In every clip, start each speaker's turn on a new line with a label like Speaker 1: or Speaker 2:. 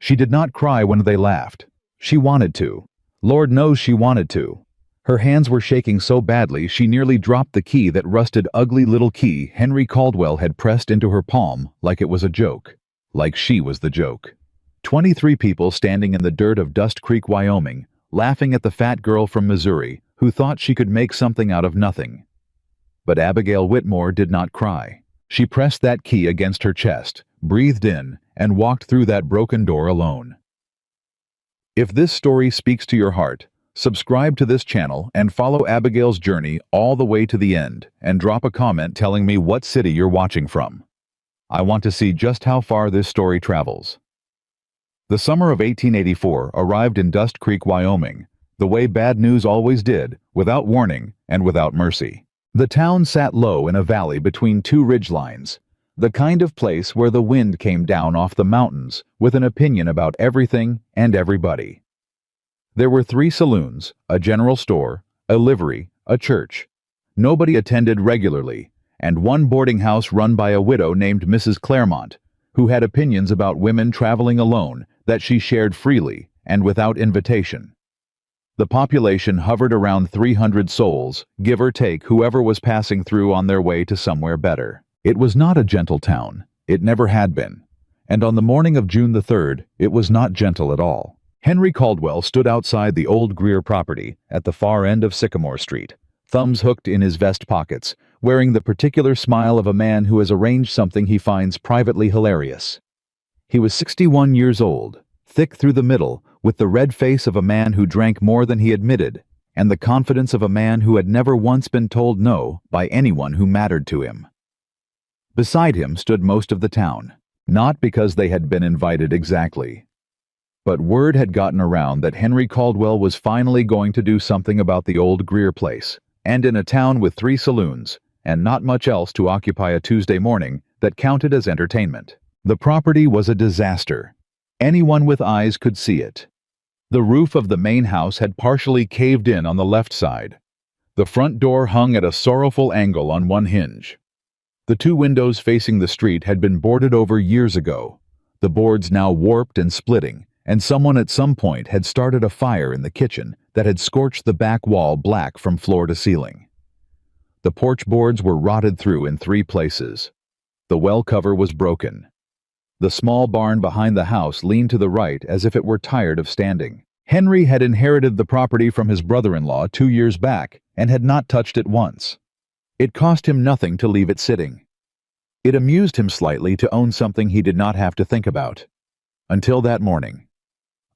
Speaker 1: She did not cry when they laughed. She wanted to. Lord knows she wanted to. Her hands were shaking so badly she nearly dropped the key, that rusted ugly little key Henry Caldwell had pressed into her palm like it was a joke. Like she was the joke. 23 people standing in the dirt of Dust Creek, Wyoming, laughing at the fat girl from Missouri who thought she could make something out of nothing. But Abigail Whitmore did not cry. She pressed that key against her chest, breathed in, and walked through that broken door alone. If this story speaks to your heart, subscribe to this channel and follow Abigail's journey all the way to the end, and drop a comment telling me what city you're watching from. I want to see just how far this story travels. The summer of 1884 arrived in Dust Creek, Wyoming, the way bad news always did, without warning and without mercy. The town sat low in a valley between two ridgelines, the kind of place where the wind came down off the mountains with an opinion about everything and everybody. There were 3 saloons, a general store, a livery, a church. Nobody attended regularly, and one boarding house run by a widow named Mrs. Claremont, who had opinions about women traveling alone that she shared freely and without invitation. The population hovered around 300 souls, give or take whoever was passing through on their way to somewhere better. It was not a gentle town. It never had been. And on the morning of June the 3rd, it was not gentle at all. Henry Caldwell stood outside the old Greer property at the far end of Sycamore Street, thumbs hooked in his vest pockets, wearing the particular smile of a man who has arranged something he finds privately hilarious. He was 61 years old, thick through the middle, with the red face of a man who drank more than he admitted, and the confidence of a man who had never once been told no by anyone who mattered to him. Beside him stood most of the town, not because they had been invited exactly. But word had gotten around that Henry Caldwell was finally going to do something about the old Greer place, and in a town with 3 saloons, and not much else to occupy a Tuesday morning that counted as entertainment. The property was a disaster. Anyone with eyes could see it. The roof of the main house had partially caved in on the left side. The front door hung at a sorrowful angle on one hinge. The 2 windows facing the street had been boarded over years ago, the boards now warped and splitting, and someone at some point had started a fire in the kitchen that had scorched the back wall black from floor to ceiling. The porch boards were rotted through in 3 places. The well cover was broken. The small barn behind the house leaned to the right as if it were tired of standing. Henry had inherited the property from his brother-in-law 2 years back and had not touched it once. It cost him nothing to leave it sitting. It amused him slightly to own something he did not have to think about. Until that morning.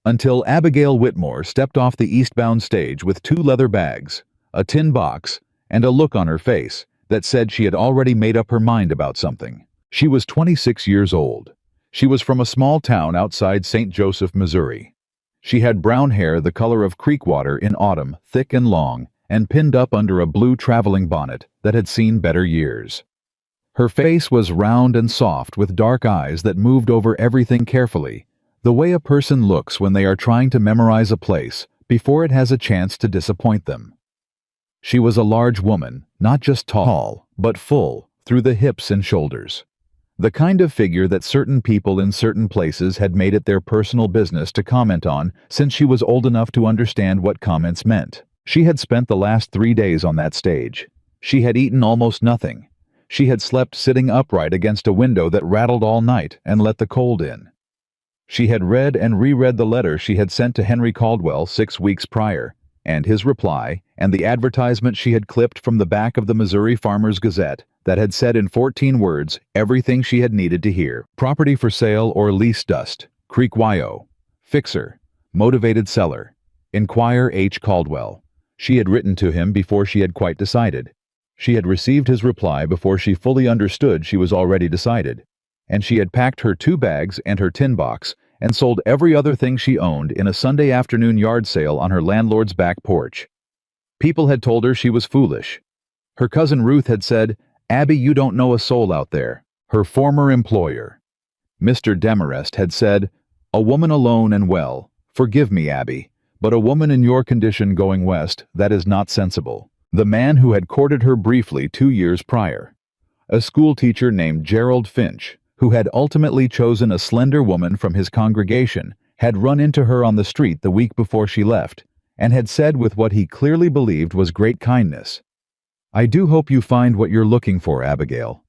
Speaker 1: Until Abigail Whitmore stepped off the eastbound stage with 2 leather bags, a tin box, and a look on her face that said she had already made up her mind about something. She was 26 years old. She was from a small town outside St. Joseph, Missouri. She had brown hair the color of creek water in autumn, thick and long, and pinned up under a blue traveling bonnet that had seen better years. Her face was round and soft with dark eyes that moved over everything carefully, the way a person looks when they are trying to memorize a place before it has a chance to disappoint them. She was a large woman, not just tall, but full, through the hips and shoulders. The kind of figure that certain people in certain places had made it their personal business to comment on since she was old enough to understand what comments meant. She had spent the last 3 days on that stage. She had eaten almost nothing. She had slept sitting upright against a window that rattled all night and let the cold in. She had read and reread the letter she had sent to Henry Caldwell 6 weeks prior, and his reply, and the advertisement she had clipped from the back of the Missouri Farmer's Gazette that had said in 14 words everything she had needed to hear. Property for sale or lease, Dust Creek, Wyo. Fixer. Motivated seller. Inquire H. Caldwell. She had written to him before she had quite decided. She had received his reply before she fully understood she was already decided. And she had packed her 2 bags and her tin box and sold every other thing she owned in a Sunday afternoon yard sale on her landlord's back porch. People had told her she was foolish. Her cousin Ruth had said, "Abby, you don't know a soul out there." Her former employer, Mr. Demarest, had said, "A woman alone and well, forgive me, Abby, but a woman in your condition going west, that is not sensible." The man who had courted her briefly 2 years prior, a schoolteacher named Gerald Finch, who had ultimately chosen a slender woman from his congregation, had run into her on the street the week before she left, and had said with what he clearly believed was great kindness, "I do hope you find what you're looking for, Abigail.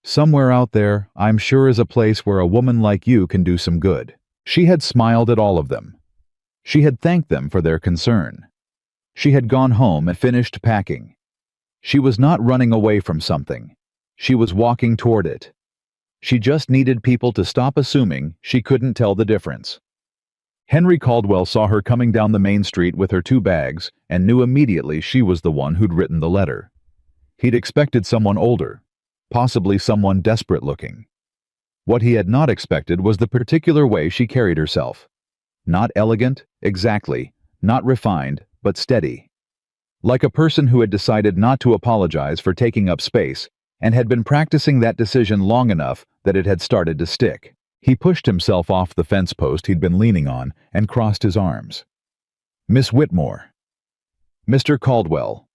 Speaker 1: Somewhere out there, I'm sure, is a place where a woman like you can do some good." She had smiled at all of them. She had thanked them for their concern. She had gone home and finished packing. She was not running away from something. She was walking toward it. She just needed people to stop assuming she couldn't tell the difference. Henry Caldwell saw her coming down the main street with her 2 bags and knew immediately she was the one who'd written the letter. He'd expected someone older, possibly someone desperate-looking. What he had not expected was the particular way she carried herself. Not elegant, exactly, not refined, but steady. Like a person who had decided not to apologize for taking up space and had been practicing that decision long enough that it had started to stick. He pushed himself off the fence post he'd been leaning on and crossed his arms. "Miss Whitmore." "Mr. Caldwell."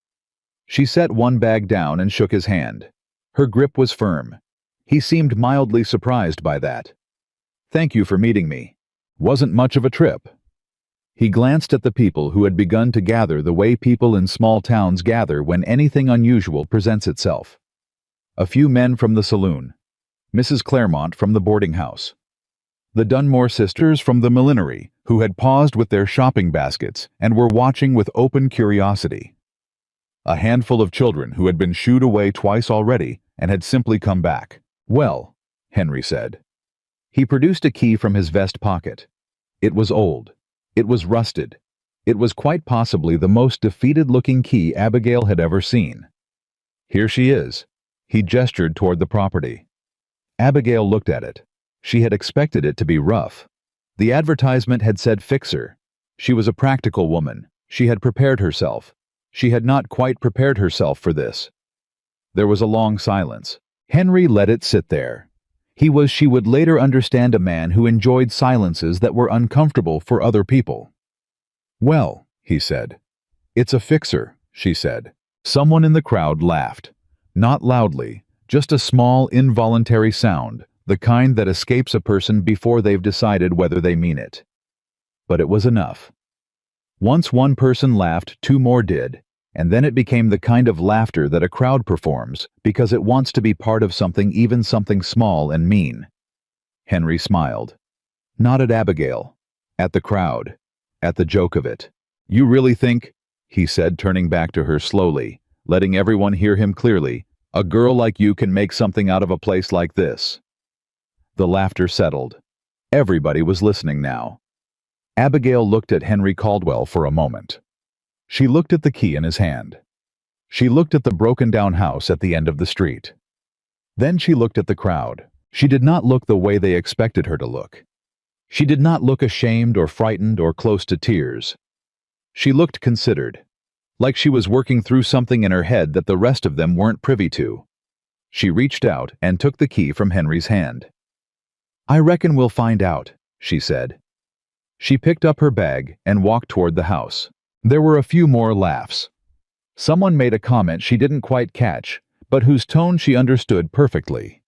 Speaker 1: She set one bag down and shook his hand. Her grip was firm. He seemed mildly surprised by that. "Thank you for meeting me. Wasn't much of a trip." He glanced at the people who had begun to gather the way people in small towns gather when anything unusual presents itself. A few men from the saloon, Mrs. Claremont from the boarding house, the Dunmore sisters from the millinery, who had paused with their shopping baskets and were watching with open curiosity. A handful of children who had been shooed away twice already and had simply come back. "Well," Henry said. He produced a key from his vest pocket. It was old. It was rusted. It was quite possibly the most defeated-looking key Abigail had ever seen. "Here she is." He gestured toward the property. Abigail looked at it. She had expected it to be rough. The advertisement had said fixer. She was a practical woman. She had prepared herself. She had not quite prepared herself for this. There was a long silence. Henry let it sit there. She would later understand a man who enjoyed silences that were uncomfortable for other people. "Well," he said. "It's a fixer," she said. Someone in the crowd laughed. Not loudly, just a small, involuntary sound, the kind that escapes a person before they've decided whether they mean it. But it was enough. Once one person laughed, 2 more did, and then it became the kind of laughter that a crowd performs because it wants to be part of something, even something small and mean. Henry smiled. Not at Abigail. At the crowd. At the joke of it. "You really think," he said, turning back to her slowly, letting everyone hear him clearly, "a girl like you can make something out of a place like this?" The laughter settled. Everybody was listening now. Abigail looked at Henry Caldwell for a moment. She looked at the key in his hand. She looked at the broken-down house at the end of the street. Then she looked at the crowd. She did not look the way they expected her to look. She did not look ashamed or frightened or close to tears. She looked considered, like she was working through something in her head that the rest of them weren't privy to. She reached out and took the key from Henry's hand. "I reckon we'll find out," she said. She picked up her bag and walked toward the house. There were a few more laughs. Someone made a comment she didn't quite catch, but whose tone she understood perfectly.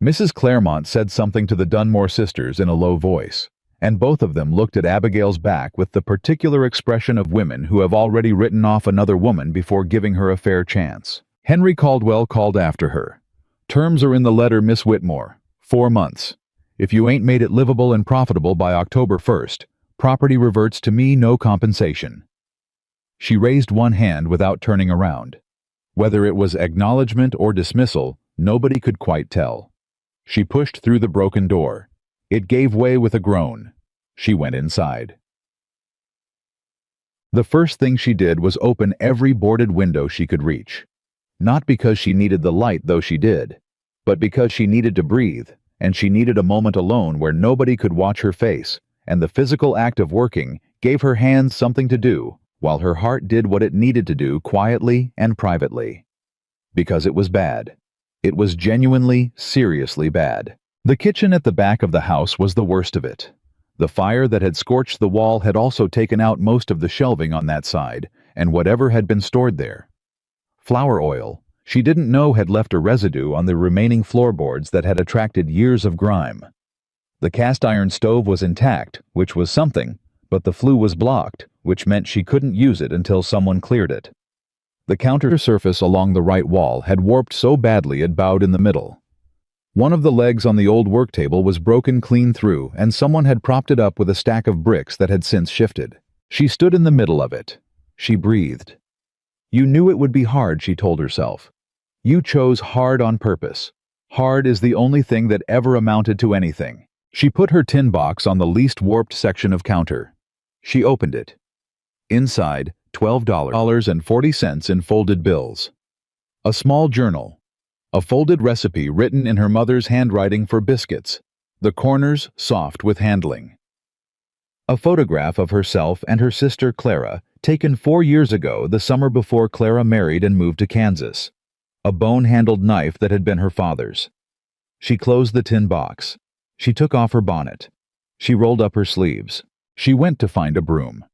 Speaker 1: Mrs. Claremont said something to the Dunmore sisters in a low voice, and both of them looked at Abigail's back with the particular expression of women who have already written off another woman before giving her a fair chance. Henry Caldwell called after her. "Terms are in the letter, Miss Whitmore. 4 months. If you ain't made it livable and profitable by October 1st, property reverts to me, no compensation." She raised one hand without turning around. Whether it was acknowledgement or dismissal, nobody could quite tell. She pushed through the broken door. It gave way with a groan. She went inside. The first thing she did was open every boarded window she could reach. Not because she needed the light, though she did, but because she needed to breathe, and she needed a moment alone where nobody could watch her face, and the physical act of working gave her hands something to do, while her heart did what it needed to do quietly and privately. Because it was bad. It was genuinely, seriously bad. The kitchen at the back of the house was the worst of it. The fire that had scorched the wall had also taken out most of the shelving on that side, and whatever had been stored there. Flour oil, she didn't know had left a residue on the remaining floorboards that had attracted years of grime. The cast iron stove was intact, which was something, but the flue was blocked, which meant she couldn't use it until someone cleared it. The counter surface along the right wall had warped so badly it bowed in the middle. One of the legs on the old work table was broken clean through, and someone had propped it up with a stack of bricks that had since shifted. She stood in the middle of it. She breathed. You knew it would be hard, she told herself. You chose hard on purpose. Hard is the only thing that ever amounted to anything. She put her tin box on the least warped section of counter. She opened it. Inside, $12.40 in folded bills. A small journal. A folded recipe written in her mother's handwriting for biscuits, the corners soft with handling. A photograph of herself and her sister Clara, taken 4 years ago, the summer before Clara married and moved to Kansas. A bone-handled knife that had been her father's. She closed the tin box. She took off her bonnet. She rolled up her sleeves. She went to find a broom.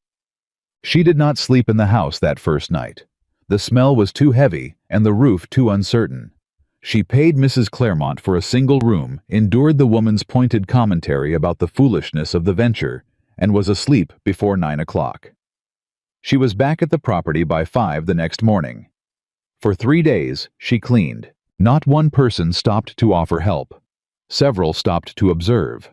Speaker 1: She did not sleep in the house that first night. The smell was too heavy and the roof too uncertain. She paid Mrs. Claremont for a single room, endured the woman's pointed commentary about the foolishness of the venture, and was asleep before 9 o'clock. She was back at the property by 5 the next morning. For 3 days, she cleaned. Not one person stopped to offer help. Several stopped to observe.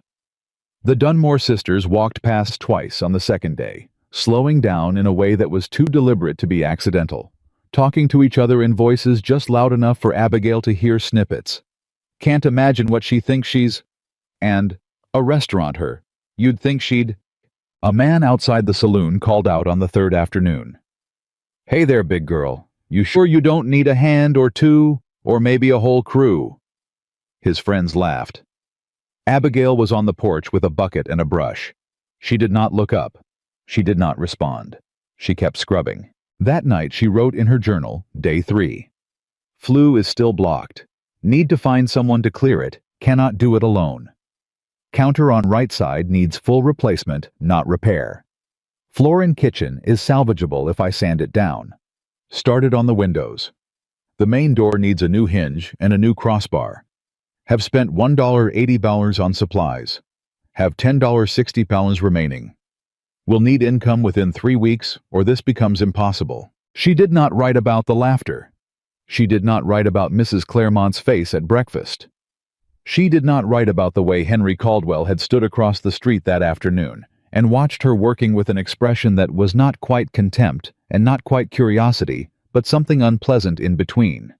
Speaker 1: The Dunmore sisters walked past twice on the second day, slowing down in a way that was too deliberate to be accidental, talking to each other in voices just loud enough for Abigail to hear snippets. Can't imagine what she thinks she's... And, a restaurant her. You'd think she'd... A man outside the saloon called out on the third afternoon. Hey there, big girl. You sure you don't need a hand or two, or maybe a whole crew? His friends laughed. Abigail was on the porch with a bucket and a brush. She did not look up. She did not respond. She kept scrubbing. That night she wrote in her journal, Day 3. Flue is still blocked. Need to find someone to clear it. Cannot do it alone. Counter on right side needs full replacement, not repair. Floor in kitchen is salvageable if I sand it down. Started on the windows. The main door needs a new hinge and a new crossbar. Have spent $1.80 on supplies. Have $10.60 remaining. Will need income within 3 weeks, or this becomes impossible. She did not write about the laughter. She did not write about Mrs. Claremont's face at breakfast. She did not write about the way Henry Caldwell had stood across the street that afternoon and watched her working with an expression that was not quite contempt and not quite curiosity, but something unpleasant in between.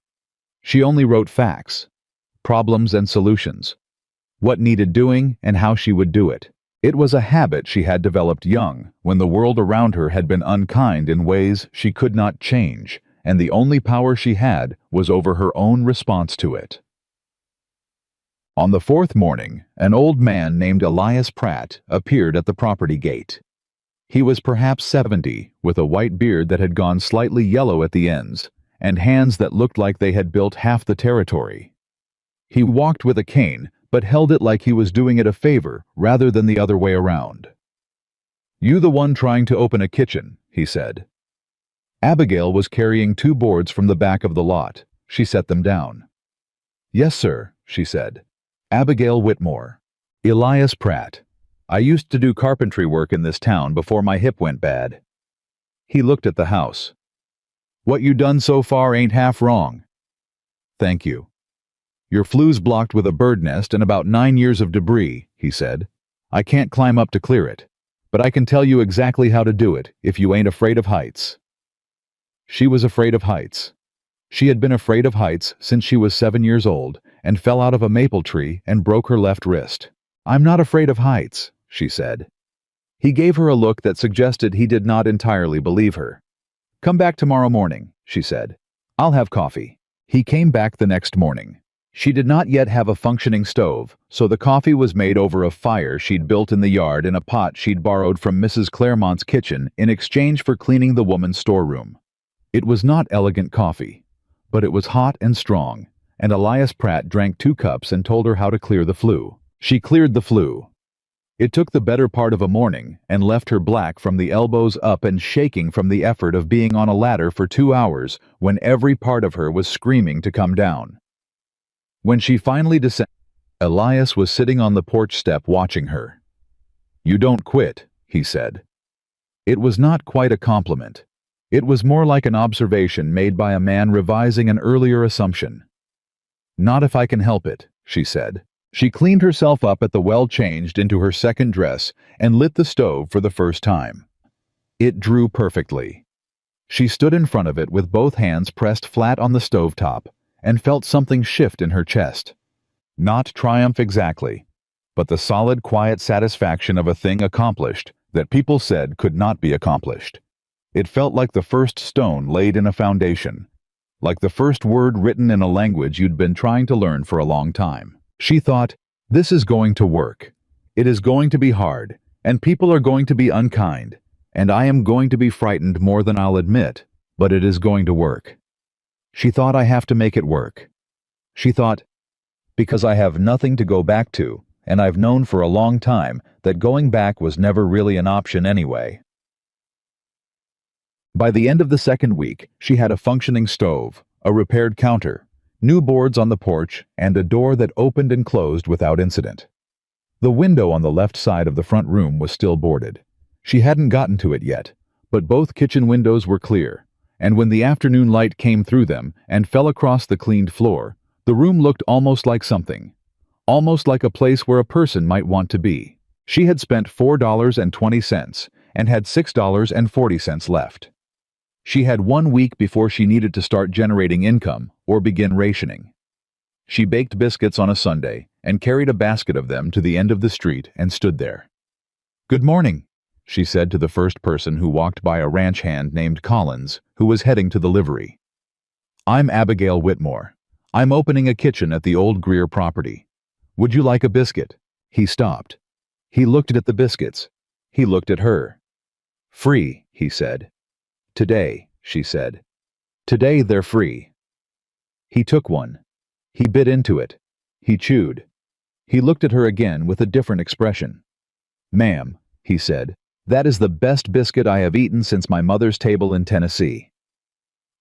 Speaker 1: She only wrote facts, problems and solutions, what needed doing and how she would do it. It was a habit she had developed young, when the world around her had been unkind in ways she could not change, and the only power she had was over her own response to it. On the fourth morning, an old man named Elias Pratt appeared at the property gate. He was perhaps 70, with a white beard that had gone slightly yellow at the ends, and hands that looked like they had built half the territory. He walked with a cane, but held it like he was doing it a favor rather than the other way around. "You the one trying to open a kitchen," he said. Abigail was carrying 2 boards from the back of the lot. She set them down. "Yes, sir," she said. Abigail Whitmore. Elias Pratt. I used to do carpentry work in this town before my hip went bad. He looked at the house. "What you done so far ain't half wrong." "Thank you." "Your flue's blocked with a bird nest and about 9 years of debris," he said. "I can't climb up to clear it, but I can tell you exactly how to do it if you ain't afraid of heights." She was afraid of heights. She had been afraid of heights since she was 7 years old and fell out of a maple tree and broke her left wrist. "I'm not afraid of heights," she said. He gave her a look that suggested he did not entirely believe her. "Come back tomorrow morning," she said. "I'll have coffee." He came back the next morning. She did not yet have a functioning stove, so the coffee was made over a fire she'd built in the yard in a pot she'd borrowed from Mrs. Claremont's kitchen in exchange for cleaning the woman's storeroom. It was not elegant coffee, but it was hot and strong, and Elias Pratt drank 2 cups and told her how to clear the flue. She cleared the flue. It took the better part of a morning and left her black from the elbows up and shaking from the effort of being on a ladder for 2 hours when every part of her was screaming to come down. When she finally descended, Elias was sitting on the porch step watching her. "You don't quit," he said. It was not quite a compliment. It was more like an observation made by a man revising an earlier assumption. "Not if I can help it," she said. She cleaned herself up at the well, changed into her second dress, and lit the stove for the first time. It drew perfectly. She stood in front of it with both hands pressed flat on the stovetop, and felt something shift in her chest. Not triumph exactly, but the solid, quiet satisfaction of a thing accomplished that people said could not be accomplished. It felt like the first stone laid in a foundation, like the first word written in a language you'd been trying to learn for a long time. She thought, "This is going to work. It is going to be hard, and people are going to be unkind, and I am going to be frightened more than I'll admit, but it is going to work." She thought, "I have to make it work." She thought, "Because I have nothing to go back to, and I've known for a long time that going back was never really an option anyway." By the end of the second week, she had a functioning stove, a repaired counter, new boards on the porch, and a door that opened and closed without incident. The window on the left side of the front room was still boarded. She hadn't gotten to it yet, but both kitchen windows were clear, and when the afternoon light came through them and fell across the cleaned floor, the room looked almost like something. Almost like a place where a person might want to be. She had spent $4.20 and had $6.40 left. She had 1 week before she needed to start generating income or begin rationing. She baked biscuits on a Sunday and carried a basket of them to the end of the street and stood there. "Good morning," she said to the first person who walked by, a ranch hand named Collins, who was heading to the livery. "I'm Abigail Whitmore. I'm opening a kitchen at the old Greer property. Would you like a biscuit?" He stopped. He looked at the biscuits. He looked at her. "Free," he said. "Today," she said. "Today they're free." He took one. He bit into it. He chewed. He looked at her again with a different expression. "Ma'am," he said, "that is the best biscuit I have eaten since my mother's table in Tennessee."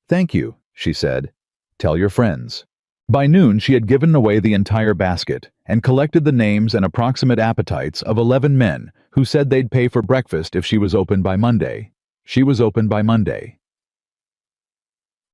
Speaker 1: "Thank you," she said. "Tell your friends." By noon she had given away the entire basket and collected the names and approximate appetites of 11 men who said they'd pay for breakfast if she was open by Monday. She was open by Monday.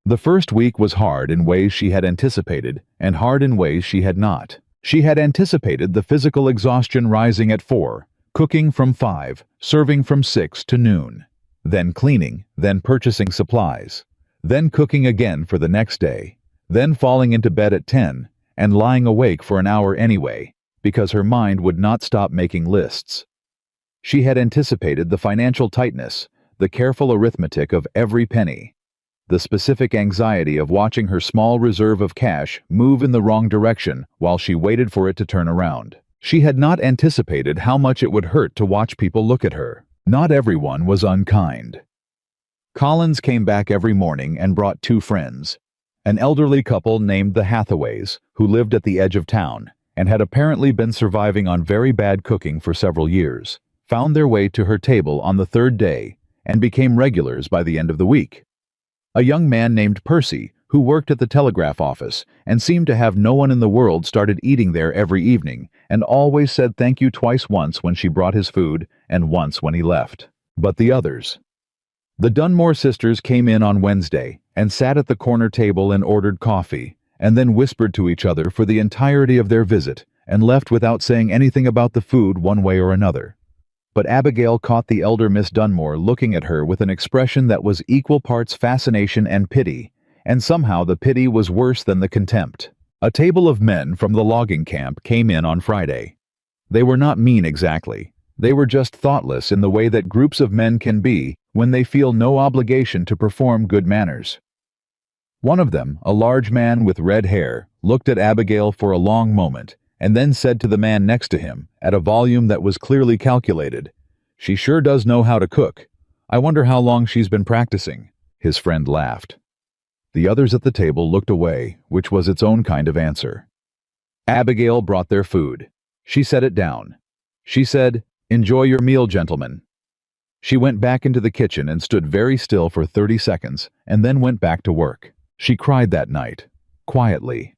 Speaker 1: The first week was hard in ways she had anticipated and hard in ways she had not. She had anticipated the physical exhaustion rising at 4, cooking from 5, serving from 6 to noon, then cleaning, then purchasing supplies, then cooking again for the next day, then falling into bed at 10 and lying awake for an hour anyway, because her mind would not stop making lists. She had anticipated the financial tightness, the careful arithmetic of every penny, the specific anxiety of watching her small reserve of cash move in the wrong direction while she waited for it to turn around. She had not anticipated how much it would hurt to watch people look at her. Not everyone was unkind. Collins came back every morning and brought 2 friends. An elderly couple named the Hathaways, who lived at the edge of town and had apparently been surviving on very bad cooking for several years, found their way to her table on the 3rd day and became regulars by the end of the week. A young man named Percy, who worked at the telegraph office and seemed to have no one in the world, started eating there every evening and always said thank you twice, once when she brought his food and once when he left. But the others. The Dunmore sisters came in on Wednesday and sat at the corner table and ordered coffee, and then whispered to each other for the entirety of their visit and left without saying anything about the food one way or another. But Abigail caught the elder Miss Dunmore looking at her with an expression that was equal parts fascination and pity, and somehow the pity was worse than the contempt. A table of men from the logging camp came in on Friday. They were not mean exactly. They were just thoughtless in the way that groups of men can be when they feel no obligation to perform good manners. One of them, a large man with red hair, looked at Abigail for a long moment and then said to the man next to him, at a volume that was clearly calculated, "She sure does know how to cook. I wonder how long she's been practicing." His friend laughed. The others at the table looked away, which was its own kind of answer. Abigail brought their food. She set it down. She said, Enjoy your meal, gentlemen. She went back into the kitchen and stood very still for 30 seconds and then went back to work. She cried that night, quietly.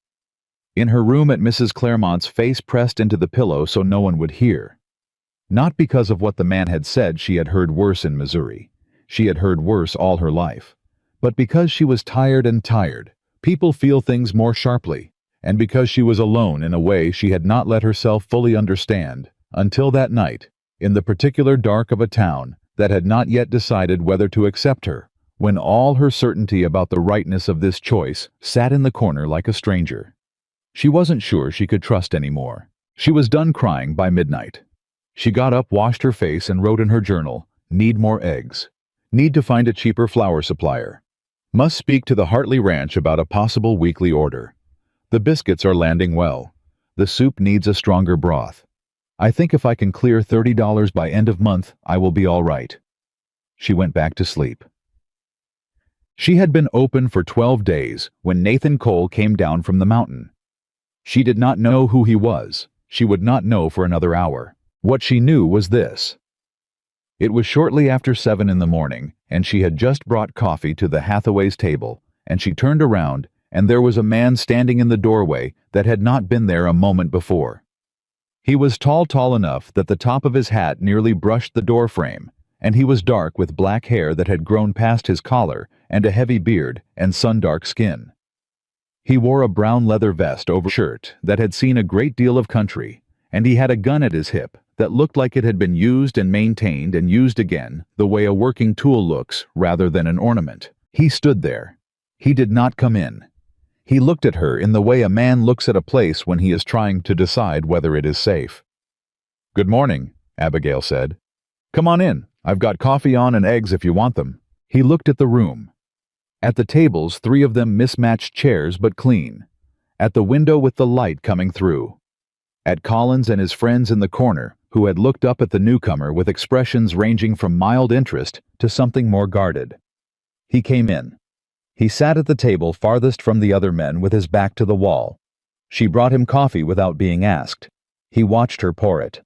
Speaker 1: In her room at Mrs. Claremont's, face pressed into the pillow so no one would hear. Not because of what the man had said. She had heard worse in Missouri. She had heard worse all her life. But because she was tired and tired, people feel things more sharply, and because she was alone in a way she had not let herself fully understand, until that night, in the particular dark of a town that had not yet decided whether to accept her, when all her certainty about the rightness of this choice sat in the corner like a stranger. She wasn't sure she could trust anymore. She was done crying by midnight. She got up, washed her face, and wrote in her journal, "Need more eggs. Need to find a cheaper flour supplier. Must speak to the Hartley Ranch about a possible weekly order. The biscuits are landing well. The soup needs a stronger broth. I think if I can clear $30 by end of month, I will be all right." She went back to sleep. She had been open for 12 days when Nathan Cole came down from the mountain. She did not know who he was. She would not know for another hour. What she knew was this. It was shortly after 7 in the morning, and she had just brought coffee to the Hathaways' table, and she turned around, and there was a man standing in the doorway that had not been there a moment before. He was tall enough that the top of his hat nearly brushed the door frame, and he was dark with black hair that had grown past his collar and a heavy beard and sun-dark skin. He wore a brown leather vest over shirt that had seen a great deal of country, and he had a gun at his hip that looked like it had been used and maintained and used again, the way a working tool looks rather than an ornament. He stood there. He did not come in. He looked at her in the way a man looks at a place when he is trying to decide whether it is safe. "Good morning," Abigail said. "Come on in. I've got coffee on and eggs if you want them." He looked at the room. At the tables, 3 of them mismatched chairs but clean. At the window with the light coming through. At Collins and his friends in the corner, who had looked up at the newcomer with expressions ranging from mild interest to something more guarded. He came in. He sat at the table farthest from the other men with his back to the wall. She brought him coffee without being asked. He watched her pour it.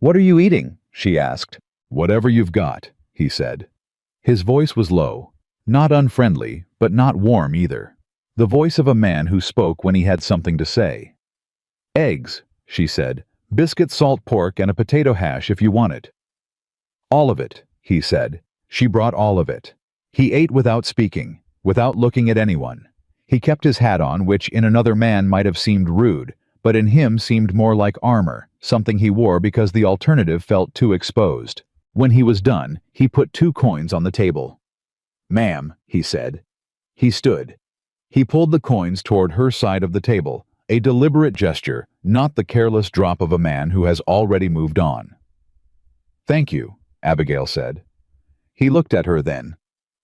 Speaker 1: "What are you eating?" she asked. "Whatever you've got," he said. His voice was low, not unfriendly, but not warm either. The voice of a man who spoke when he had something to say. "Eggs," she said. "Biscuit, salt pork, and a potato hash if you want it." "All of it," he said. She brought all of it. He ate without speaking, without looking at anyone. He kept his hat on, which in another man might have seemed rude, but in him seemed more like armor, something he wore because the alternative felt too exposed. When he was done, he put 2 coins on the table. "Ma'am," he said. He stood. He pulled the coins toward her side of the table, a deliberate gesture, not the careless drop of a man who has already moved on. "Thank you," Abigail said. He looked at her then,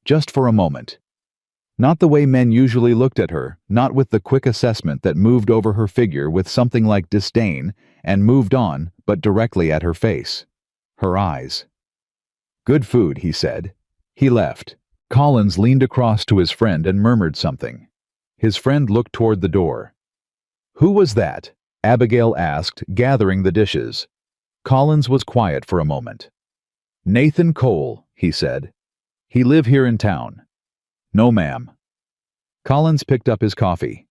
Speaker 1: just for a moment. Not the way men usually looked at her, not with the quick assessment that moved over her figure with something like disdain and moved on, but directly at her face. Her eyes. "Good food," he said. He left. Collins leaned across to his friend and murmured something. His friend looked toward the door. "Who was that?" Abigail asked, gathering the dishes. Collins was quiet for a moment. "Nathan Cole," he said. "He live here in town." "No, ma'am." Collins picked up his coffee.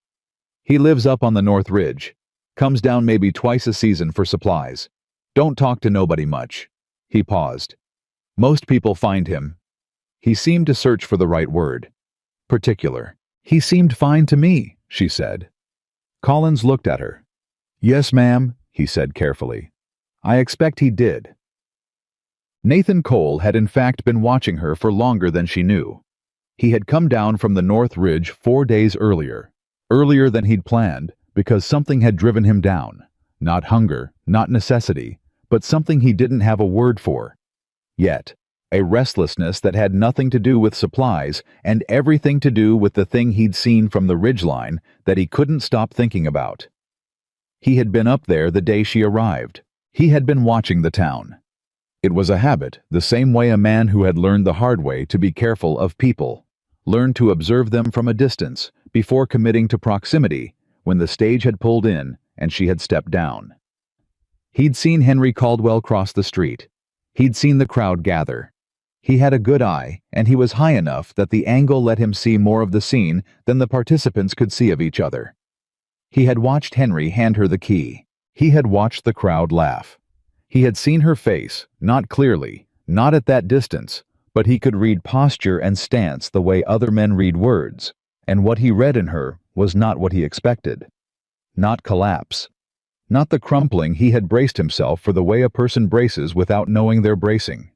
Speaker 1: "He lives up on the North Ridge. Comes down maybe twice a season for supplies. Don't talk to nobody much." He paused. "Most people find him." He seemed to search for the right word. "Particular." "He seemed fine to me," she said. Collins looked at her. "Yes, ma'am," he said carefully. "I expect he did." Nathan Cole had in fact been watching her for longer than she knew. He had come down from the North Ridge 4 days earlier than he'd planned, because something had driven him down. Not hunger, not necessity, but something he didn't have a word for. Yet, a restlessness that had nothing to do with supplies and everything to do with the thing he'd seen from the ridgeline that he couldn't stop thinking about. He had been up there the day she arrived. He had been watching the town. It was a habit, the same way a man who had learned the hard way to be careful of people, learned to observe them from a distance before committing to proximity when the stage had pulled in and she had stepped down. He'd seen Henry Caldwell cross the street. He'd seen the crowd gather. He had a good eye, and he was high enough that the angle let him see more of the scene than the participants could see of each other. He had watched Henry hand her the key. He had watched the crowd laugh. He had seen her face, not clearly, not at that distance, but he could read posture and stance the way other men read words, and what he read in her was not what he expected. Not collapse. Not the crumpling he had braced himself for, the way a person braces without knowing they're bracing.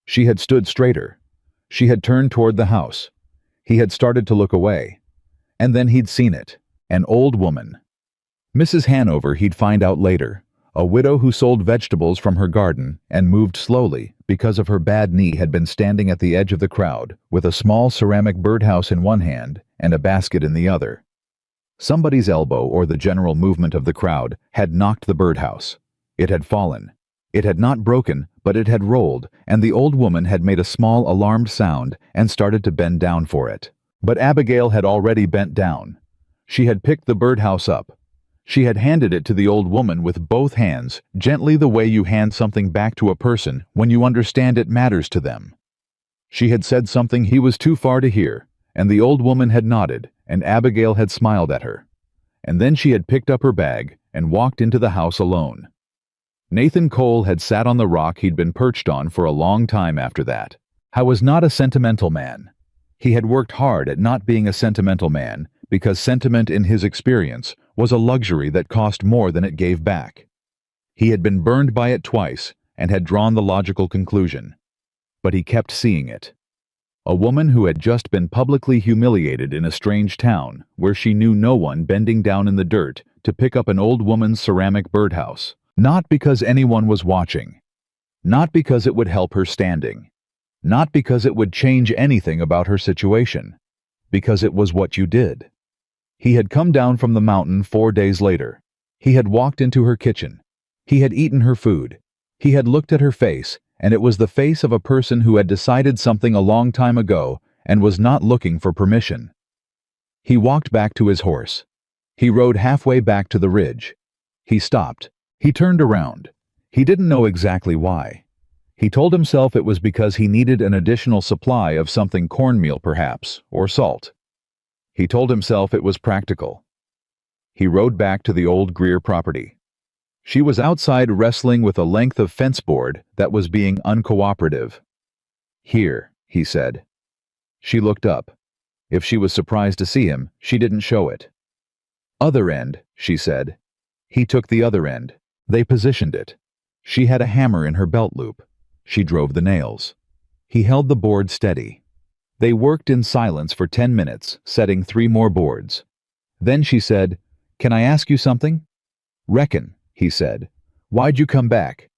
Speaker 1: She had stood straighter. She had turned toward the house. He had started to look away. And then he'd seen it. An old woman. Mrs. Hanover, he'd find out later. A widow who sold vegetables from her garden and moved slowly because of her bad knee, had been standing at the edge of the crowd with a small ceramic birdhouse in one hand and a basket in the other. Somebody's elbow, or the general movement of the crowd, had knocked the birdhouse. It had fallen. It had not broken, but it had rolled, and the old woman had made a small alarmed sound and started to bend down for it. But Abigail had already bent down. She had picked the birdhouse up. She had handed it to the old woman with both hands, gently, the way you hand something back to a person when you understand it matters to them. She had said something he was too far to hear, and the old woman had nodded, and Abigail had smiled at her. And then she had picked up her bag and walked into the house alone. Nathan Cole had sat on the rock he'd been perched on for a long time after that. I was not a sentimental man. He had worked hard at not being a sentimental man, because sentiment, in his experience, was a luxury that cost more than it gave back. He had been burned by it twice and had drawn the logical conclusion. But he kept seeing it. A woman who had just been publicly humiliated in a strange town where she knew no one, bending down in the dirt to pick up an old woman's ceramic birdhouse, not because anyone was watching, not because it would help her standing, not because it would change anything about her situation, because it was what you did. He had come down from the mountain 4 days later. He had walked into her kitchen. He had eaten her food. He had looked at her face, and it was the face of a person who had decided something a long time ago and was not looking for permission. He walked back to his horse. He rode halfway back to the ridge. He stopped. He turned around. He didn't know exactly why. He told himself it was because he needed an additional supply of something, cornmeal perhaps, or salt. He told himself it was practical. He rode back to the old Greer property. She was outside wrestling with a length of fence board that was being uncooperative. "Here," he said. She looked up. If she was surprised to see him, she didn't show it. "Other end," she said. He took the other end. They positioned it. She had a hammer in her belt loop. She drove the nails. He held the board steady. They worked in silence for 10 minutes, setting 3 more boards. Then she said, "Can I ask you something?" "Reckon," he said. "Why'd you come back?"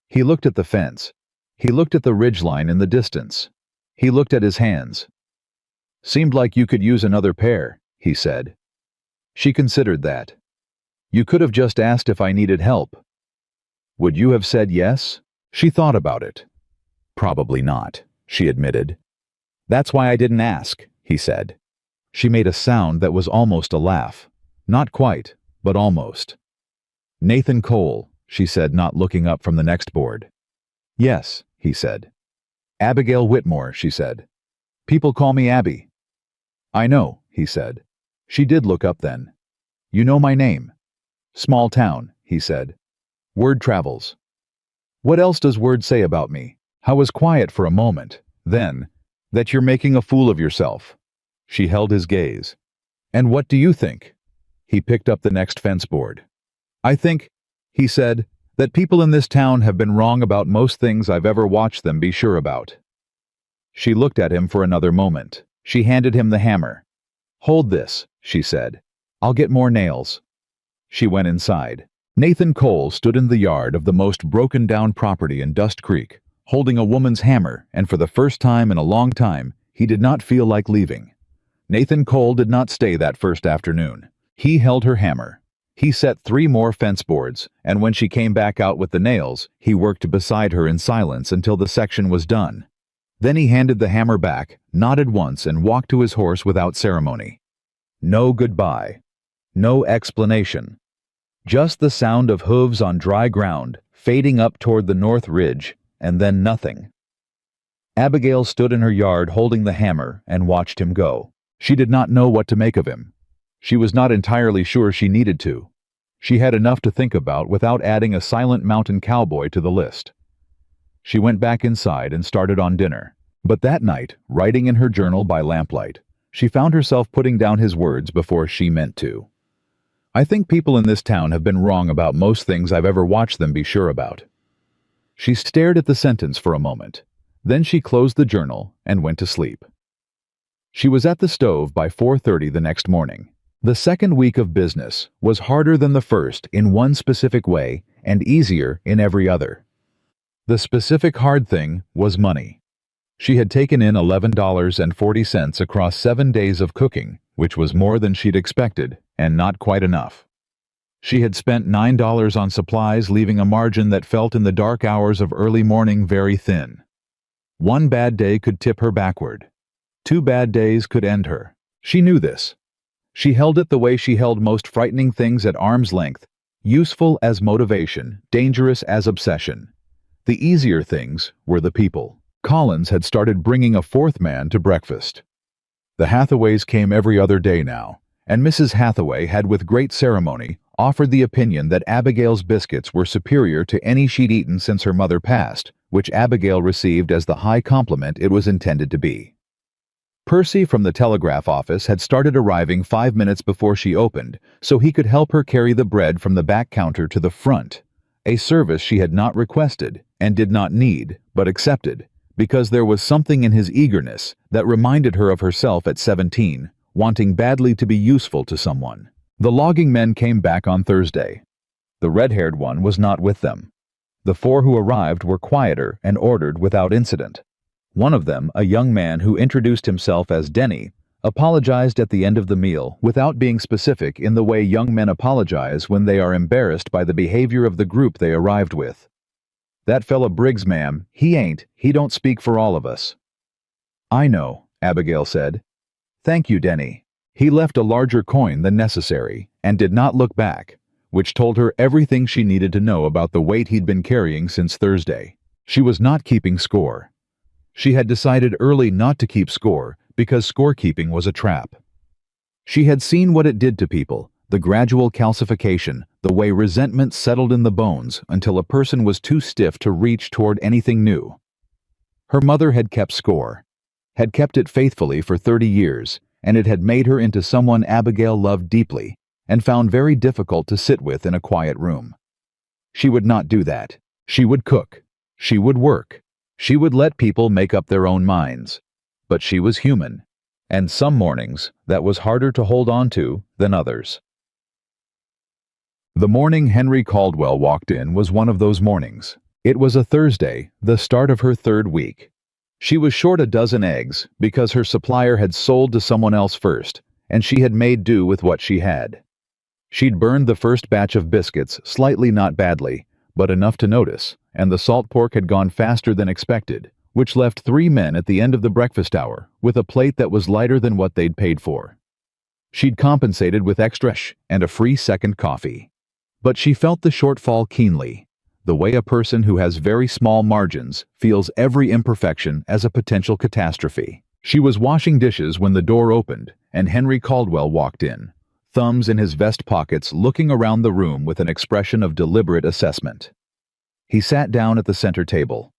Speaker 1: He looked at the fence. He looked at the ridgeline in the distance. He looked at his hands. "Seemed like you could use another pair," he said. She considered that. "You could have just asked if I needed help." "Would you have said yes?" She thought about it. "Probably not," she admitted. "That's why I didn't ask," he said. She made a sound that was almost a laugh. Not quite, but almost. "Nathan Cole," she said, not looking up from the next board. "Yes," he said. "Abigail Whitmore," she said. "People call me Abby." "I know," he said. She did look up then. "You know my name?" "Small town," he said. "Word travels." "What else does word say about me?" I was quiet for a moment. Then, "That you're making a fool of yourself." She held his gaze. "And what do you think?" He picked up the next fence board. "I think," he said, "that people in this town have been wrong about most things I've ever watched them be sure about." She looked at him for another moment. She handed him the hammer. "Hold this," she said. "I'll get more nails." She went inside. Nathan Cole stood in the yard of the most broken-down property in Dust Creek, holding a woman's hammer, and for the first time in a long time, he did not feel like leaving. Nathan Cole did not stay that first afternoon. He held her hammer. He set 3 more fence boards, and when she came back out with the nails, he worked beside her in silence until the section was done. Then he handed the hammer back, nodded once, and walked to his horse without ceremony. No goodbye. No explanation. Just the sound of hooves on dry ground, fading up toward the north ridge, and then nothing. Abigail stood in her yard holding the hammer and watched him go. She did not know what to make of him. She was not entirely sure she needed to. She had enough to think about without adding a silent mountain cowboy to the list. She went back inside and started on dinner. But that night, writing in her journal by lamplight, she found herself putting down his words before she meant to. I think people in this town have been wrong about most things I've ever watched them be sure about. She stared at the sentence for a moment. Then she closed the journal and went to sleep. She was at the stove by 4:30 the next morning. The second week of business was harder than the first in one specific way and easier in every other. The specific hard thing was money. She had taken in $11.40 across 7 days of cooking, which was more than she'd expected, and not quite enough. She had spent $9 on supplies, leaving a margin that felt in the dark hours of early morning very thin. One bad day could tip her backward. 2 bad days could end her. She knew this. She held it the way she held most frightening things at arm's length, useful as motivation, dangerous as obsession. The easier things were the people. Collins had started bringing a fourth man to breakfast. The Hathaways came every other day now, and Mrs. Hathaway had with great ceremony offered the opinion that Abigail's biscuits were superior to any she'd eaten since her mother passed, which Abigail received as the high compliment it was intended to be. Percy from the telegraph office had started arriving 5 minutes before she opened, so he could help her carry the bread from the back counter to the front, a service she had not requested and did not need, but accepted, because there was something in his eagerness that reminded her of herself at 17, wanting badly to be useful to someone. The logging men came back on Thursday. The red-haired one was not with them. The 4 who arrived were quieter and ordered without incident. One of them, a young man who introduced himself as Denny, apologized at the end of the meal without being specific in the way young men apologize when they are embarrassed by the behavior of the group they arrived with. "That fella Briggs, ma'am, he don't speak for all of us." "I know," Abigail said. "Thank you, Denny." He left a larger coin than necessary and did not look back, which told her everything she needed to know about the weight he'd been carrying since Thursday. She was not keeping score. She had decided early not to keep score because scorekeeping was a trap. She had seen what it did to people, the gradual calcification, the way resentment settled in the bones until a person was too stiff to reach toward anything new. Her mother had kept score, had kept it faithfully for 30 years, and it had made her into someone Abigail loved deeply and found very difficult to sit with in a quiet room. She would not do that. She would cook. She would work. She would let people make up their own minds. But she was human, and some mornings that was harder to hold on to than others. The morning Henry Caldwell walked in was one of those mornings. It was a Thursday, the start of her 3rd week. She was short a dozen eggs because her supplier had sold to someone else first, and she had made do with what she had. She'd burned the first batch of biscuits slightly, not badly, but enough to notice, and the salt pork had gone faster than expected, which left 3 men at the end of the breakfast hour with a plate that was lighter than what they'd paid for. She'd compensated with extra and a free second coffee. But she felt the shortfall keenly, the way a person who has very small margins feels every imperfection as a potential catastrophe. She was washing dishes when the door opened, and Henry Caldwell walked in, thumbs in his vest pockets, looking around the room with an expression of deliberate assessment. He sat down at the center table,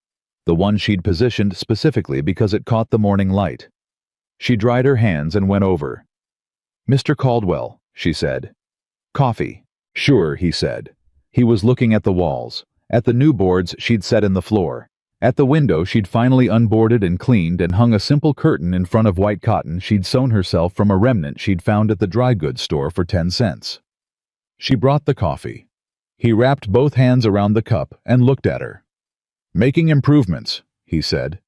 Speaker 1: the one she'd positioned specifically because it caught the morning light. She dried her hands and went over. "Mr. Caldwell," she said. "Coffee." "Sure," he said. He was looking at the walls, at the new boards she'd set in the floor, at the window she'd finally unboarded and cleaned and hung a simple curtain in front of white cotton she'd sewn herself from a remnant she'd found at the dry goods store for 10 cents. She brought the coffee. He wrapped both hands around the cup and looked at her. "Making improvements," he said.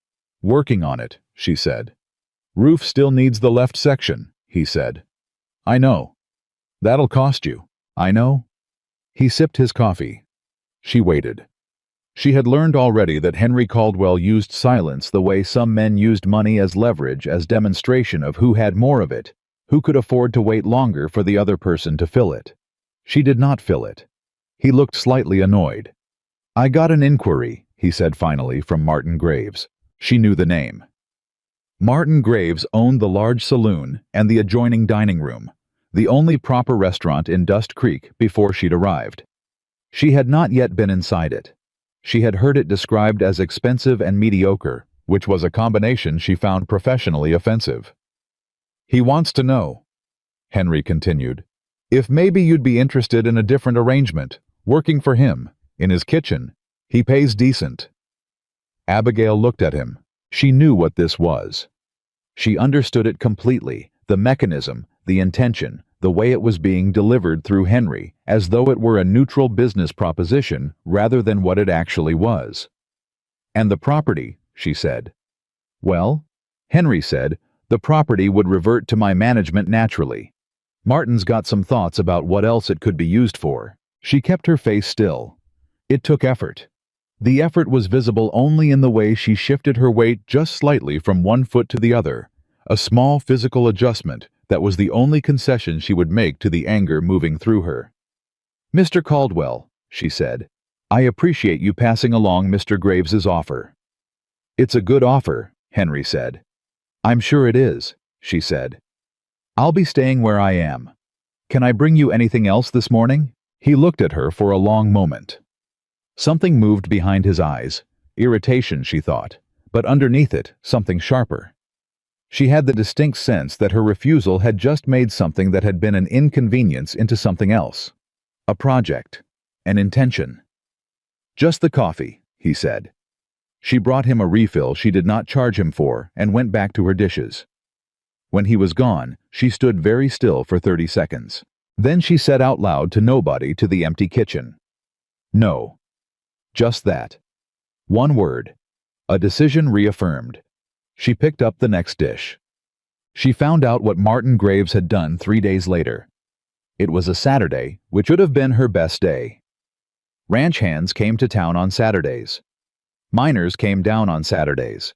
Speaker 1: "Working on it," she said. "Roof still needs the left section," he said. "I know. That'll cost you." "I know." He sipped his coffee. She waited. She had learned already that Henry Caldwell used silence the way some men used money as leverage, as demonstration of who had more of it, who could afford to wait longer for the other person to fill it. She did not fill it. He looked slightly annoyed. "I got an inquiry," he said finally, from Martin Graves. She knew the name. Martin Graves owned the large saloon and the adjoining dining room, the only proper restaurant in Dust Creek before she'd arrived. She had not yet been inside it. She had heard it described as expensive and mediocre, which was a combination she found professionally offensive. "He wants to know," Henry continued, "if maybe you'd be interested in a different arrangement, working for him, in his kitchen. He pays decent." Abigail looked at him. She knew what this was. She understood it completely, the mechanism, the intention, the way it was being delivered through Henry, as though it were a neutral business proposition rather than what it actually was. "And the property," she said. "Well," Henry said, "the property would revert to my management naturally. Martin's got some thoughts about what else it could be used for." She kept her face still. It took effort. The effort was visible only in the way she shifted her weight just slightly from one foot to the other, a small physical adjustment that was the only concession she would make to the anger moving through her. "Mr. Caldwell," she said, "I appreciate you passing along Mr. Graves's offer." "It's a good offer," Henry said. "I'm sure it is," she said. "I'll be staying where I am. Can I bring you anything else this morning?" He looked at her for a long moment. Something moved behind his eyes, irritation, she thought, but underneath it, something sharper. She had the distinct sense that her refusal had just made something that had been an inconvenience into something else. A project. An intention. "Just the coffee," he said. She brought him a refill she did not charge him for and went back to her dishes. When he was gone, she stood very still for 30 seconds. Then she said out loud to nobody to the empty kitchen, "No." Just that. One word. A decision reaffirmed. She picked up the next dish. She found out what Martin Graves had done 3 days later. It was a Saturday, which would have been her best day. Ranch hands came to town on Saturdays. Miners came down on Saturdays.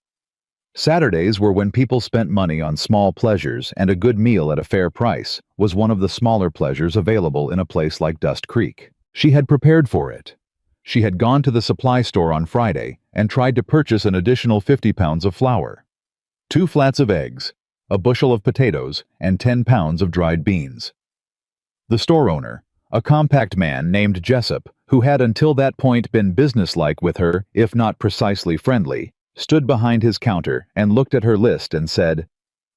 Speaker 1: Saturdays were when people spent money on small pleasures, and a good meal at a fair price was one of the smaller pleasures available in a place like Dust Creek. She had prepared for it. She had gone to the supply store on Friday and tried to purchase an additional 50 pounds of flour, 2 flats of eggs, a bushel of potatoes, and 10 pounds of dried beans. The store owner, a compact man named Jessup, who had until that point been businesslike with her, if not precisely friendly, stood behind his counter and looked at her list and said,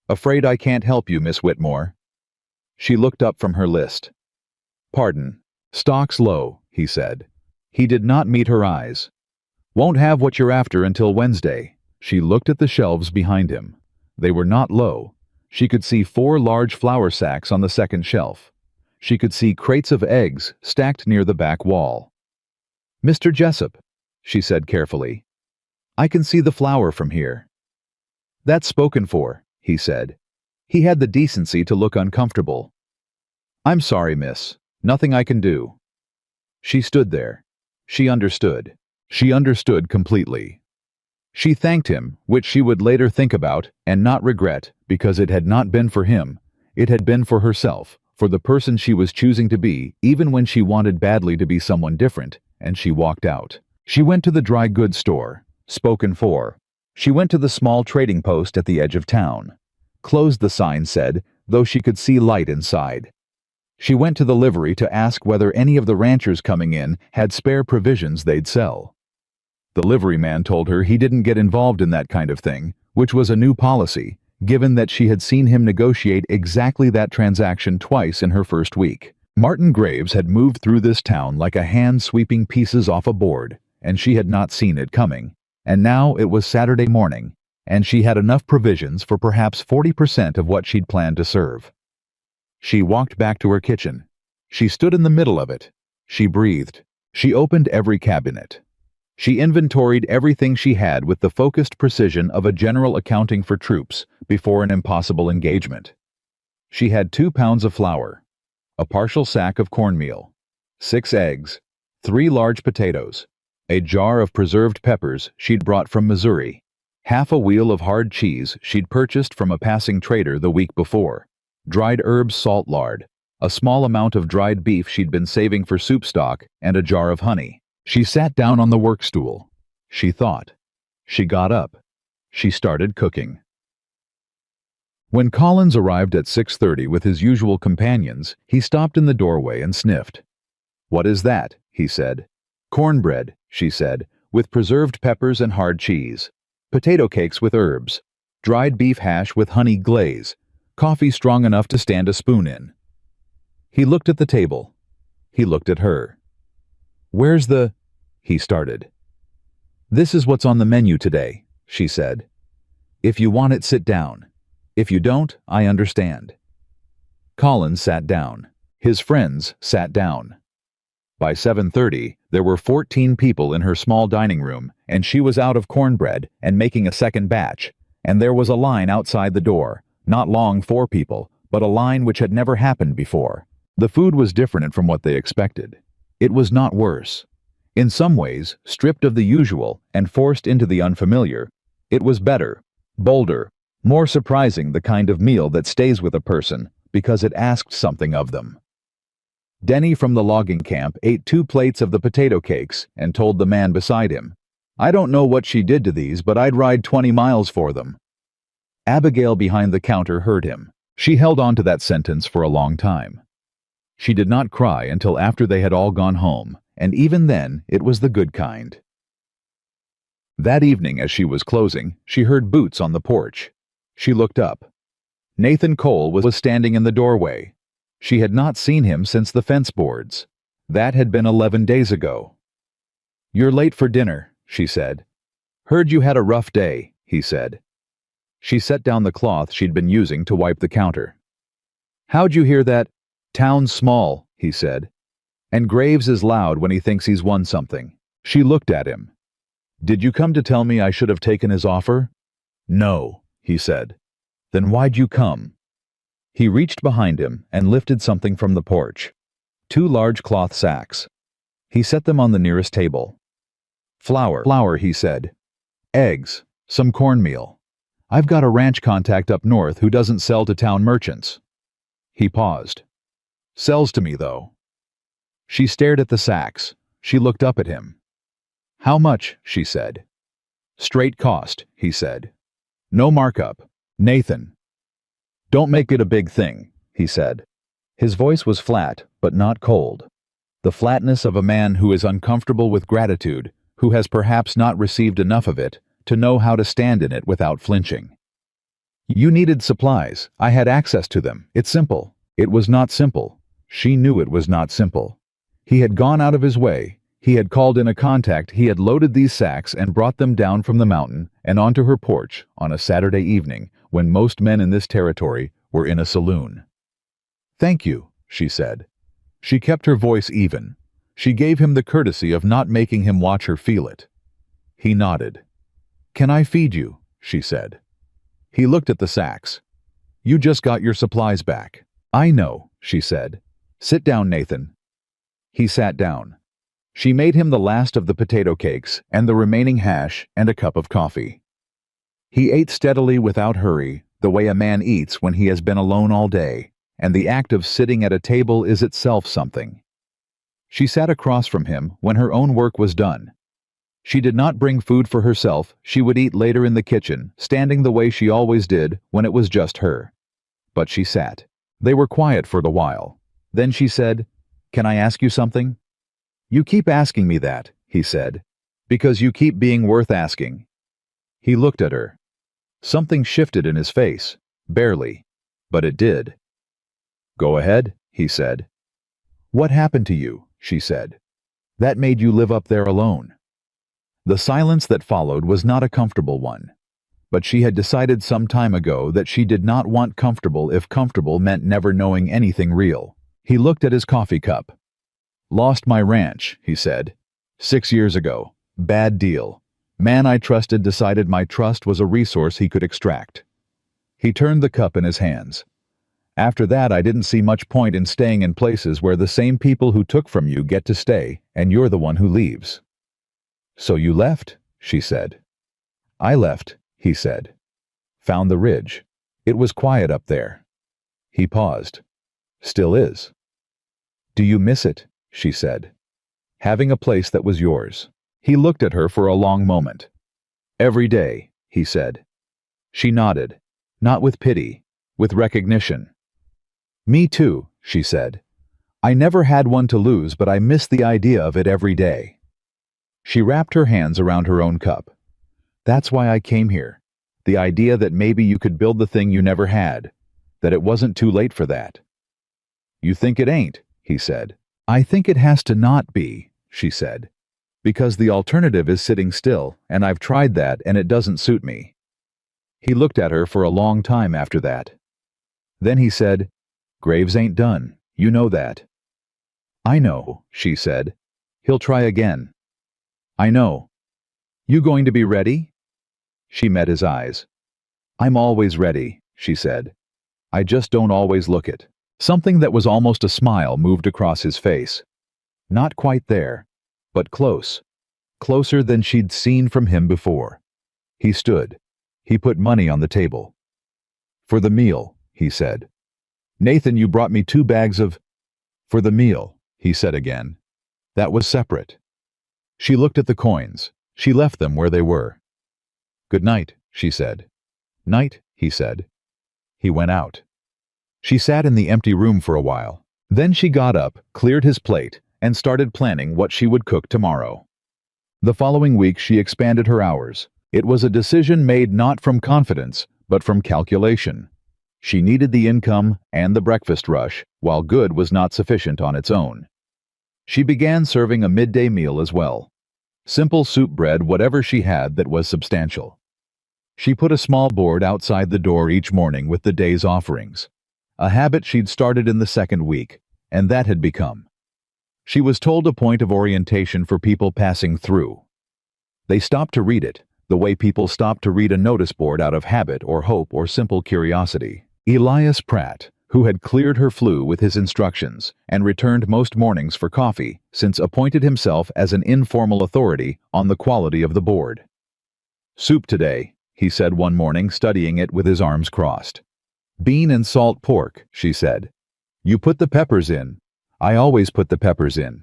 Speaker 1: "Afraid I can't help you, Miss Whitmore." She looked up from her list. "Pardon. Stock's low," he said. He did not meet her eyes. "Won't have what you're after until Wednesday." She looked at the shelves behind him. They were not low. She could see 4 large flour sacks on the second shelf. She could see crates of eggs stacked near the back wall. "Mr. Jessup," she said carefully, "I can see the flour from here." "That's spoken for," he said. He had the decency to look uncomfortable. "I'm sorry, miss. Nothing I can do." She stood there. She understood. She understood completely. She thanked him, which she would later think about and not regret, because it had not been for him. It had been for herself, for the person she was choosing to be, even when she wanted badly to be someone different, and she walked out. She went to the dry goods store. Spoken for. She went to the small trading post at the edge of town. Closed, the sign said, though she could see light inside. She went to the livery to ask whether any of the ranchers coming in had spare provisions they'd sell. The liveryman told her he didn't get involved in that kind of thing, which was a new policy, given that she had seen him negotiate exactly that transaction twice in her first week. Martin Graves had moved through this town like a hand sweeping pieces off a board, and she had not seen it coming. And now it was Saturday morning, and she had enough provisions for perhaps 40% of what she'd planned to serve. She walked back to her kitchen. She stood in the middle of it. She breathed. She opened every cabinet. She inventoried everything she had with the focused precision of a general accounting for troops before an impossible engagement. She had 2 pounds of flour, a partial sack of cornmeal, 6 eggs, 3 large potatoes, a jar of preserved peppers she'd brought from Missouri, half a wheel of hard cheese she'd purchased from a passing trader the week before, dried herbs, salt lard, a small amount of dried beef she'd been saving for soup stock, and a jar of honey. She sat down on the work stool. She thought. She got up. She started cooking. When Collins arrived at 6:30 with his usual companions, he stopped in the doorway and sniffed. "What is that?" he said. "Cornbread," she said, "with preserved peppers and hard cheese. Potato cakes with herbs. Dried beef hash with honey glaze. Coffee strong enough to stand a spoon in." He looked at the table. He looked at her. "Where's the—" he started. "This is what's on the menu today," she said. "If you want it, sit down. If you don't, I understand." Collins sat down. His friends sat down. By 7:30, there were 14 people in her small dining room, and she was out of cornbread and making a second batch, and there was a line outside the door, not long 4 people, but a line which had never happened before. The food was different from what they expected. It was not worse. In some ways, stripped of the usual and forced into the unfamiliar, it was better, bolder, more surprising, the kind of meal that stays with a person because it asked something of them. Denny from the logging camp ate 2 plates of the potato cakes and told the man beside him, "I don't know what she did to these, but I'd ride 20 miles for them." Abigail behind the counter heard him. She held on to that sentence for a long time. She did not cry until after they had all gone home, and even then it was the good kind. That evening, as she was closing, she heard boots on the porch. She looked up. Nathan Cole was standing in the doorway. She had not seen him since the fence boards. That had been 11 days ago. "You're late for dinner," she said. "Heard you had a rough day," he said. She set down the cloth she'd been using to wipe the counter. "How'd you hear that? Town's small," he said. "And Graves is loud when he thinks he's won something." She looked at him. "Did you come to tell me I should have taken his offer?" "No," he said. "Then why'd you come?" He reached behind him and lifted something from the porch. 2 large cloth sacks. He set them on the nearest table. Flour, he said. "Eggs, some cornmeal. I've got a ranch contact up north who doesn't sell to town merchants." He paused. "Sells to me, though." She stared at the sacks. She looked up at him. "How much?" she said. "Straight cost," he said. "No markup. Nathan." "Don't make it a big thing," he said. His voice was flat, but not cold. The flatness of a man who is uncomfortable with gratitude, who has perhaps not received enough of it, to know how to stand in it without flinching. "You needed supplies. I had access to them. It's simple." It was not simple. She knew it was not simple. He had gone out of his way. He had called in a contact. He had loaded these sacks and brought them down from the mountain and onto her porch on a Saturday evening when most men in this territory were in a saloon. "Thank you," she said. She kept her voice even. She gave him the courtesy of not making him watch her feel it. He nodded. "Can I feed you?" she said. He looked at the sacks. "You just got your supplies back." "I know," she said. "Sit down, Nathan." He sat down. She made him the last of the potato cakes and the remaining hash and a cup of coffee. He ate steadily without hurry, the way a man eats when he has been alone all day, and the act of sitting at a table is itself something. She sat across from him when her own work was done. She did not bring food for herself. She would eat later in the kitchen, standing the way she always did when it was just her. But she sat. They were quiet for a while. Then she said, "Can I ask you something?" "You keep asking me that," he said, "because you keep being worth asking." He looked at her. Something shifted in his face, barely, but it did. "Go ahead," he said. "What happened to you?" she said. "That made you live up there alone." The silence that followed was not a comfortable one. But she had decided some time ago that she did not want comfortable if comfortable meant never knowing anything real. He looked at his coffee cup. "Lost my ranch," he said. 6 years ago. Bad deal. Man I trusted decided my trust was a resource he could extract." He turned the cup in his hands. "After that, I didn't see much point in staying in places where the same people who took from you get to stay, and you're the one who leaves." "So you left?" she said. "I left," he said. "Found the ridge. It was quiet up there." He paused. Still is. Do you miss it? She said. Having a place that was yours. He looked at her for a long moment. Every day, he said. She nodded, not with pity, with recognition. Me too, she said. I never had one to lose, but I miss the idea of it every day. She wrapped her hands around her own cup. That's why I came here. The idea that maybe you could build the thing you never had, that it wasn't too late for that. You think it ain't, he said. I think it has to not be, she said. Because the alternative is sitting still, and I've tried that and it doesn't suit me. He looked at her for a long time after that. Then he said, Graves ain't done, you know that. I know, she said. He'll try again. I know. You going to be ready? She met his eyes. I'm always ready, she said. I just don't always look it. Something that was almost a smile moved across his face. Not quite there, but close. Closer than she'd seen from him before. He stood. He put money on the table. For the meal, he said. Nathan, you brought me 2 bags of... For the meal, he said again. That was separate. She looked at the coins. She left them where they were. Good night, she said. Night, he said. He went out. She sat in the empty room for a while. Then she got up, cleared his plate, and started planning what she would cook tomorrow. The following week she expanded her hours. It was a decision made not from confidence, but from calculation. She needed the income and the breakfast rush, while good was not sufficient on its own. She began serving a midday meal as well. Simple soup bread, whatever she had that was substantial. She put a small board outside the door each morning with the day's offerings. A habit she'd started in the 2nd week, and that had become. She was told a point of orientation for people passing through. They stopped to read it, the way people stop to read a notice board out of habit or hope or simple curiosity. Elias Pratt, who had cleared her flu with his instructions and returned most mornings for coffee, since appointed himself as an informal authority on the quality of the board. Soup today, he said one morning, studying it with his arms crossed. Bean and salt pork, she said. You put the peppers in. I always put the peppers in.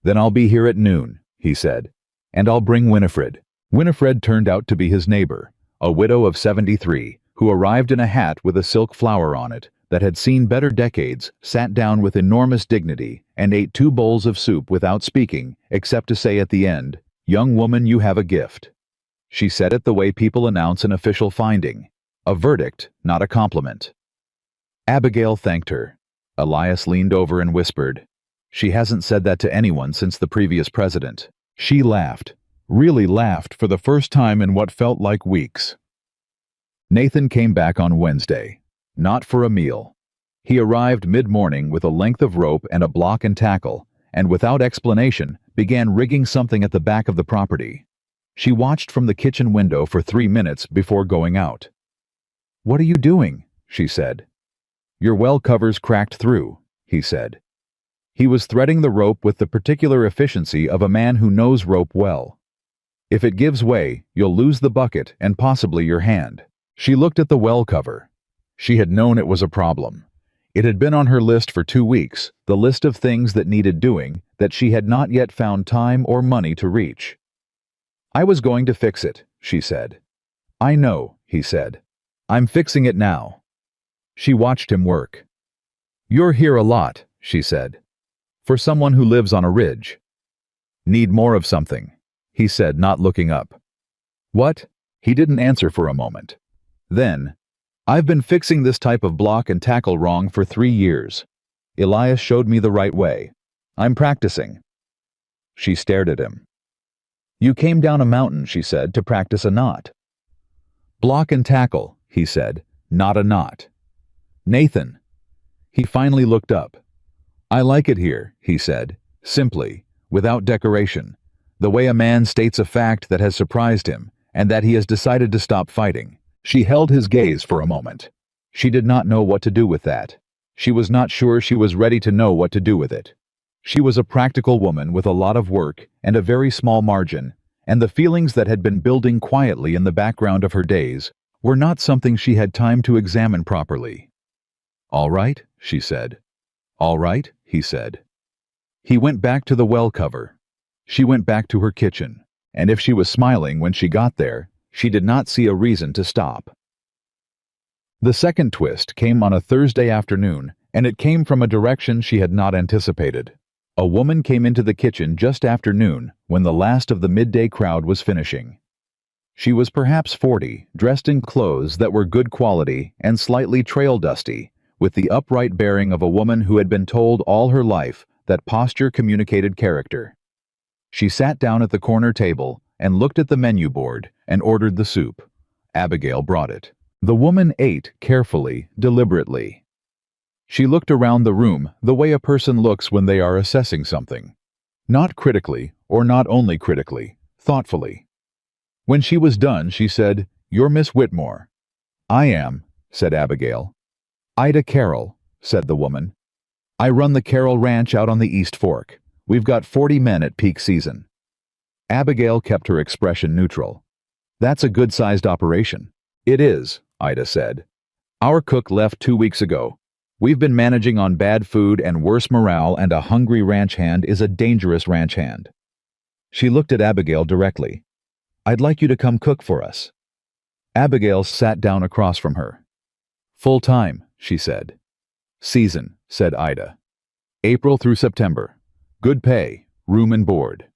Speaker 1: Then I'll be here at noon, he said. And I'll bring Winifred. Winifred turned out to be his neighbor, a widow of 73, who arrived in a hat with a silk flower on it that had seen better decades, sat down with enormous dignity, and ate 2 bowls of soup without speaking, except to say at the end, Young woman, you have a gift. She said it the way people announce an official finding. A verdict, not a compliment. Abigail thanked her. Elias leaned over and whispered, She hasn't said that to anyone since the previous president. She laughed. Really laughed for the first time in what felt like weeks. Nathan came back on Wednesday. Not for a meal. He arrived mid-morning with a length of rope and a block and tackle, and without explanation, began rigging something at the back of the property. She watched from the kitchen window for 3 minutes before going out. What are you doing? She said. Your well cover's cracked through, he said. He was threading the rope with the particular efficiency of a man who knows rope well. If it gives way, you'll lose the bucket and possibly your hand. She looked at the well cover. She had known it was a problem. It had been on her list for 2 weeks, the list of things that needed doing, that she had not yet found time or money to reach. I was going to fix it, she said. I know, he said. I'm fixing it now. She watched him work. You're here a lot, she said. For someone who lives on a ridge. Need more of something, he said, not looking up. What? He didn't answer for a moment. Then, I've been fixing this type of block and tackle wrong for 3 years. Elias showed me the right way. I'm practicing. She stared at him. You came down a mountain, she said, to practice a knot. Block and tackle, he said, not a knot. Nathan. He finally looked up. I like it here, he said, simply, without decoration, the way a man states a fact that has surprised him, and that he has decided to stop fighting. She held his gaze for a moment. She did not know what to do with that. She was not sure she was ready to know what to do with it. She was a practical woman with a lot of work and a very small margin, and the feelings that had been building quietly in the background of her days were not something she had time to examine properly. All right, she said. "All right," he said. He went back to the well cover. She went back to her kitchen, and if she was smiling when she got there, she did not see a reason to stop. The second twist came on a Thursday afternoon, and it came from a direction she had not anticipated. A woman came into the kitchen just after noon, when the last of the midday crowd was finishing. She was perhaps 40, dressed in clothes that were good quality and slightly trail-dusty, with the upright bearing of a woman who had been told all her life that posture communicated character. She sat down at the corner table and looked at the menu board and ordered the soup. Abigail brought it. The woman ate carefully, deliberately. She looked around the room the way a person looks when they are assessing something. Not critically, or not only critically, thoughtfully. When she was done, she said, "You're Miss Whitmore." "I am," said Abigail. "Ida Carroll," said the woman. "I run the Carroll Ranch out on the East Fork. We've got 40 men at peak season." Abigail kept her expression neutral. "That's a good-sized operation." "It is," Ida said. "Our cook left 2 weeks ago. We've been managing on bad food and worse morale, and a hungry ranch hand is a dangerous ranch hand." She looked at Abigail directly. "I'd like you to come cook for us." Abigail sat down across from her. "Full time," she said. "Season," said Ida. "April through September. Good pay, room and board."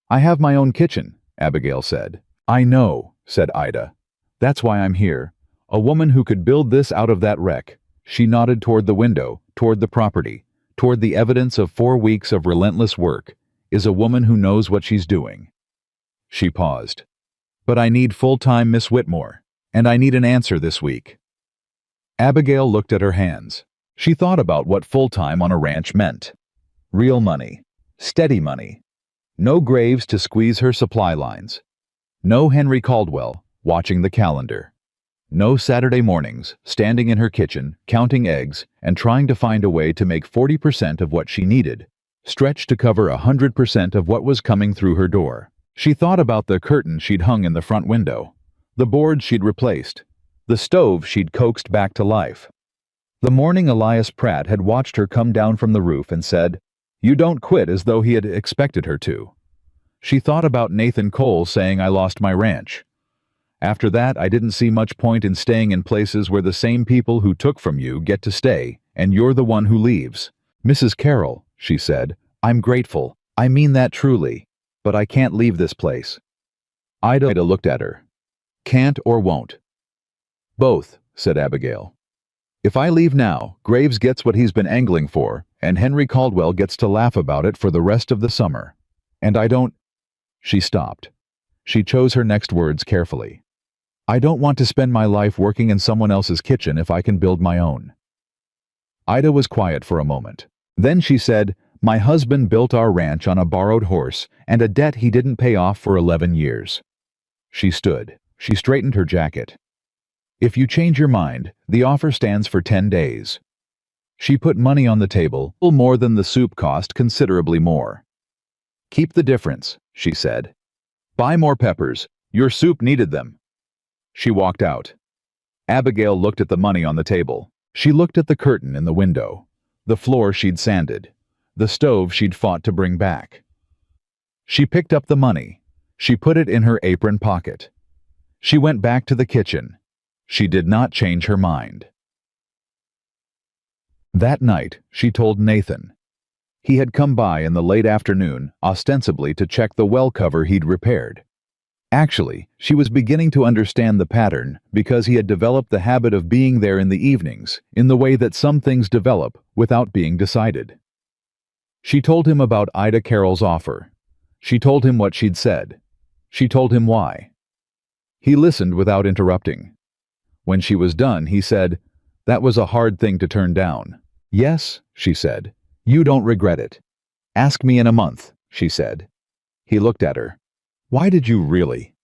Speaker 1: "I have my own kitchen," Abigail said. "I know," said Ida. "That's why I'm here. A woman who could build this out of that wreck." She nodded toward the window, toward the property, toward the evidence of 4 weeks of relentless work, "is a woman who knows what she's doing." She paused. "But I need full-time Miss Whitmore, and I need an answer this week." Abigail looked at her hands. She thought about what full-time on a ranch meant. Real money. Steady money. No Graves to squeeze her supply lines. No Henry Caldwell, watching the calendar. No Saturday mornings, standing in her kitchen, counting eggs, and trying to find a way to make 40% of what she needed, stretched to cover 100% of what was coming through her door. She thought about the curtain she'd hung in the front window, the board she'd replaced, the stove she'd coaxed back to life. The morning Elias Pratt had watched her come down from the roof and said, "You don't quit," as though he had expected her to. She thought about Nathan Cole saying, "I lost my ranch." After that, "I didn't see much point in staying in places where the same people who took from you get to stay, and you're the one who leaves." "Mrs. Carroll," she said, "I'm grateful. I mean that truly. But I can't leave this place." Ida looked at her. "Can't or won't?" "Both," said Abigail. "If I leave now, Graves gets what he's been angling for, and Henry Caldwell gets to laugh about it for the rest of the summer. And I don't—" She stopped. She chose her next words carefully. "I don't want to spend my life working in someone else's kitchen if I can build my own." Ida was quiet for a moment. Then she said, "My husband built our ranch on a borrowed horse and a debt he didn't pay off for 11 years. She stood. She straightened her jacket. "If you change your mind, the offer stands for 10 days. She put money on the table, more than the soup cost, considerably more. "Keep the difference," she said. "Buy more peppers. Your soup needed them." She walked out. Abigail looked at the money on the table. She looked at the curtain in the window, the floor she'd sanded, the stove she'd fought to bring back. She picked up the money. She put it in her apron pocket. She went back to the kitchen. She did not change her mind. That night, she told Nathan. He had come by in the late afternoon, ostensibly to check the well cover he'd repaired. Actually, she was beginning to understand the pattern because he had developed the habit of being there in the evenings, in the way that some things develop without being decided. She told him about Ida Carroll's offer. She told him what she'd said. She told him why. He listened without interrupting. When she was done, he said, "That was a hard thing to turn down." "Yes," she said. "You don't regret it." "Ask me in a month," she said. He looked at her. "Why did you really?"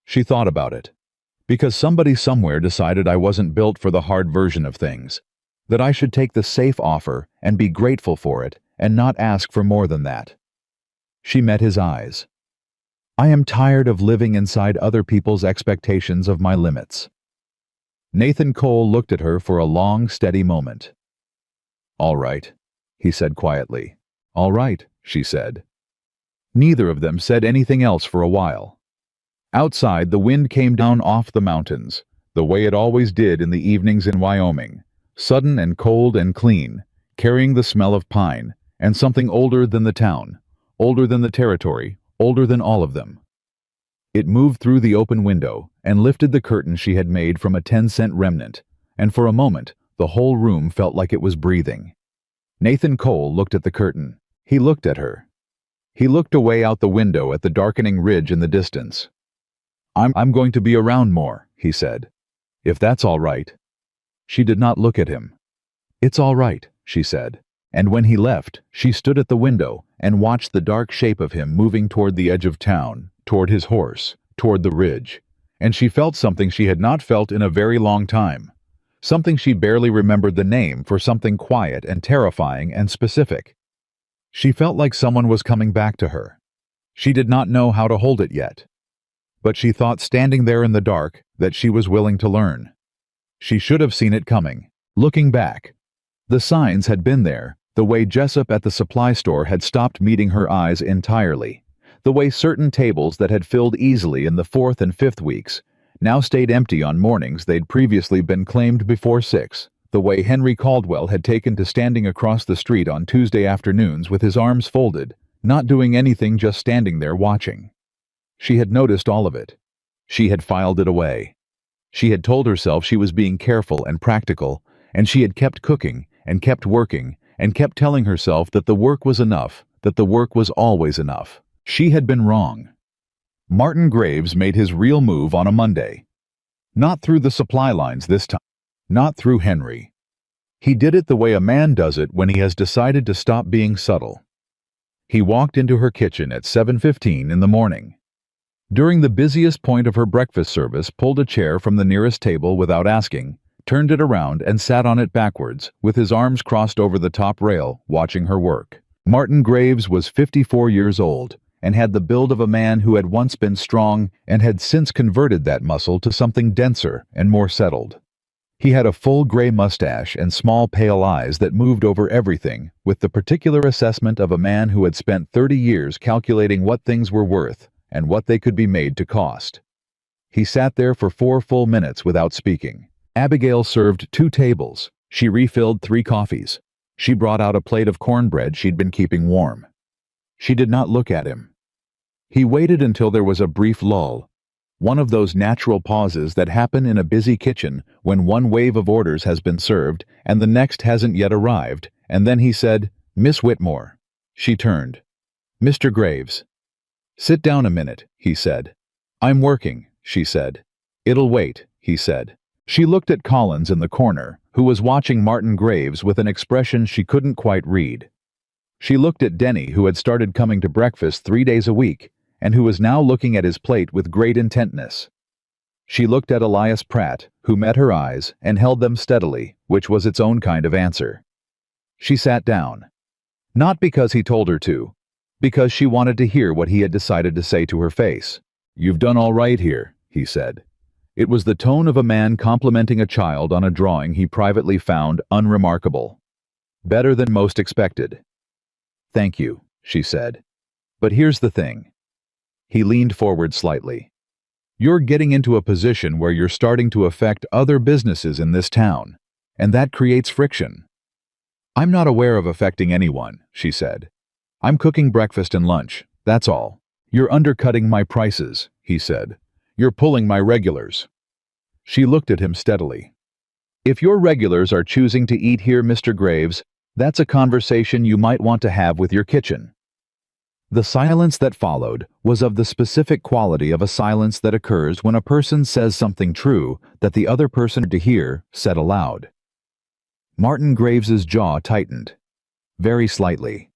Speaker 1: She thought about it. "Because somebody somewhere decided I wasn't built for the hard version of things, that I should take the safe offer and be grateful for it and not ask for more than that." She met his eyes. "I am tired of living inside other people's expectations of my limits." Nathan Cole looked at her for a long, steady moment. "All right," he said quietly. "All right," she said. Neither of them said anything else for a while. Outside, the wind came down off the mountains, the way it always did in the evenings in Wyoming, sudden and cold and clean, carrying the smell of pine, and something older than the town, older than the territory, older than all of them. It moved through the open window and lifted the curtain she had made from a 10-cent remnant, and for a moment, the whole room felt like it was breathing. Nathan Cole looked at the curtain. He looked at her. He looked away out the window at the darkening ridge in the distance. I'm going to be around more," he said. "If that's all right." She did not look at him. "It's all right," she said. And when he left, she stood at the window and watched the dark shape of him moving toward the edge of town, toward his horse, toward the ridge. And she felt something she had not felt in a very long time. Something she barely remembered the name for, something quiet and terrifying and specific. She felt like someone was coming back to her. She did not know how to hold it yet. But she thought, standing there in the dark, that she was willing to learn. She should have seen it coming. Looking back, the signs had been there, the way Jessup at the supply store had stopped meeting her eyes entirely, the way certain tables that had filled easily in the 4th and 5th weeks now stayed empty on mornings they'd previously been claimed before 6, the way Henry Caldwell had taken to standing across the street on Tuesday afternoons with his arms folded, not doing anything, just standing there watching. She had noticed all of it. She had filed it away. She had told herself she was being careful and practical, and she had kept cooking and kept working and kept telling herself that the work was enough, that the work was always enough. She had been wrong. Martin Graves made his real move on a Monday. Not through the supply lines this time. Not through Henry. He did it the way a man does it when he has decided to stop being subtle. He walked into her kitchen at 7:15 in the morning. During the busiest point of her breakfast service, pulled a chair from the nearest table without asking, turned it around and sat on it backwards, with his arms crossed over the top rail, watching her work. Martin Graves was 54 years old, and had the build of a man who had once been strong and had since converted that muscle to something denser and more settled. He had a full gray mustache and small pale eyes that moved over everything, with the particular assessment of a man who had spent 30 years calculating what things were worth and what they could be made to cost. He sat there for 4 full minutes without speaking. Abigail served 2 tables. She refilled 3 coffees. She brought out a plate of cornbread she'd been keeping warm. She did not look at him. He waited until there was a brief lull, one of those natural pauses that happen in a busy kitchen when one wave of orders has been served and the next hasn't yet arrived, and then he said, "Miss Whitmore." She turned. "Mr. Graves." "Sit down a minute," he said. "I'm working," she said. "It'll wait," he said. She looked at Collins in the corner, who was watching Martin Graves with an expression she couldn't quite read. She looked at Denny, who had started coming to breakfast 3 days a week, and who was now looking at his plate with great intentness. She looked at Elias Pratt, who met her eyes and held them steadily, which was its own kind of answer. She sat down. Not because he told her to, because she wanted to hear what he had decided to say to her face. "You've done all right here," he said. It was the tone of a man complimenting a child on a drawing he privately found unremarkable. Better than most expected. "Thank you," she said. "But here's the thing." He leaned forward slightly. "You're getting into a position where you're starting to affect other businesses in this town, and that creates friction." "I'm not aware of affecting anyone," she said. "I'm cooking breakfast and lunch, that's all." "You're undercutting my prices," he said. "You're pulling my regulars." She looked at him steadily. "If your regulars are choosing to eat here, Mr. Graves, that's a conversation you might want to have with your kitchen." The silence that followed was of the specific quality of a silence that occurs when a person says something true that the other person to hear said aloud. Martin Graves's jaw tightened, very slightly,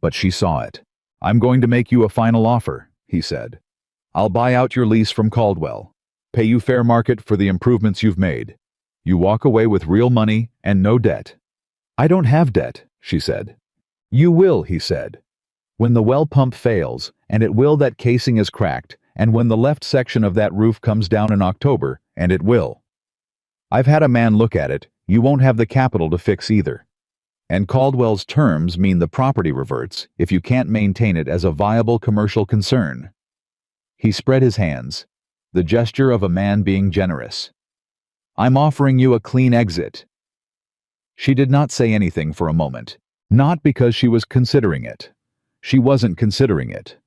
Speaker 1: but she saw it. "I'm going to make you a final offer," he said. "I'll buy out your lease from Caldwell, pay you fair market for the improvements you've made. You walk away with real money and no debt." "I don't have debt," she said. "You will," he said. "When the well pump fails, and it will, that casing is cracked, and when the left section of that roof comes down in October, and it will. I've had a man look at it, you won't have the capital to fix either. And Caldwell's terms mean the property reverts if you can't maintain it as a viable commercial concern. He spread his hands, the gesture of a man being generous. I'm offering you a clean exit. She did not say anything for a moment, not because she was considering it. She wasn't considering it,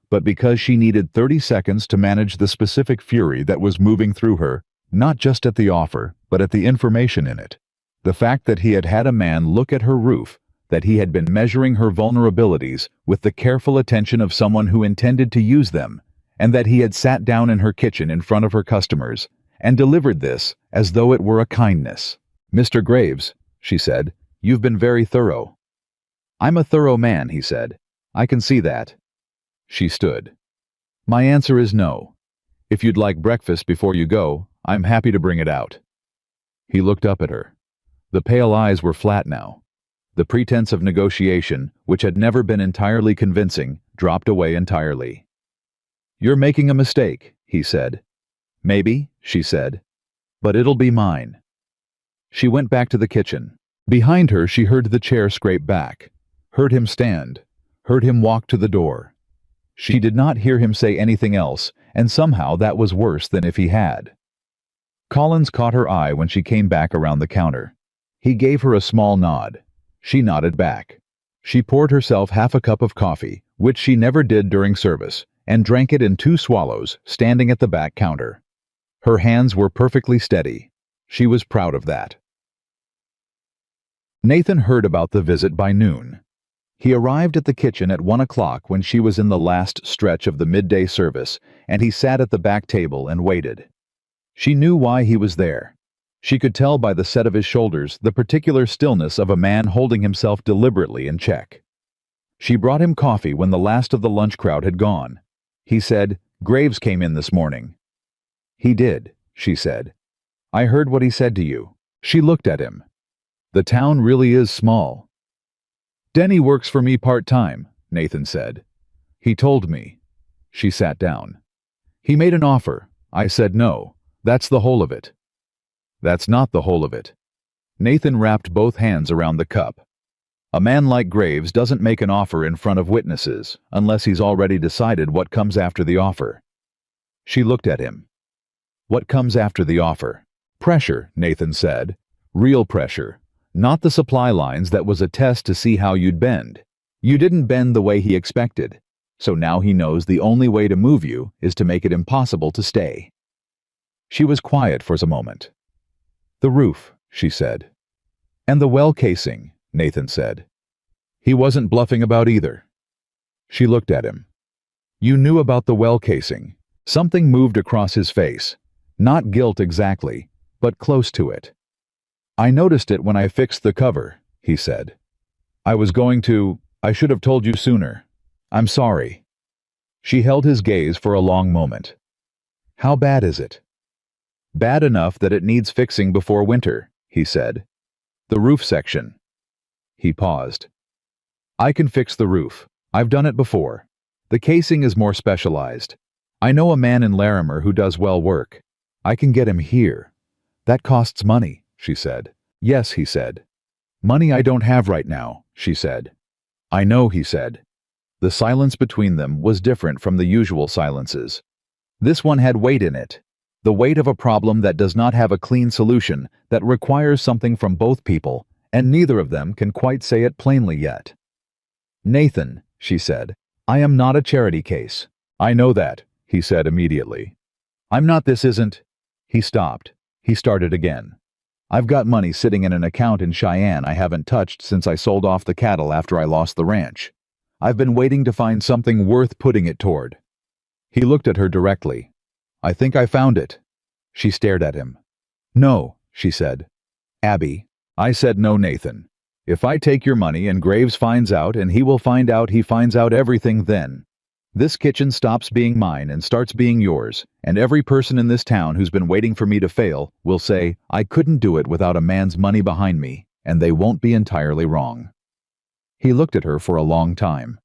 Speaker 1: but because she needed 30 seconds to manage the specific fury that was moving through her, not just at the offer, but at the information in it. The fact that he had had a man look at her roof, that he had been measuring her vulnerabilities with the careful attention of someone who intended to use them, and that he had sat down in her kitchen in front of her customers and delivered this as though it were a kindness. Mr. Graves, she said, you've been very thorough. I'm a thorough man, he said. I can see that. She stood. My answer is no. If you'd like breakfast before you go, I'm happy to bring it out. He looked up at her. The pale eyes were flat now. The pretense of negotiation, which had never been entirely convincing, dropped away entirely. You're making a mistake, he said. Maybe, she said. But it'll be mine. She went back to the kitchen. Behind her she heard the chair scrape back, heard him stand, heard him walk to the door. She did not hear him say anything else, and somehow that was worse than if he had. Collins caught her eye when she came back around the counter. He gave her a small nod. She nodded back. She poured herself half a cup of coffee, which she never did during service, and drank it in 2 swallows, standing at the back counter. Her hands were perfectly steady. She was proud of that. Nathan heard about the visit by noon. He arrived at the kitchen at 1 o'clock when she was in the last stretch of the midday service, and he sat at the back table and waited. She knew why he was there. She could tell by the set of his shoulders the particular stillness of a man holding himself deliberately in check. She brought him coffee when the last of the lunch crowd had gone. He said, Graves came in this morning. He did, she said. I heard what he said to you. She looked at him. The town really is small. Denny works for me part-time, Nathan said. He told me. She sat down. He made an offer. I said no. That's the whole of it. That's not the whole of it. Nathan wrapped both hands around the cup. A man like Graves doesn't make an offer in front of witnesses unless he's already decided what comes after the offer. She looked at him. What comes after the offer? Pressure, Nathan said. Real pressure. Not the supply lines that was a test to see how you'd bend. You didn't bend the way he expected, so now he knows the only way to move you is to make it impossible to stay. She was quiet for a moment. The roof, she said. And the well casing, Nathan said. He wasn't bluffing about either. She looked at him. You knew about the well casing. Something moved across his face. Not guilt exactly, but close to it. I noticed it when I fixed the cover, he said. I should have told you sooner. I'm sorry. She held his gaze for a long moment. How bad is it? Bad enough that it needs fixing before winter, he said. The roof section. He paused. I can fix the roof. I've done it before. The casing is more specialized. I know a man in Larimer who does well work. I can get him here. That costs money, she said. Yes, he said. Money I don't have right now, she said. I know, he said. The silence between them was different from the usual silences. This one had weight in it. The weight of a problem that does not have a clean solution, that requires something from both people, and neither of them can quite say it plainly yet. Nathan, she said, I am not a charity case. I know that, he said immediately. I'm not. This isn't. He stopped. He started again. I've got money sitting in an account in Cheyenne I haven't touched since I sold off the cattle after I lost the ranch. I've been waiting to find something worth putting it toward. He looked at her directly. I think I found it. She stared at him. No, she said. Abby. I said no, Nathan. If I take your money and Graves finds out, and he will find out, he finds out everything then. This kitchen stops being mine and starts being yours, and every person in this town who's been waiting for me to fail will say, I couldn't do it without a man's money behind me, and they won't be entirely wrong. He looked at her for a long time.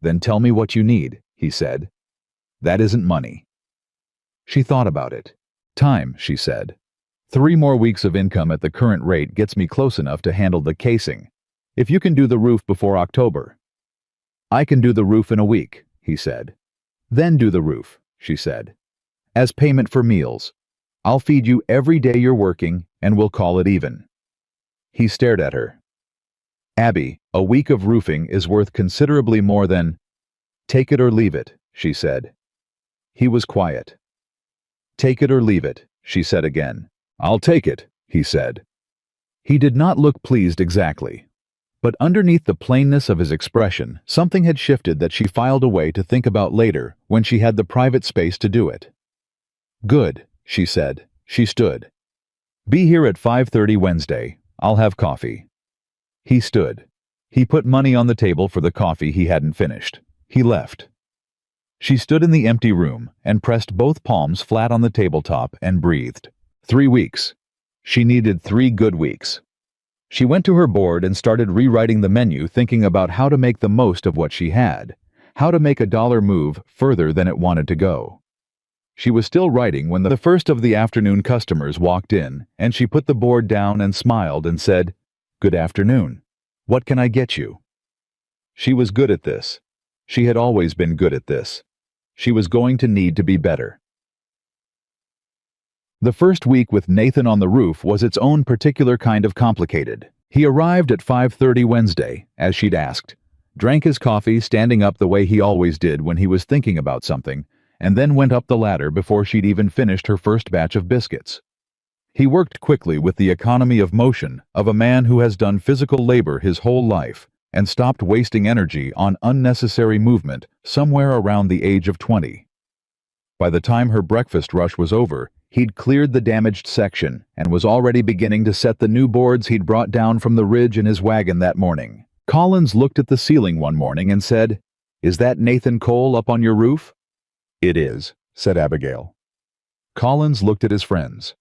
Speaker 1: Then tell me what you need, he said. That isn't money. She thought about it. Time, she said. 3 more weeks of income at the current rate gets me close enough to handle the casing. If you can do the roof before October. I can do the roof in a week, he said. Then do the roof, she said. As payment for meals. I'll feed you every day you're working, and we'll call it even. He stared at her. Abby, a week of roofing is worth considerably more than... Take it or leave it, she said. He was quiet. Take it or leave it, she said again. I'll take it, he said. He did not look pleased exactly. But underneath the plainness of his expression, something had shifted that she filed away to think about later when she had the private space to do it. Good, she said. She stood. Be here at 5:30 Wednesday. I'll have coffee. He stood. He put money on the table for the coffee he hadn't finished. He left. She stood in the empty room and pressed both palms flat on the tabletop and breathed. 3 weeks. She needed 3 good weeks. She went to her board and started rewriting the menu, thinking about how to make the most of what she had, how to make a dollar move further than it wanted to go. She was still writing when the first of the afternoon customers walked in, and she put the board down and smiled and said, "Good afternoon. What can I get you?" She was good at this. She had always been good at this. She was going to need to be better. The first week with Nathan on the roof was its own particular kind of complicated. He arrived at 5:30 Wednesday, as she'd asked, drank his coffee standing up the way he always did when he was thinking about something, and then went up the ladder before she'd even finished her first batch of biscuits. He worked quickly with the economy of motion of a man who has done physical labor his whole life and stopped wasting energy on unnecessary movement somewhere around the age of 20. By the time her breakfast rush was over, he'd cleared the damaged section and was already beginning to set the new boards he'd brought down from the ridge in his wagon that morning. Collins looked at the ceiling one morning and said, "Is that Nathan Cole up on your roof?" "It is," said Abigail. Collins looked at his friends.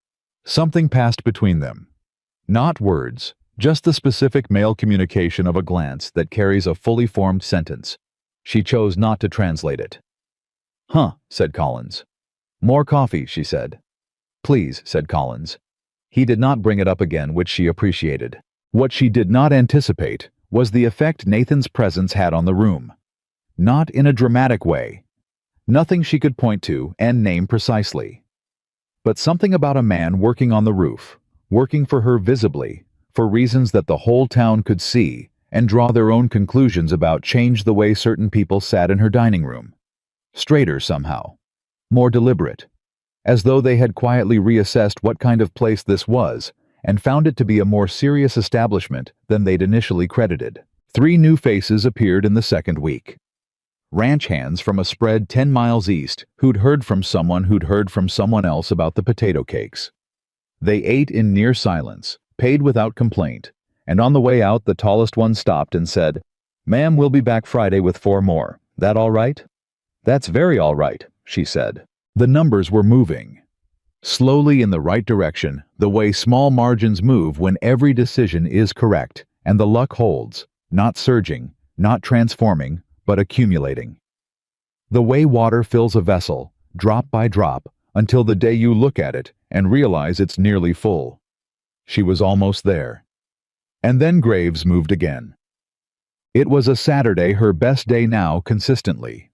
Speaker 1: Something passed between them. Not words, just the specific male communication of a glance that carries a fully formed sentence. She chose not to translate it. "Huh," said Collins. "More coffee," she said. "Please," said Collins. He did not bring it up again, which she appreciated. What she did not anticipate was the effect Nathan's presence had on the room. Not in a dramatic way. Nothing she could point to and name precisely. But something about a man working on the roof, working for her visibly, for reasons that the whole town could see and draw their own conclusions about, changed the way certain people sat in her dining room. Straighter somehow. More deliberate. As though they had quietly reassessed what kind of place this was and found it to be a more serious establishment than they'd initially credited. 3 new faces appeared in the second week. Ranch hands from a spread 10 miles east who'd heard from someone who'd heard from someone else about the potato cakes. They ate in near silence, paid without complaint, and on the way out the tallest one stopped and said, "Ma'am, we'll be back Friday with 4 more. That all right?" "That's very all right," she said. The numbers were moving. Slowly in the right direction, the way small margins move when every decision is correct, and the luck holds, not surging, not transforming, but accumulating. The way water fills a vessel, drop by drop, until the day you look at it and realize it's nearly full. She was almost there. And then Graves moved again. It was a Saturday, her best day now, consistently.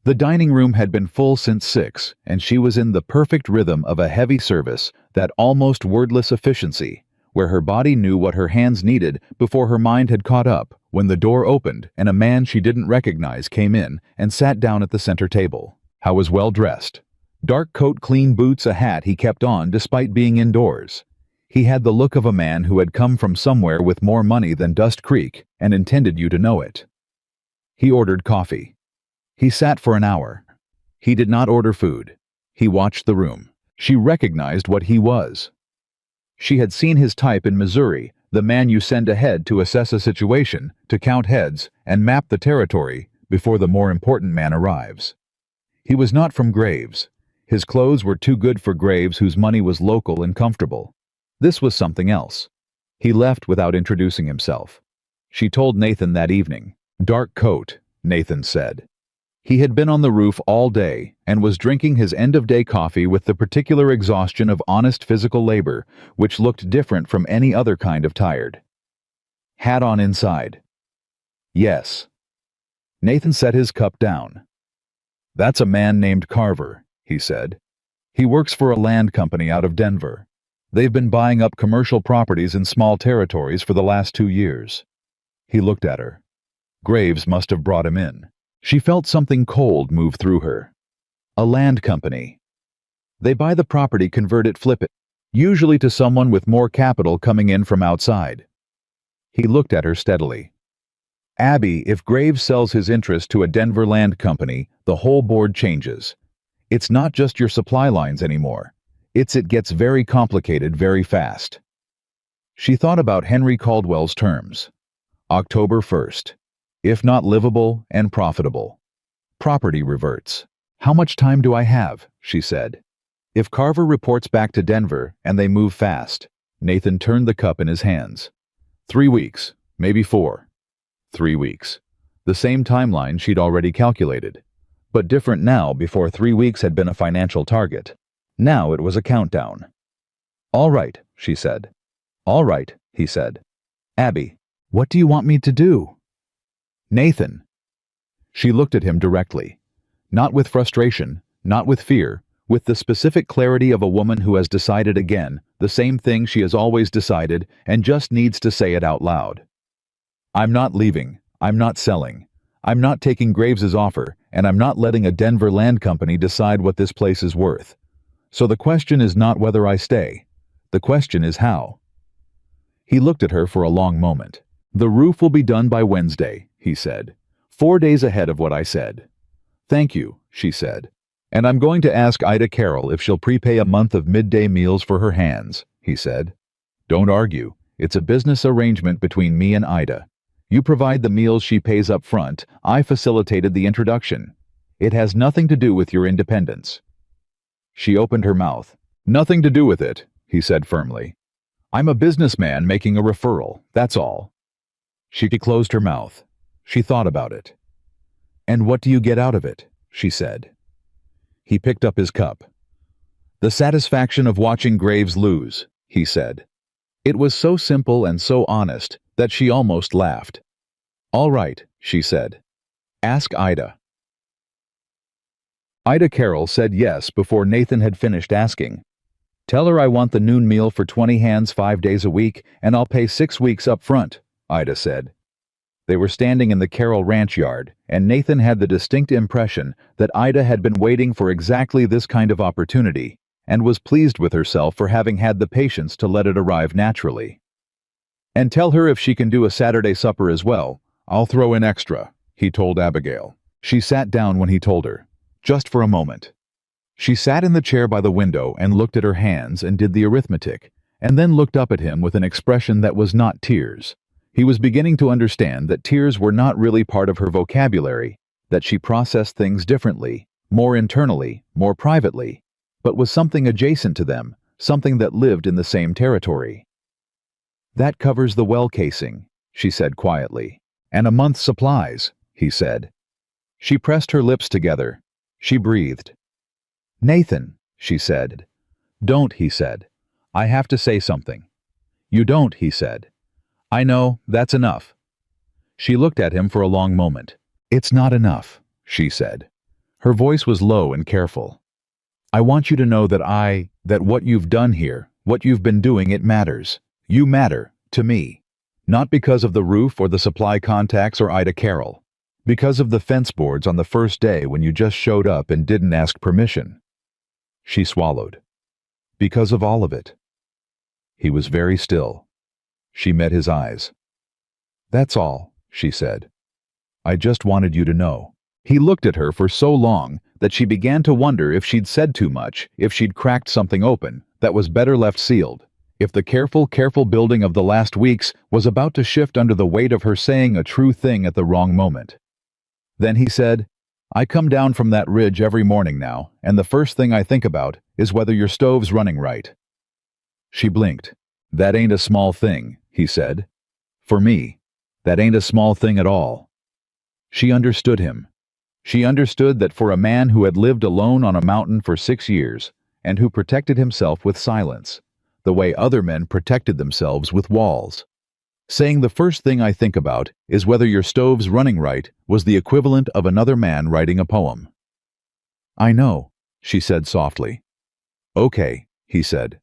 Speaker 1: The dining room had been full since 6, and she was in the perfect rhythm of a heavy service, that almost wordless efficiency, where her body knew what her hands needed before her mind had caught up, when the door opened and a man she didn't recognize came in and sat down at the center table. How was well dressed. Dark coat, clean boots, a hat he kept on despite being indoors. He had the look of a man who had come from somewhere with more money than Dust Creek and intended you to know it. He ordered coffee. He sat for an hour. He did not order food. He watched the room. She recognized what he was. She had seen his type in Missouri, the man you send ahead to assess a situation, to count heads, and map the territory before the more important man arrives. He was not from Graves. His clothes were too good for Graves, whose money was local and comfortable. This was something else. He left without introducing himself. She told Nathan that evening. Dark coat, Nathan said. He had been on the roof all day and was drinking his end-of-day coffee with the particular exhaustion of honest physical labor, which looked different from any other kind of tired. Hat on inside. Yes. Nathan set his cup down. That's a man named Carver, he said. He works for a land company out of Denver. They've been buying up commercial properties in small territories for the last 2 years. He looked at her. Graves must have brought him in. She felt something cold move through her. A land company. They buy the property, convert it, flip it, usually to someone with more capital coming in from outside. He looked at her steadily. Abby, if Graves sells his interest to a Denver land company, the whole board changes. It's not just your supply lines anymore. It gets very complicated very fast. She thought about Henry Caldwell's terms. October 1st. If not livable and profitable. Property reverts. How much time do I have? She said. If Carver reports back to Denver and they move fast. Nathan turned the cup in his hands. 3 weeks, maybe 4. 3 weeks. The same timeline she'd already calculated. But different now. Before 3 weeks had been a financial target. Now it was a countdown. All right, she said. All right, he said. Abby, what do you want me to do? Nathan. She looked at him directly. Not with frustration, not with fear, with the specific clarity of a woman who has decided again the same thing she has always decided and just needs to say it out loud. I'm not leaving. I'm not selling. I'm not taking Graves's offer, and I'm not letting a Denver land company decide what this place is worth. So the question is not whether I stay. The question is how. He looked at her for a long moment. The roof will be done by Wednesday, he said. 4 days ahead of what I said. Thank you, she said. And I'm going to ask Ida Carroll if she'll prepay a month of midday meals for her hands, he said. Don't argue. It's a business arrangement between me and Ida. You provide the meals, she pays up front. I facilitated the introduction. It has nothing to do with your independence. She opened her mouth. Nothing to do with it, he said firmly. I'm a businessman making a referral, that's all. She closed her mouth. She thought about it. And what do you get out of it? She said. He picked up his cup. The satisfaction of watching Graves lose, he said. It was so simple and so honest that she almost laughed. All right, she said. Ask Ida. Ida Carroll said yes before Nathan had finished asking. Tell her I want the noon meal for 20 hands 5 days a week, and I'll pay 6 weeks up front, Ida said. They were standing in the Carroll ranch yard, and Nathan had the distinct impression that Ida had been waiting for exactly this kind of opportunity, and was pleased with herself for having had the patience to let it arrive naturally. And tell her if she can do a Saturday supper as well, I'll throw in extra, he told Abigail. She sat down when he told her. Just for a moment. She sat in the chair by the window and looked at her hands and did the arithmetic, and then looked up at him with an expression that was not tears. He was beginning to understand that tears were not really part of her vocabulary, that she processed things differently, more internally, more privately, but was something adjacent to them, something that lived in the same territory. That covers the well casing, she said quietly. And a month's supplies, he said. She pressed her lips together. She breathed. Nathan, she said. Don't, he said. I have to say something. You don't, he said. I know, that's enough. She looked at him for a long moment. It's not enough, she said. Her voice was low and careful. I want you to know that what you've done here, what you've been doing, it matters. You matter, to me. Not because of the roof or the supply contacts or Ida Carroll. Because of the fence boards on the first day when you just showed up and didn't ask permission. She swallowed. Because of all of it. He was very still. She met his eyes. That's all, she said. I just wanted you to know. He looked at her for so long that she began to wonder if she'd said too much, if she'd cracked something open that was better left sealed, if the careful building of the last weeks was about to shift under the weight of her saying a true thing at the wrong moment. Then he said, I come down from that ridge every morning now, and the first thing I think about is whether your stove's running right. She blinked. That ain't a small thing, he said. For me, that ain't a small thing at all. She understood him. She understood that for a man who had lived alone on a mountain for 6 years, and who protected himself with silence, the way other men protected themselves with walls, Saying the first thing I think about is whether your stove's running right was the equivalent of another man writing a poem. I know, she said softly. Okay, he said.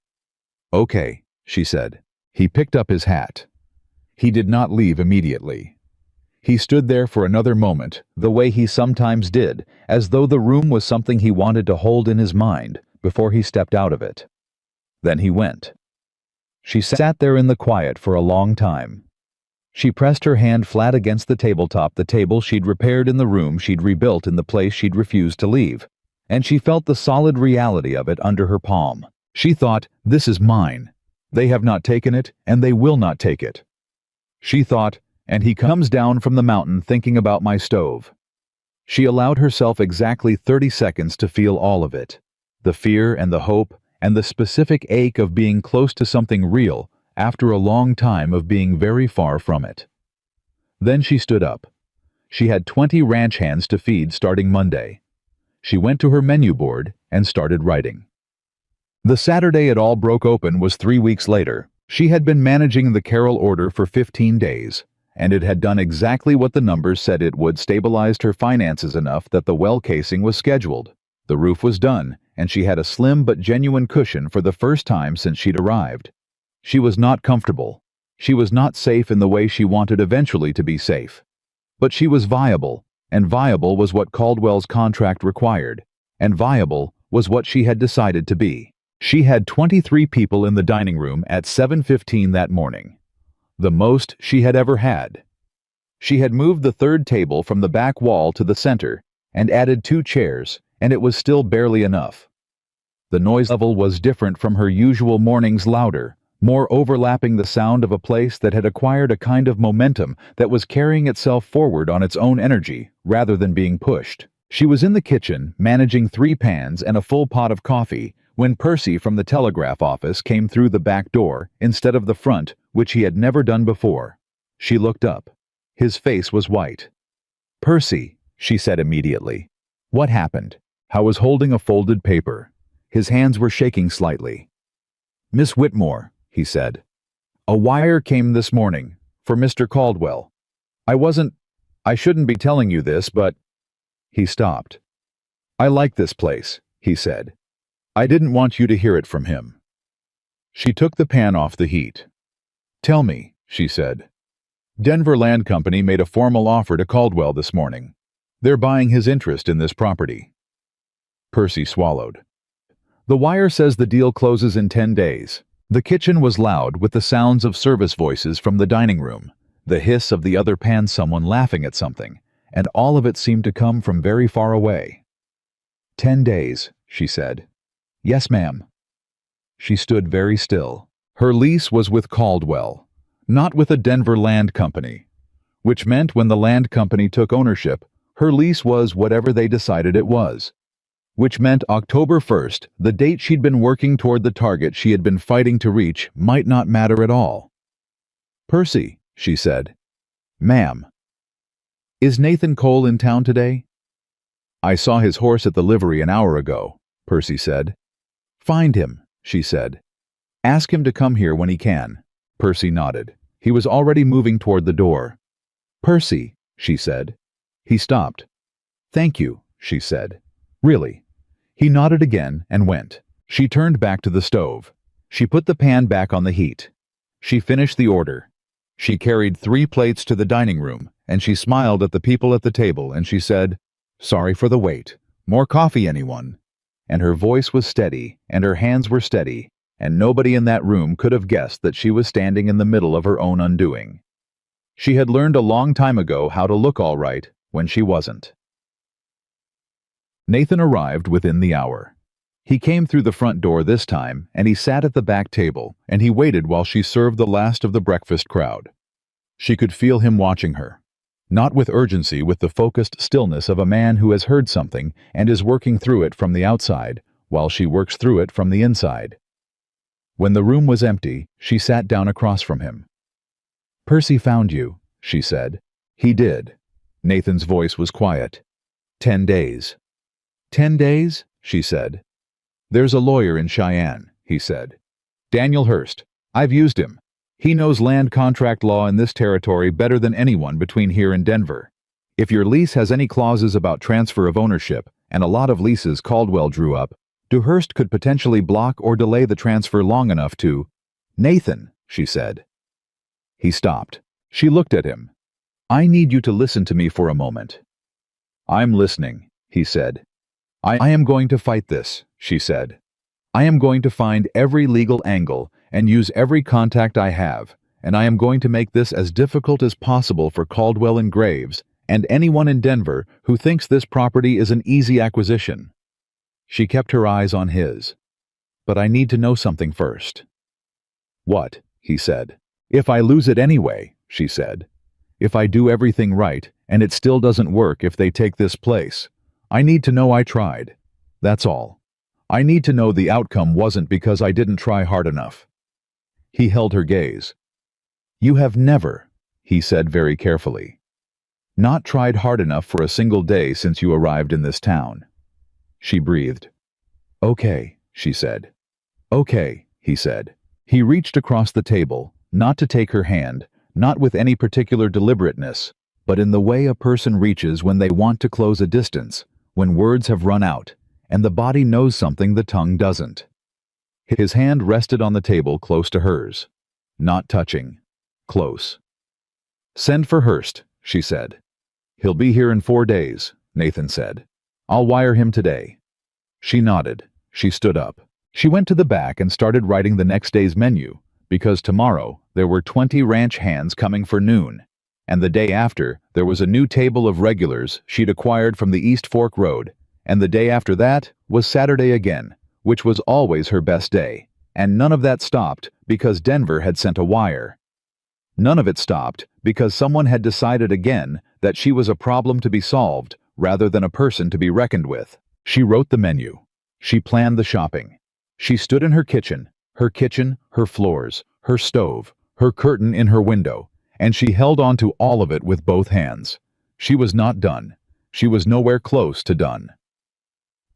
Speaker 1: Okay, she said. He picked up his hat. He did not leave immediately. He stood there for another moment, the way he sometimes did, as though the room was something he wanted to hold in his mind before he stepped out of it. Then he went. She sat there in the quiet for a long time. She pressed her hand flat against the table she'd repaired in the room she'd rebuilt in the place she'd refused to leave, and she felt the solid reality of it under her palm. She thought, this is mine. They have not taken it, and they will not take it. She thought, and he comes down from the mountain thinking about my stove. She allowed herself exactly 30 seconds to feel all of it, the fear and the hope and the specific ache of being close to something real after a long time of being very far from it. Then she stood up. She had 20 ranch hands to feed starting Monday. She went to her menu board and started writing. The Saturday it all broke open was 3 weeks later. She had been managing the Carol order for 15 days, and it had done exactly what the numbers said it would, stabilized her finances enough that the well casing was scheduled. The roof was done, and she had a slim but genuine cushion for the first time since she'd arrived. She was not comfortable. She was not safe in the way she wanted eventually to be safe. But she was viable, and viable was what Caldwell's contract required, and viable was what she had decided to be. She had 23 people in the dining room at 7:15 that morning, the most she had ever had. She had moved the third table from the back wall to the center and added 2 chairs, and it was still barely enough. The noise level was different from her usual mornings, louder, more overlapping the sound of a place that had acquired a kind of momentum that was carrying itself forward on its own energy rather than being pushed. She was in the kitchen, managing 3 pans and a full pot of coffee, when Percy from the telegraph office came through the back door instead of the front, which he had never done before. She looked up. His face was white. "Percy," she said immediately. "What happened?" Howe was holding a folded paper. His hands were shaking slightly. "Miss Whitmore," he said. "A wire came this morning, for Mr. Caldwell. I shouldn't be telling you this, but—" He stopped. "I like this place," he said. "I didn't want you to hear it from him." She took the pan off the heat. "Tell me," she said. "Denver Land Company made a formal offer to Caldwell this morning. They're buying his interest in this property." Percy swallowed. "The wire says the deal closes in 10 days. The kitchen was loud with the sounds of service voices from the dining room, the hiss of the other pan, someone laughing at something, and all of it seemed to come from very far away. 10 days, she said. "Yes, ma'am." She stood very still. Her lease was with Caldwell, not with a Denver Land Company, which meant when the land company took ownership, her lease was whatever they decided it was, which meant October 1st, the date she'd been working toward, the target she had been fighting to reach, might not matter at all. "Percy," she said. "Ma'am." "Is Nathan Cole in town today?" "I saw his horse at the livery an hour ago," Percy said. "Find him," she said. "Ask him to come here when he can." Percy nodded. He was already moving toward the door. "Percy," she said. He stopped. "Thank you," she said. "Really." He nodded again and went. She turned back to the stove. She put the pan back on the heat. She finished the order. She carried 3 plates to the dining room, and she smiled at the people at the table, and she said, "Sorry for the wait. More coffee, anyone?" And her voice was steady, and her hands were steady, and nobody in that room could have guessed that she was standing in the middle of her own undoing. She had learned a long time ago how to look all right when she wasn't. Nathan arrived within the hour. He came through the front door this time, and he sat at the back table, and he waited while she served the last of the breakfast crowd. She could feel him watching her. Not with urgency, with the focused stillness of a man who has heard something and is working through it from the outside, while she works through it from the inside. When the room was empty, she sat down across from him. "Percy found you," she said. "He did." Nathan's voice was quiet. 10 days. 10 days? She said. "There's a lawyer in Cheyenne," he said. "Daniel Hurst. I've used him. He knows land contract law in this territory better than anyone between here and Denver. If your lease has any clauses about transfer of ownership, and a lot of leases Caldwell drew up, Dewhurst could potentially block or delay the transfer long enough to— "Nathan," she said. He stopped. She looked at him. "I need you to listen to me for a moment." "I'm listening," he said. I am going to fight this," she said. "I am going to find every legal angle and use every contact I have, and I am going to make this as difficult as possible for Caldwell and Graves and anyone in Denver who thinks this property is an easy acquisition." She kept her eyes on his. "But I need to know something first." "What?" he said. "If I lose it anyway," she said. "If I do everything right and it still doesn't work if they take this place, I need to know I tried. That's all. I need to know the outcome wasn't because I didn't try hard enough." He held her gaze. "You have never," he said very carefully, "not tried hard enough for a single day since you arrived in this town." She breathed. "Okay," she said. "Okay," he said. He reached across the table, not to take her hand, not with any particular deliberateness, but in the way a person reaches when they want to close a distance, when words have run out, and the body knows something the tongue doesn't. His hand rested on the table close to hers. Not touching. Close. "Send for Hurst," she said. "He'll be here in 4 days," Nathan said. "I'll wire him today." She nodded. She stood up. She went to the back and started writing the next day's menu, because tomorrow there were 20 ranch hands coming for noon, and the day after there was a new table of regulars she'd acquired from the East Fork Road, and the day after that was Saturday again, which was always her best day, and none of that stopped because Denver had sent a wire. None of it stopped because someone had decided again that she was a problem to be solved rather than a person to be reckoned with. She wrote the menu. She planned the shopping. She stood in her kitchen, her floors, her stove, her curtain in her window, and she held on to all of it with both hands. She was not done. She was nowhere close to done.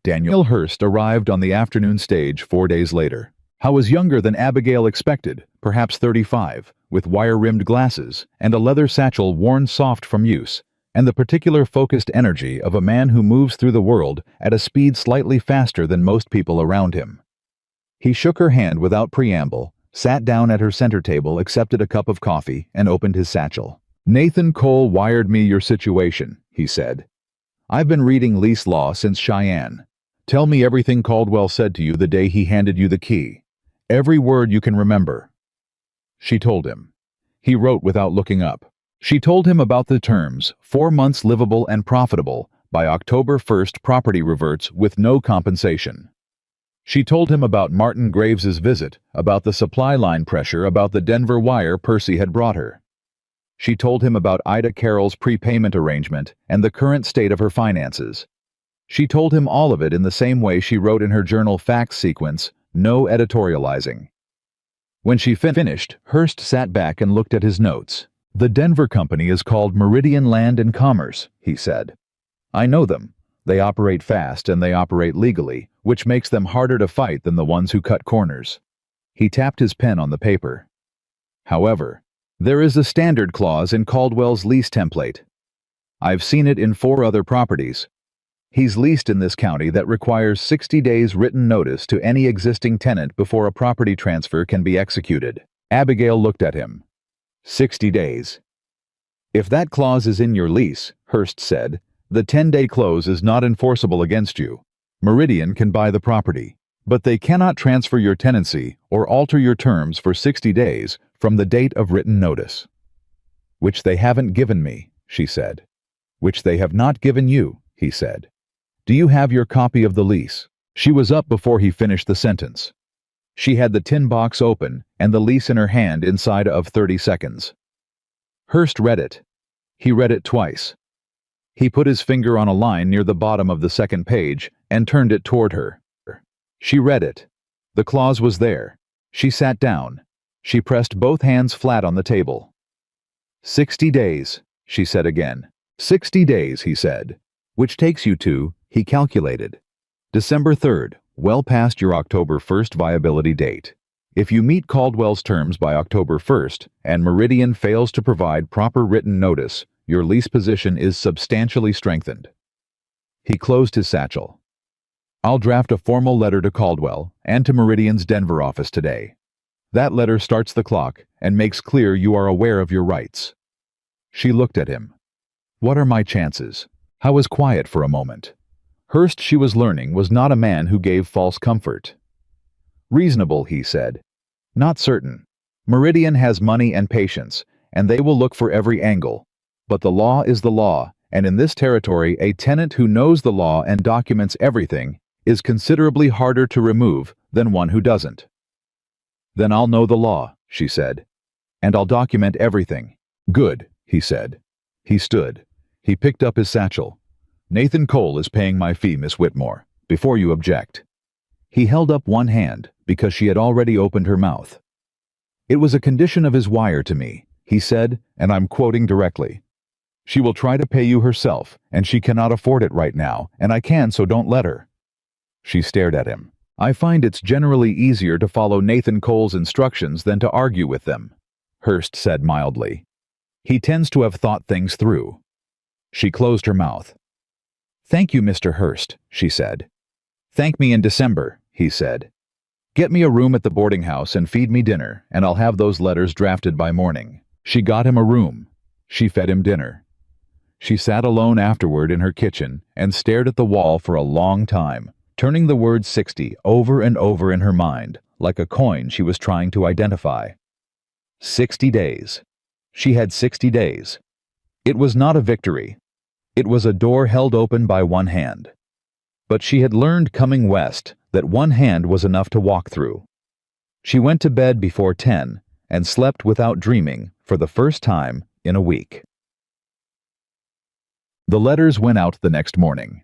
Speaker 1: Daniel Hurst arrived on the afternoon stage 4 days later. He was younger than Abigail expected, perhaps 35, with wire-rimmed glasses and a leather satchel worn soft from use, and the particular focused energy of a man who moves through the world at a speed slightly faster than most people around him. He shook her hand without preamble, sat down at her center table, accepted a cup of coffee, and opened his satchel. "Nathan Cole wired me your situation," he said. "I've been reading lease law since Cheyenne. Tell me everything Caldwell said to you the day he handed you the key. Every word you can remember." She told him. He wrote without looking up. She told him about the terms, 4 months livable and profitable, by October 1st property reverts with no compensation. She told him about Martin Graves's visit, about the supply line pressure, about the Denver wire Percy had brought her. She told him about Ida Carroll's prepayment arrangement and the current state of her finances. She told him all of it in the same way she wrote in her journal facts sequence, no editorializing. When she finished, Hurst sat back and looked at his notes. "The Denver company is called Meridian Land and Commerce," he said. "I know them. They operate fast and they operate legally, which makes them harder to fight than the ones who cut corners." He tapped his pen on the paper. "However, there is a standard clause in Caldwell's lease template. I've seen it in 4 other properties. He's leased in this county that requires 60 days written notice to any existing tenant before a property transfer can be executed." Abigail looked at him. 60 days. "If that clause is in your lease," Hurst said, "the 10-day close is not enforceable against you. Meridian can buy the property, but they cannot transfer your tenancy or alter your terms for 60 days from the date of written notice." "Which they haven't given me," she said. "Which they have not given you," he said. "Do you have your copy of the lease?" She was up before he finished the sentence. She had the tin box open and the lease in her hand inside of 30 seconds. Hurst read it. He read it twice. He put his finger on a line near the bottom of the second page and turned it toward her. She read it. The clause was there. She sat down. She pressed both hands flat on the table. 60 days, she said again. 60 days, he said. Which takes you to, he calculated, December 3rd, well past your October 1st viability date. If you meet Caldwell's terms by October 1st and Meridian fails to provide proper written notice, your lease position is substantially strengthened. He closed his satchel. I'll draft a formal letter to Caldwell and to Meridian's Denver office today. That letter starts the clock and makes clear you are aware of your rights. She looked at him. What are my chances? I was quiet for a moment. Hearst, she was learning, was not a man who gave false comfort. Reasonable, he said. Not certain. Meridian has money and patience, and they will look for every angle. But the law is the law, and in this territory, a tenant who knows the law and documents everything is considerably harder to remove than one who doesn't. Then I'll know the law, she said. And I'll document everything. Good, he said. He stood. He picked up his satchel. Nathan Cole is paying my fee, Miss Whitmore, before you object. He held up one hand because she had already opened her mouth. It was a condition of his wire to me, he said, and I'm quoting directly. She will try to pay you herself, and she cannot afford it right now, and I can, so don't let her. She stared at him. I find it's generally easier to follow Nathan Cole's instructions than to argue with them, Hearst said mildly. He tends to have thought things through. She closed her mouth. Thank you, Mr. Hearst, she said. Thank me in December, he said. Get me a room at the boarding house and feed me dinner, and I'll have those letters drafted by morning. She got him a room. She fed him dinner. She sat alone afterward in her kitchen and stared at the wall for a long time, turning the word 60 over and over in her mind, like a coin she was trying to identify. 60 days. She had 60 days. It was not a victory. It was a door held open by one hand. But she had learned coming west that one hand was enough to walk through. She went to bed before 10 and slept without dreaming for the first time in a week. The letters went out the next morning.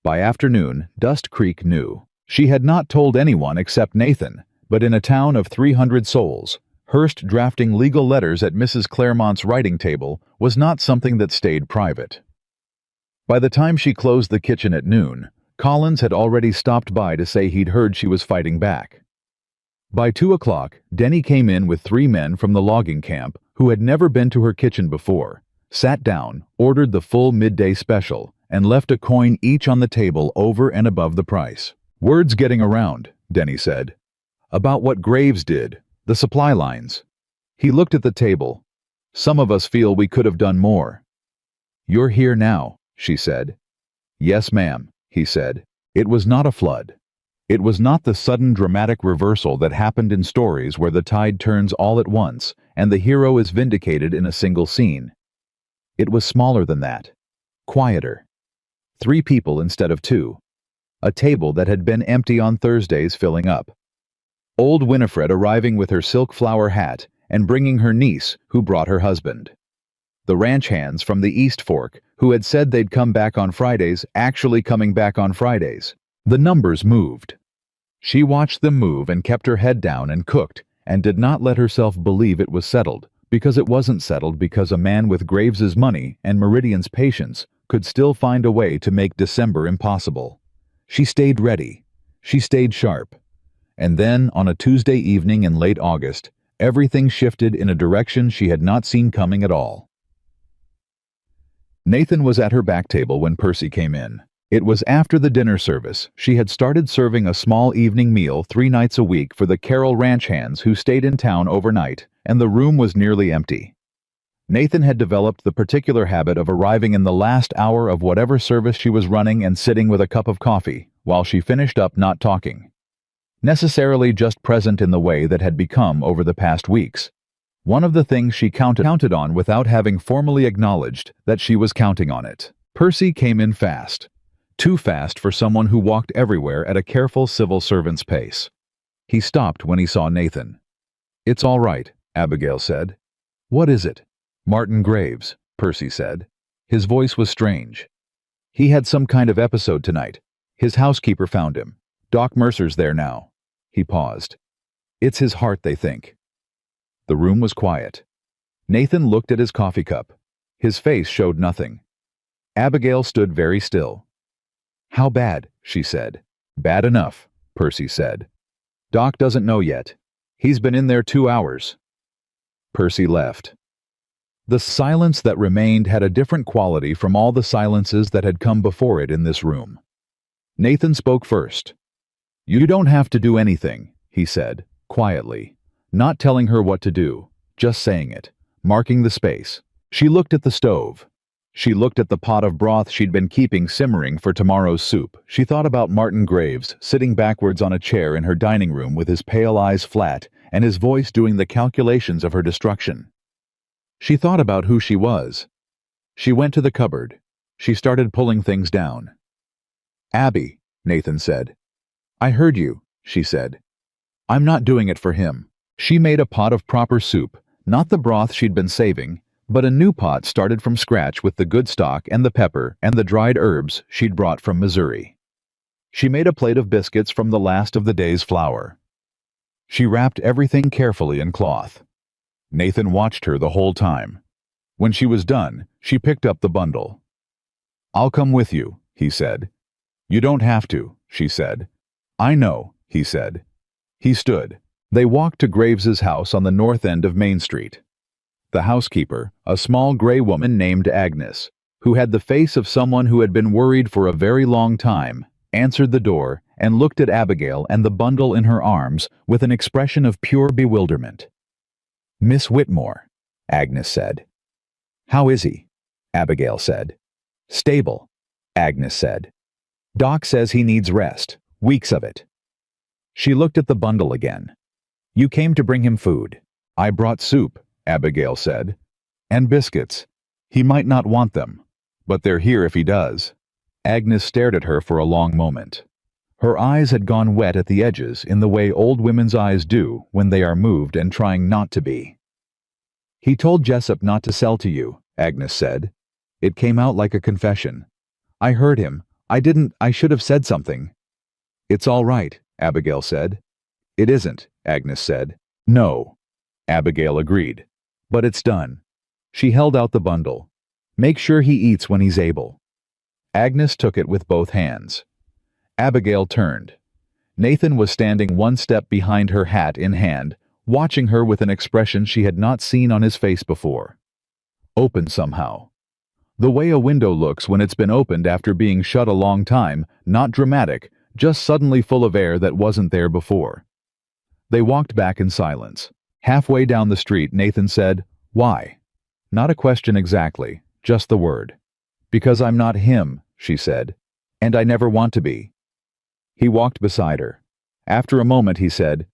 Speaker 1: By afternoon, Dust Creek knew. She had not told anyone except Nathan, but in a town of 300 souls, Hearst drafting legal letters at Mrs. Claremont's writing table was not something that stayed private. By the time she closed the kitchen at noon, Collins had already stopped by to say he'd heard she was fighting back. By 2 o'clock, Denny came in with 3 men from the logging camp who had never been to her kitchen before, sat down, ordered the full midday special, and left a coin each on the table over and above the price. Word's getting around, Denny said. About what Graves did, the supply lines. He looked at the table. Some of us feel we could have done more. You're here now, she said. Yes, ma'am, he said. It was not a flood. It was not the sudden dramatic reversal that happened in stories where the tide turns all at once and the hero is vindicated in a single scene. It was smaller than that. Quieter. 3 people instead of 2. A table that had been empty on Thursdays filling up. Old Winifred arriving with her silk flower hat and bringing her niece, who brought her husband. The ranch hands from the East Fork, who had said they'd come back on Fridays, actually coming back on Fridays. The numbers moved. She watched them move and kept her head down and cooked, and did not let herself believe it was settled, because it wasn't settled because a man with Graves's money and Meridian's patience could still find a way to make December impossible. She stayed ready. She stayed sharp. And then, on a Tuesday evening in late August, everything shifted in a direction she had not seen coming at all. Nathan was at her back table when Percy came in. It was after the dinner service. She had started serving a small evening meal 3 nights a week for the Carroll ranch hands who stayed in town overnight, and the room was nearly empty. Nathan had developed the particular habit of arriving in the last hour of whatever service she was running and sitting with a cup of coffee, while she finished up not talking. Necessarily just present in the way that had become over the past weeks. One of the things she counted on without having formally acknowledged that she was counting on it. Percy came in fast. Too fast for someone who walked everywhere at a careful civil servant's pace. He stopped when he saw Nathan. "It's all right," Abigail said. "What is it?" "Martin Graves," Percy said. His voice was strange. "He had some kind of episode tonight. His housekeeper found him. Doc Mercer's there now." He paused. "It's his heart, they think." The room was quiet. Nathan looked at his coffee cup. His face showed nothing. Abigail stood very still. "How bad?" she said. "Bad enough," Percy said. "Doc doesn't know yet. He's been in there 2 hours. Percy left. The silence that remained had a different quality from all the silences that had come before it in this room. Nathan spoke first. "You don't have to do anything," he said, quietly, not telling her what to do, just saying it, marking the space. She looked at the stove. She looked at the pot of broth she'd been keeping simmering for tomorrow's soup. She thought about Martin Graves, sitting backwards on a chair in her dining room with his pale eyes flat and his voice doing the calculations of her destruction. She thought about who she was. She went to the cupboard. She started pulling things down. "Abby," Nathan said. "I heard you," she said. "I'm not doing it for him." She made a pot of proper soup, not the broth she'd been saving, but a new pot started from scratch with the good stock and the pepper and the dried herbs she'd brought from Missouri. She made a plate of biscuits from the last of the day's flour. She wrapped everything carefully in cloth. Nathan watched her the whole time. When she was done, she picked up the bundle. "I'll come with you," he said. "You don't have to," she said. "I know," he said. He stood. They walked to Graves's house on the north end of Main Street. The housekeeper, a small gray woman named Agnes, who had the face of someone who had been worried for a very long time, answered the door and looked at Abigail and the bundle in her arms with an expression of pure bewilderment. "Miss Whitmore," Agnes said. "How is he?" Abigail said. "Stable," Agnes said. "Doc says he needs rest, weeks of it." She looked at the bundle again. "You came to bring him food." "I brought soup," Abigail said. "And biscuits. He might not want them, but they're here if he does." Agnes stared at her for a long moment. Her eyes had gone wet at the edges in the way old women's eyes do when they are moved and trying not to be. "He told Jessup not to sell to you," Agnes said. It came out like a confession. "I heard him. I should have said something." "It's all right," Abigail said. "It isn't," Agnes said. "No," Abigail agreed. "But it's done." She held out the bundle. "Make sure he eats when he's able." Agnes took it with both hands. Abigail turned. Nathan was standing one step behind her, hat in hand, watching her with an expression she had not seen on his face before. Open somehow. The way a window looks when it's been opened after being shut a long time, not dramatic, just suddenly full of air that wasn't there before. They walked back in silence. Halfway down the street, Nathan said, "Why?" Not a question exactly, just the word. "Because I'm not him," she said, "and I never want to be." He walked beside her. After a moment he said,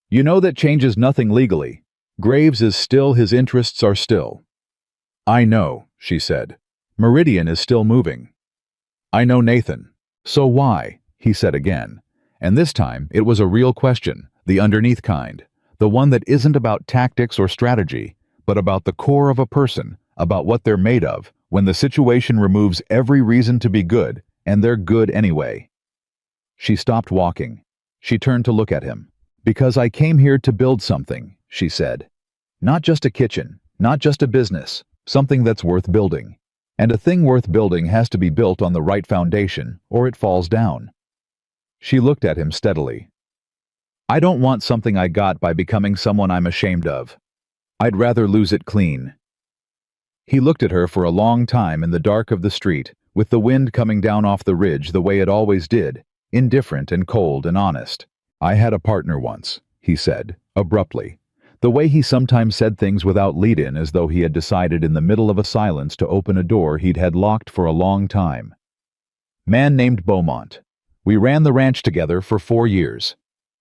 Speaker 1: "You know that changes nothing legally. Graves is still, his interests are still." "I know," she said. "Meridian is still moving." "I know, Nathan. So why?" he said again. And this time it was a real question, the underneath kind, the one that isn't about tactics or strategy, but about the core of a person, about what they're made of, when the situation removes every reason to be good, and they're good anyway. She stopped walking. She turned to look at him. "Because I came here to build something," she said. "Not just a kitchen, not just a business, something that's worth building. And a thing worth building has to be built on the right foundation, or it falls down." She looked at him steadily. "I don't want something I got by becoming someone I'm ashamed of. I'd rather lose it clean." He looked at her for a long time in the dark of the street, with the wind coming down off the ridge the way it always did, indifferent and cold and honest. "I had a partner once," he said, abruptly, the way he sometimes said things without lead-in, as though he had decided in the middle of a silence to open a door he'd had locked for a long time. "Man named Beaumont. We ran the ranch together for 4 years.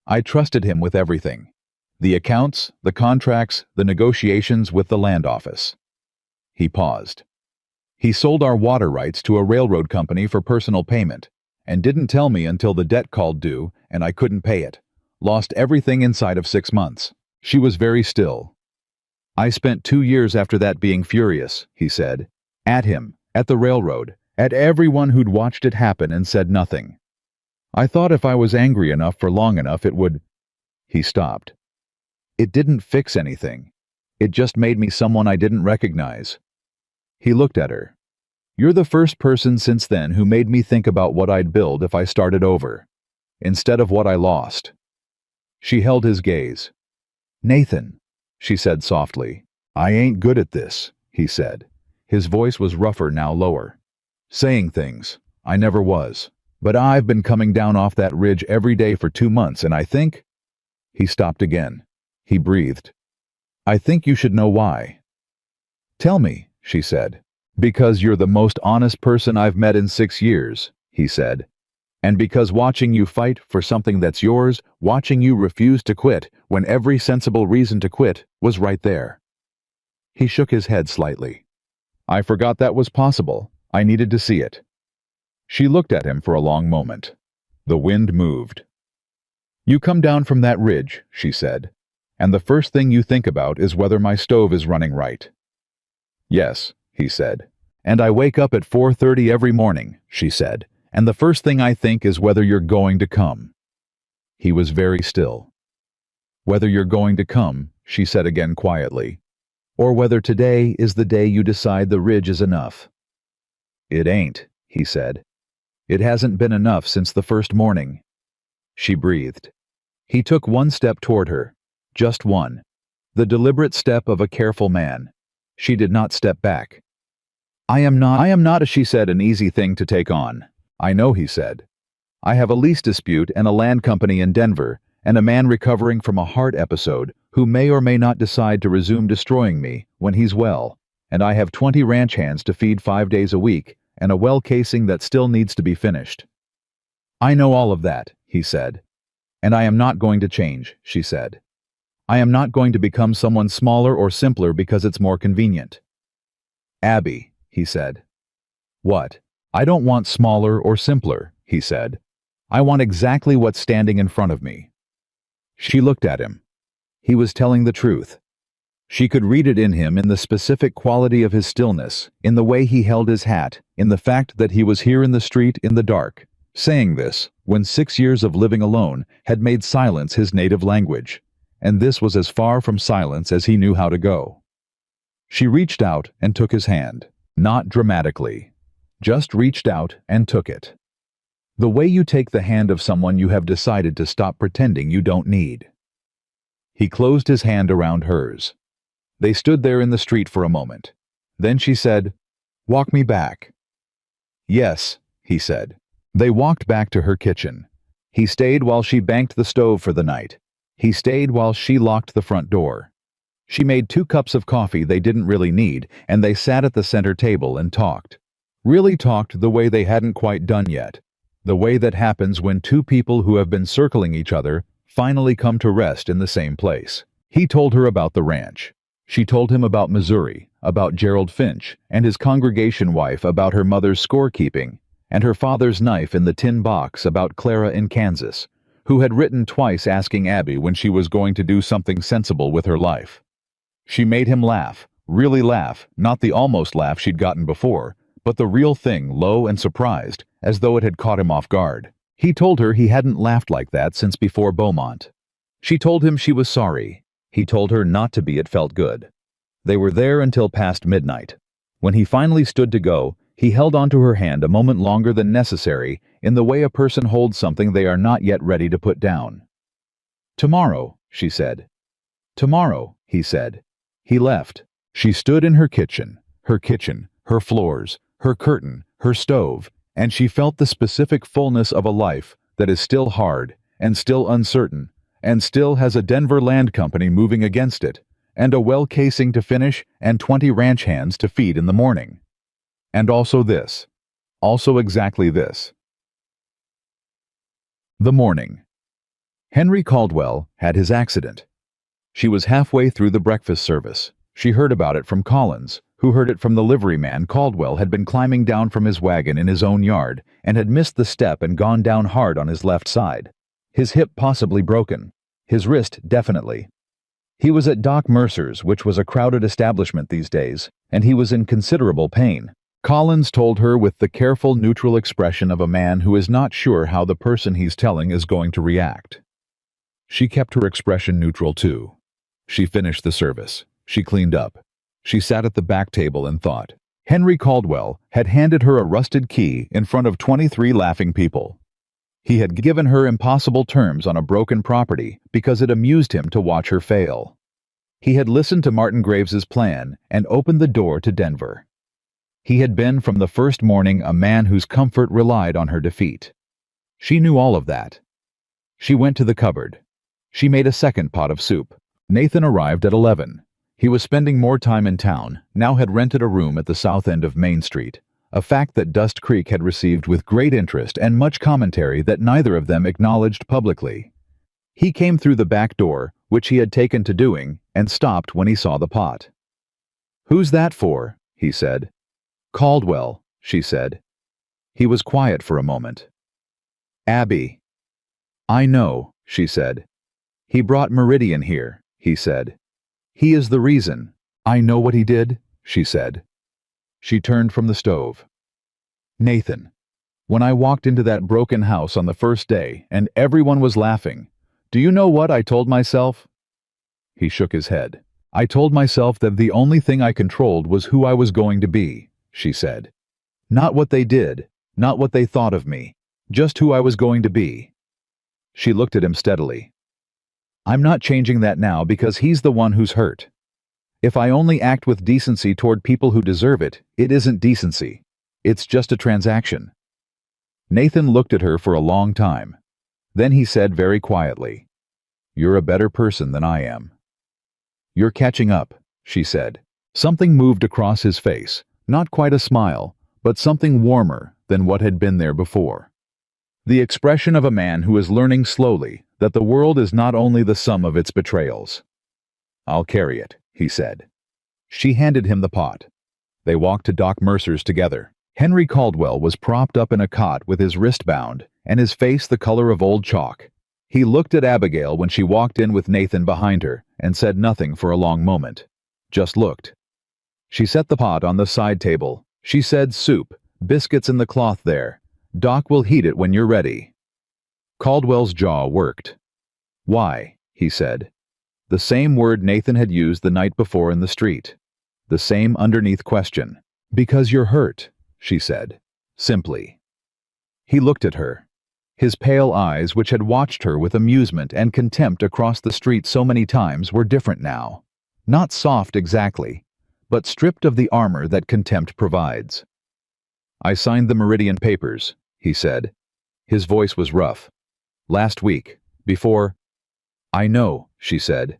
Speaker 1: I trusted him with everything. The accounts, the contracts, the negotiations with the land office." He paused. "He sold our water rights to a railroad company for personal payment, and didn't tell me until the debt called due, and I couldn't pay it. Lost everything inside of 6 months." She was very still. "I spent 2 years after that being furious," he said. "At him, at the railroad, at everyone who'd watched it happen and said nothing. I thought if I was angry enough for long enough it would—" He stopped. "It didn't fix anything. It just made me someone I didn't recognize." He looked at her. "You're the first person since then who made me think about what I'd build if I started over, instead of what I lost." She held his gaze. "Nathan," she said softly. "I ain't good at this," he said. His voice was rougher, now lower. "Saying things. I never was. But I've been coming down off that ridge every day for 2 months, and I think—" He stopped again. He breathed. "I think you should know why." "Tell me," she said. "Because you're the most honest person I've met in 6 years," he said. "And because watching you fight for something that's yours, watching you refuse to quit when every sensible reason to quit was right there." He shook his head slightly. "I forgot that was possible. I needed to see it." She looked at him for a long moment. The wind moved. "You come down from that ridge," she said, "and the first thing you think about is whether my stove is running right." "Yes," he said. "And I wake up at 4:30 every morning," she said, "and the first thing I think is whether you're going to come." He was very still. "Whether you're going to come," she said again quietly, "or whether today is the day you decide the ridge is enough." "It ain't," he said. "It hasn't been enough since the first morning." She breathed. He took one step toward her. Just one. The deliberate step of a careful man. She did not step back. I am not, she said, an easy thing to take on. "I know," he said. "I have a lease dispute and a land company in Denver, and a man recovering from a heart episode who may or may not decide to resume destroying me when he's well, and I have 20 ranch hands to feed 5 days a week, and a well casing that still needs to be finished." "I know all of that," he said. "And I am not going to change," she said. "I am not going to become someone smaller or simpler because it's more convenient." "Abby," he said. "What?" "I don't want smaller or simpler," he said. "I want exactly what's standing in front of me." She looked at him. He was telling the truth. She could read it in him, in the specific quality of his stillness, in the way he held his hat, in the fact that he was here in the street in the dark, saying this when 6 years of living alone had made silence his native language, and this was as far from silence as he knew how to go. She reached out and took his hand, not dramatically, just reached out and took it. The way you take the hand of someone you have decided to stop pretending you don't need. He closed his hand around hers. They stood there in the street for a moment. Then she said, "Walk me back." "Yes," he said. They walked back to her kitchen. He stayed while she banked the stove for the night. He stayed while she locked the front door. She made 2 cups of coffee they didn't really need, and they sat at the center table and talked. Really talked the way they hadn't quite done yet. The way that happens when 2 people who have been circling each other finally come to rest in the same place. He told her about the ranch. She told him about Missouri, about Gerald Finch, and his congregation wife, about her mother's scorekeeping, and her father's knife in the tin box, about Clara in Kansas, who had written twice asking Abby when she was going to do something sensible with her life. She made him laugh, really laugh, not the almost laugh she'd gotten before, but the real thing, low and surprised, as though it had caught him off guard. He told her he hadn't laughed like that since before Beaumont. She told him she was sorry. He told her not to be. It felt good. They were there until past midnight. When he finally stood to go, he held onto her hand a moment longer than necessary, in the way a person holds something they are not yet ready to put down. "Tomorrow," she said. "Tomorrow," he said. He left. She stood in her kitchen, her floors, her curtain, her stove, and she felt the specific fullness of a life that is still hard, and still uncertain, and still has a Denver land company moving against it, and a well casing to finish, and 20 ranch hands to feed in the morning. And also this. Also exactly this. The morning. Henry Caldwell had his accident. She was halfway through the breakfast service. She heard about it from Collins, who heard it from the liveryman. Caldwell had been climbing down from his wagon in his own yard, and had missed the step and gone down hard on his left side. His hip possibly broken. His wrist definitely. He was at Doc Mercer's, which was a crowded establishment these days, and he was in considerable pain. Collins told her with the careful, neutral expression of a man who is not sure how the person he's telling is going to react. She kept her expression neutral too. She finished the service. She cleaned up. She sat at the back table and thought. Henry Caldwell had handed her a rusted key in front of 23 laughing people. He had given her impossible terms on a broken property because it amused him to watch her fail. He had listened to Martin Graves's plan and opened the door to Denver. He had been from the first morning a man whose comfort relied on her defeat. She knew all of that. She went to the cupboard. She made a second pot of soup. Nathan arrived at 11. He was spending more time in town, now had rented a room at the south end of Main Street, a fact that Dust Creek had received with great interest and much commentary that neither of them acknowledged publicly. He came through the back door, which he had taken to doing, and stopped when he saw the pot. "Who's that for?" he said. "Caldwell," she said. He was quiet for a moment. "Abby." "I know," she said. "He brought Meridian here," he said. "He is the reason." "I know what he did," she said. She turned from the stove. "Nathan, when I walked into that broken house on the first day and everyone was laughing, do you know what I told myself?" He shook his head. "I told myself that the only thing I controlled was who I was going to be," she said. "Not what they did, not what they thought of me, just who I was going to be." She looked at him steadily. "I'm not changing that now because he's the one who's hurt. If I only act with decency toward people who deserve it, it isn't decency. It's just a transaction." Nathan looked at her for a long time. Then he said very quietly, "You're a better person than I am." "You're catching up," she said. Something moved across his face, not quite a smile, but something warmer than what had been there before. The expression of a man who is learning slowly that the world is not only the sum of its betrayals. "I'll carry it," he said. She handed him the pot. They walked to Doc Mercer's together. Henry Caldwell was propped up in a cot with his wrist bound and his face the color of old chalk. He looked at Abigail when she walked in with Nathan behind her and said nothing for a long moment. Just looked. She set the pot on the side table. She said, "Soup, biscuits in the cloth there. Doc will heat it when you're ready." Caldwell's jaw worked. "Why?" he said. The same word Nathan had used the night before in the street. The same underneath question. "Because you're hurt," she said, simply. He looked at her. His pale eyes, which had watched her with amusement and contempt across the street so many times, were different now. Not soft exactly, but stripped of the armor that contempt provides. "I signed the Meridian papers," he said. His voice was rough. "Last week, before—" "I know," she said.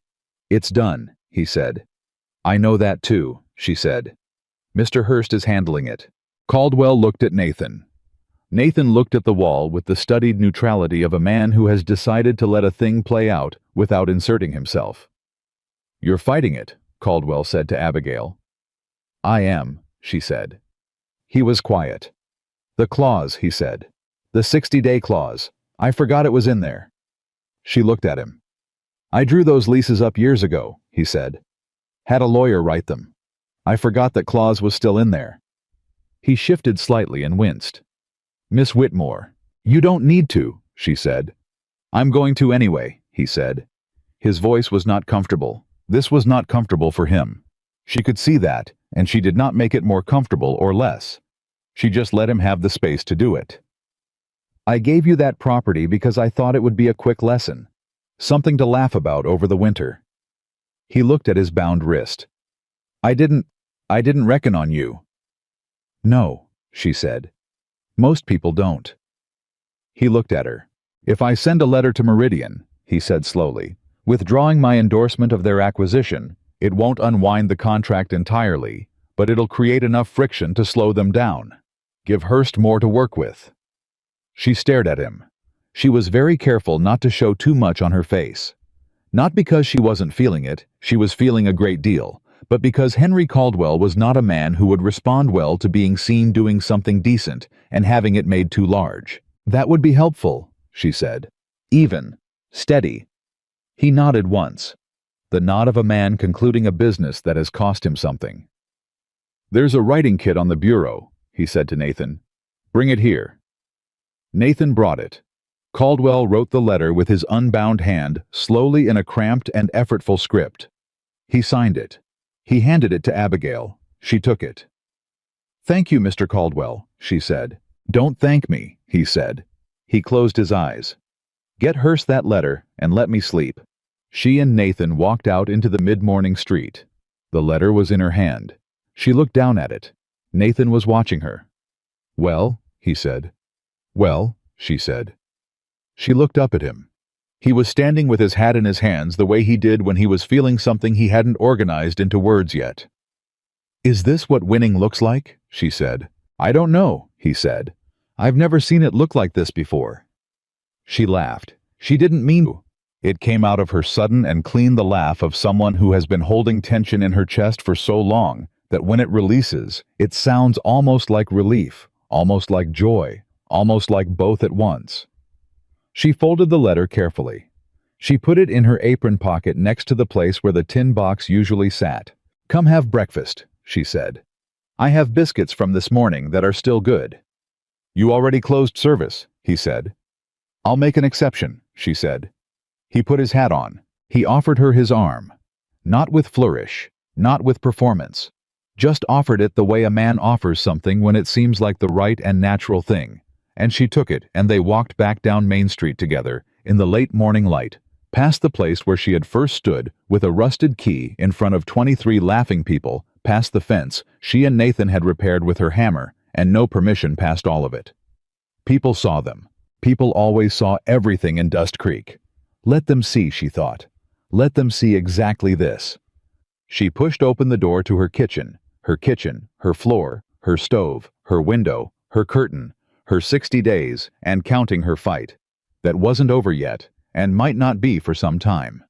Speaker 1: "It's done," he said. "I know that too," she said. "Mr. Hurst is handling it." Caldwell looked at Nathan. Nathan looked at the wall with the studied neutrality of a man who has decided to let a thing play out without inserting himself. "You're fighting it," Caldwell said to Abigail. "I am," she said. He was quiet. "The clause," he said. "The 60-day clause. I forgot it was in there." She looked at him. "I drew those leases up years ago," he said. "Had a lawyer write them. I forgot that clause was still in there." He shifted slightly and winced. "Miss Whitmore, you don't need to," she said. "I'm going to anyway," he said. His voice was not comfortable. This was not comfortable for him. She could see that, and she did not make it more comfortable or less. She just let him have the space to do it. "I gave you that property because I thought it would be a quick lesson. Something to laugh about over the winter." He looked at his bound wrist. I didn't reckon on you." "No," she said. "Most people don't." He looked at her. "If I send a letter to Meridian," he said slowly, "withdrawing my endorsement of their acquisition, it won't unwind the contract entirely, but it'll create enough friction to slow them down. Give Hurst more to work with." She stared at him. She was very careful not to show too much on her face. Not because she wasn't feeling it, she was feeling a great deal, but because Henry Caldwell was not a man who would respond well to being seen doing something decent and having it made too large. "That would be helpful," she said. "Even. Steady." He nodded once. The nod of a man concluding a business that has cost him something. "There's a writing kit on the bureau," he said to Nathan. "Bring it here." Nathan brought it. Caldwell wrote the letter with his unbound hand, slowly in a cramped and effortful script. He signed it. He handed it to Abigail. She took it. "Thank you, Mr. Caldwell," she said. "Don't thank me," he said. He closed his eyes. "Get Hurst that letter and let me sleep." She and Nathan walked out into the mid-morning street. The letter was in her hand. She looked down at it. Nathan was watching her. "Well," he said. "Well," she said. She looked up at him. He was standing with his hat in his hands the way he did when he was feeling something he hadn't organized into words yet. "Is this what winning looks like?" she said. "I don't know," he said. "I've never seen it look like this before." She laughed. She didn't mean to. It came out of her sudden and clean, the laugh of someone who has been holding tension in her chest for so long that when it releases, it sounds almost like relief, almost like joy, almost like both at once. She folded the letter carefully. She put it in her apron pocket next to the place where the tin box usually sat. "Come have breakfast," she said. "I have biscuits from this morning that are still good." "You already closed service," he said. "I'll make an exception," she said. He put his hat on. He offered her his arm. Not with flourish, not with performance. Just offered it the way a man offers something when it seems like the right and natural thing. And she took it, and they walked back down Main Street together, in the late morning light, past the place where she had first stood, with a rusted key in front of 23 laughing people, past the fence she and Nathan had repaired with her hammer, and no permission past all of it. People saw them. People always saw everything in Dust Creek. Let them see, she thought. Let them see exactly this. She pushed open the door to her kitchen, her floor, her stove, her window, her curtain, her 60 days, and counting her fight. That wasn't over yet, and might not be for some time.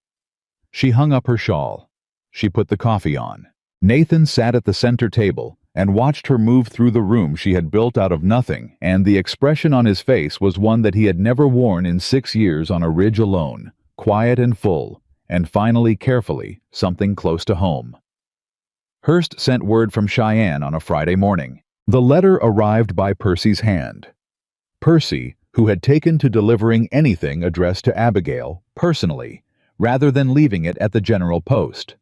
Speaker 1: She hung up her shawl. She put the coffee on. Nathan sat at the center table and watched her move through the room she had built out of nothing, and the expression on his face was one that he had never worn in 6 years on a ridge alone, quiet and full, and finally, carefully, something close to home. Hurst sent word from Cheyenne on a Friday morning. The letter arrived by Percy's hand. Percy, who had taken to delivering anything addressed to Abigail, personally, rather than leaving it at the General Post.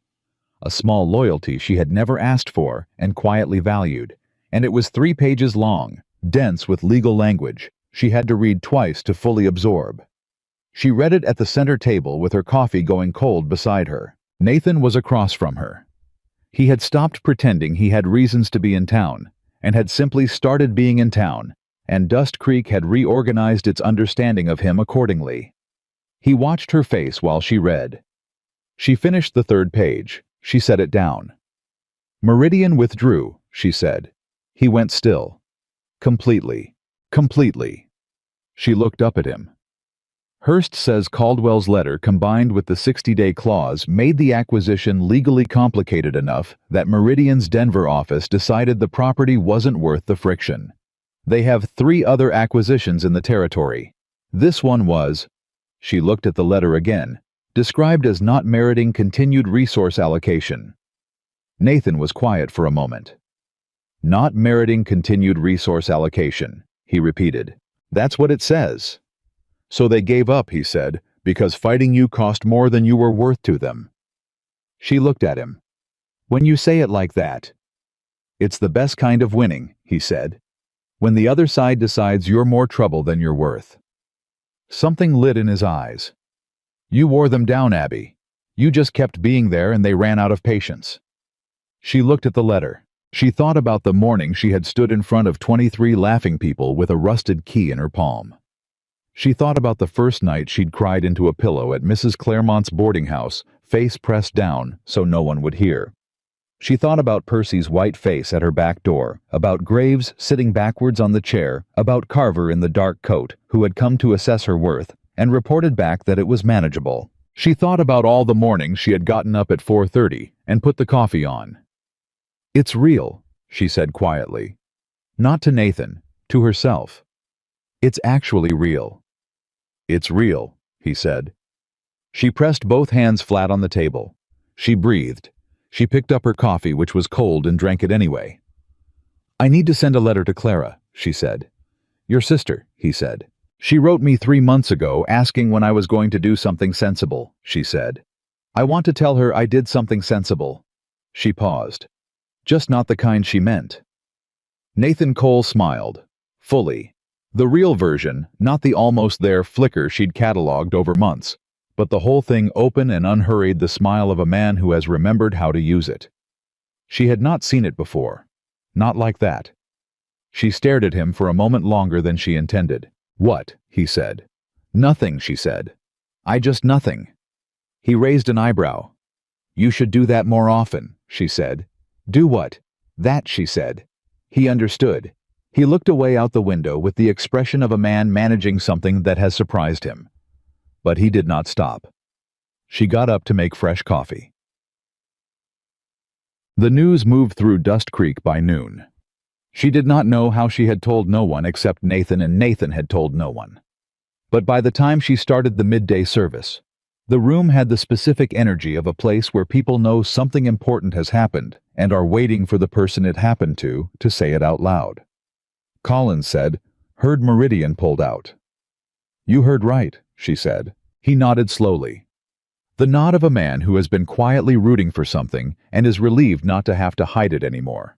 Speaker 1: A small loyalty she had never asked for and quietly valued, and it was 3 pages long, dense with legal language she had to read twice to fully absorb. She read it at the center table with her coffee going cold beside her. Nathan was across from her. He had stopped pretending he had reasons to be in town, and had simply started being in town, and Dust Creek had reorganized its understanding of him accordingly. He watched her face while she read. She finished the 3rd page. She set it down. "Meridian withdrew," she said. He went still. Completely. Completely. She looked up at him. Hurst says Caldwell's letter combined with the 60-day clause made the acquisition legally complicated enough that Meridian's Denver office decided the property wasn't worth the friction. They have 3 other acquisitions in the territory. This one was, she looked at the letter again, described as not meriting continued resource allocation. Nathan was quiet for a moment. "Not meriting continued resource allocation," he repeated. "That's what it says." "So they gave up," he said, "because fighting you cost more than you were worth to them." She looked at him. "When you say it like that." "It's the best kind of winning," he said. "When the other side decides you're more trouble than you're worth." Something lit in his eyes. "You wore them down, Abby. You just kept being there and they ran out of patience." She looked at the letter. She thought about the morning she had stood in front of 23 laughing people with a rusted key in her palm. She thought about the first night she'd cried into a pillow at Mrs. Claremont's boarding house, face pressed down so no one would hear. She thought about Percy's white face at her back door, about Graves sitting backwards on the chair, about Carver in the dark coat, who had come to assess her worth, and reported back that it was manageable. She thought about all the mornings she had gotten up at 4:30 and put the coffee on. "It's real," she said quietly. Not to Nathan, to herself. "It's actually real." "It's real," he said. She pressed both hands flat on the table. She breathed. She picked up her coffee, which was cold, and drank it anyway. "I need to send a letter to Clara," she said. "Your sister," he said. "She wrote me 3 months ago asking when I was going to do something sensible," she said. "I want to tell her I did something sensible." She paused. "Just not the kind she meant." Nathan Cole smiled. Fully. The real version, not the almost there flicker she'd catalogued over months, but the whole thing open and unhurried, the smile of a man who has remembered how to use it. She had not seen it before. Not like that. She stared at him for a moment longer than she intended. "What?" he said. "Nothing," she said. "I just nothing." He raised an eyebrow. "You should do that more often," she said. "Do what?" "That," she said. He understood. He looked away out the window with the expression of a man managing something that has surprised him. But he did not stop. She got up to make fresh coffee. The news moved through Dust Creek by noon. She did not know how she had told no one except Nathan, and Nathan had told no one. But by the time she started the midday service, the room had the specific energy of a place where people know something important has happened and are waiting for the person it happened to say it out loud. Collins said, "Heard Meridian pulled out." "You heard right," she said. He nodded slowly. The nod of a man who has been quietly rooting for something and is relieved not to have to hide it anymore.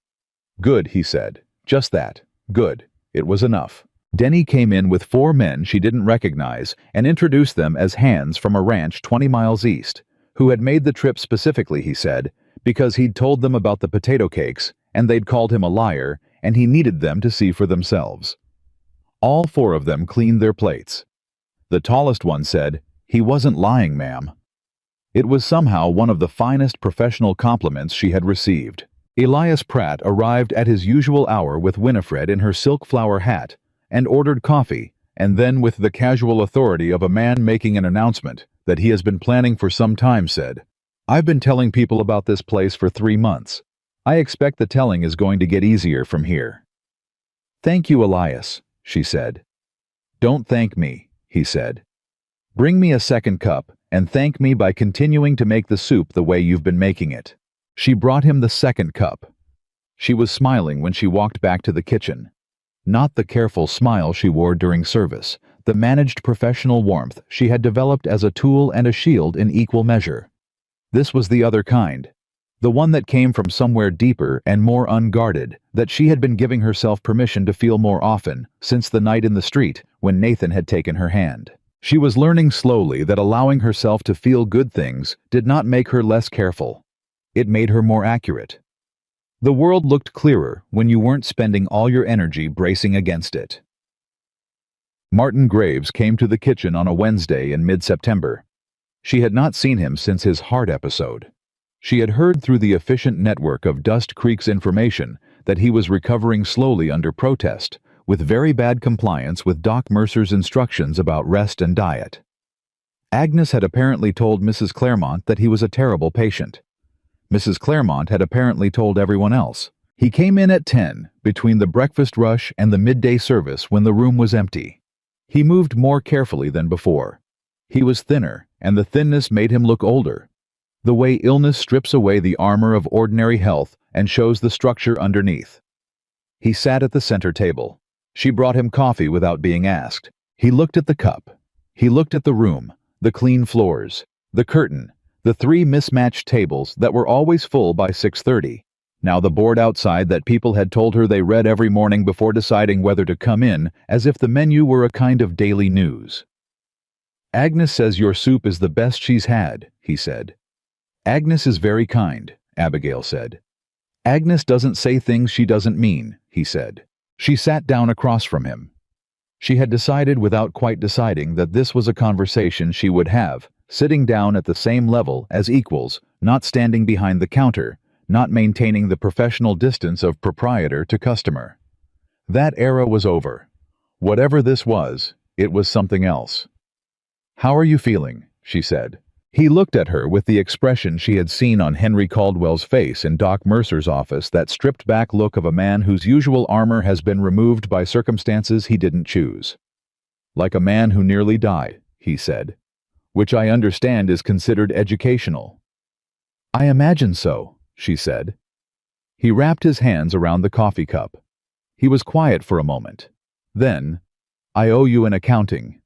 Speaker 1: "Good," he said. "Just that. Good." It was enough. Denny came in with 4 men she didn't recognize and introduced them as hands from a ranch 20 miles east, who had made the trip specifically, he said, because he'd told them about the potato cakes and they'd called him a liar and he needed them to see for themselves. All 4 of them cleaned their plates. The tallest one said, "He wasn't lying, ma'am." It was somehow one of the finest professional compliments she had received. Elias Pratt arrived at his usual hour with Winifred in her silk flower hat and ordered coffee, and then with the casual authority of a man making an announcement that he has been planning for some time said, "I've been telling people about this place for 3 months. I expect the telling is going to get easier from here." "Thank you, Elias," she said. "Don't thank me," he said. "Bring me a second cup and thank me by continuing to make the soup the way you've been making it." She brought him the second cup. She was smiling when she walked back to the kitchen. Not the careful smile she wore during service, the managed professional warmth she had developed as a tool and a shield in equal measure. This was the other kind, the one that came from somewhere deeper and more unguarded, that she had been giving herself permission to feel more often since the night in the street when Nathan had taken her hand. She was learning slowly that allowing herself to feel good things did not make her less careful. It made her more accurate. The world looked clearer when you weren't spending all your energy bracing against it. Martin Graves came to the kitchen on a Wednesday in mid-September. She had not seen him since his heart episode. She had heard through the efficient network of Dust Creek's information that he was recovering slowly under protest, with very bad compliance with Doc Mercer's instructions about rest and diet. Agnes had apparently told Mrs. Claremont that he was a terrible patient. Mrs. Claremont had apparently told everyone else. He came in at 10, between the breakfast rush and the midday service when the room was empty. He moved more carefully than before. He was thinner, and the thinness made him look older. The way illness strips away the armor of ordinary health and shows the structure underneath. He sat at the center table. She brought him coffee without being asked. He looked at the cup. He looked at the room, the clean floors, the curtain, the 3 mismatched tables that were always full by 6:30. Now the board outside that people had told her they read every morning before deciding whether to come in, as if the menu were a kind of daily news. "Agnes says your soup is the best she's had," he said. "Agnes is very kind," Abigail said. "Agnes doesn't say things she doesn't mean," he said. She sat down across from him. She had decided without quite deciding that this was a conversation she would have, sitting down at the same level as equals, not standing behind the counter, not maintaining the professional distance of proprietor to customer. That era was over. Whatever this was, it was something else. "How are you feeling?" she said. He looked at her with the expression she had seen on Henry Caldwell's face in Doc Mercer's office, that stripped-back look of a man whose usual armor has been removed by circumstances he didn't choose. "Like a man who nearly died," he said. "Which I understand is considered educational." "I imagine so," she said. He wrapped his hands around the coffee cup. He was quiet for a moment. Then, "I owe you an accounting."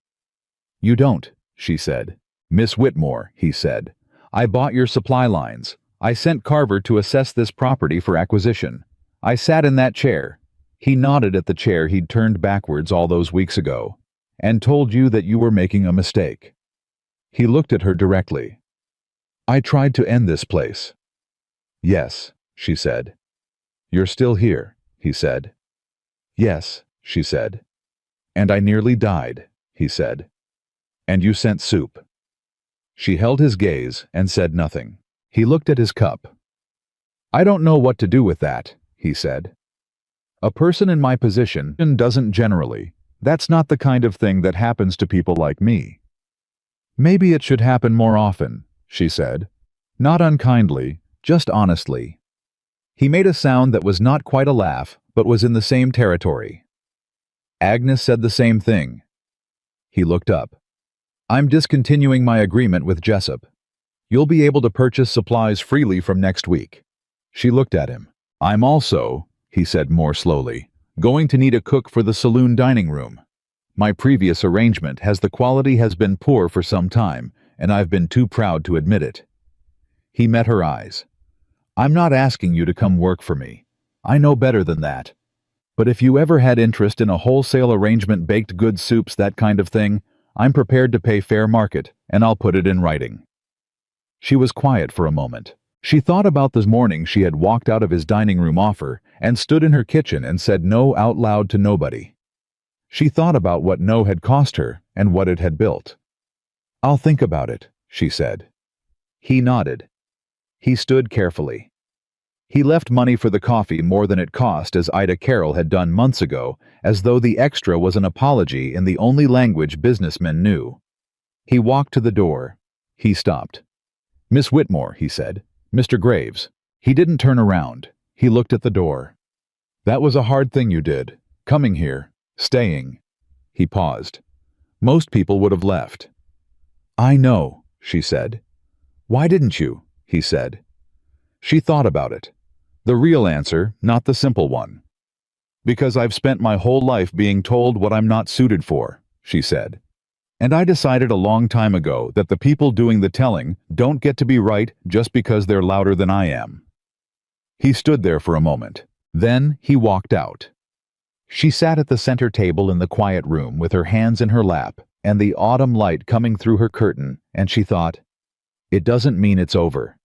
Speaker 1: "You don't," she said. "Miss Whitmore," he said. "I bought your supply lines. I sent Carver to assess this property for acquisition. I sat in that chair." He nodded at the chair he'd turned backwards all those weeks ago, and told you that you were making a mistake. He looked at her directly. I tried to end this place. Yes, she said. You're still here, he said. Yes, she said. And I nearly died, he said. And you sent soup. She held his gaze and said nothing. He looked at his cup. I don't know what to do with that, he said. A person in my position doesn't generally. That's not the kind of thing that happens to people like me. Maybe it should happen more often, she said. Not unkindly, just honestly. He made a sound that was not quite a laugh, but was in the same territory. Agnes said the same thing. He looked up. I'm discontinuing my agreement with Jessup. You'll be able to purchase supplies freely from next week. She looked at him. I'm also, he said more slowly, going to need a cook for the saloon dining room. My previous arrangement the quality has been poor for some time, and I've been too proud to admit it. He met her eyes. I'm not asking you to come work for me. I know better than that. But if you ever had interest in a wholesale arrangement, baked goods, soups, that kind of thing, I'm prepared to pay fair market, and I'll put it in writing. She was quiet for a moment. She thought about the morning she had walked out of his dining room offer and stood in her kitchen and said no out loud to nobody. She thought about what no had cost her and what it had built. I'll think about it, she said. He nodded. He stood carefully. He left money for the coffee more than it cost, as Ida Carroll had done months ago, as though the extra was an apology in the only language businessmen knew. He walked to the door. He stopped. Miss Whitmore, he said. Mr. Graves. He didn't turn around. He looked at the door. That was a hard thing you did, coming here, staying. He paused. Most people would have left. I know, she said. Why didn't you? He said. She thought about it. The real answer, not the simple one. Because I've spent my whole life being told what I'm not suited for, she said. And I decided a long time ago that the people doing the telling don't get to be right just because they're louder than I am. He stood there for a moment. Then he walked out. She sat at the center table in the quiet room with her hands in her lap and the autumn light coming through her curtain, and she thought, it doesn't mean it's over.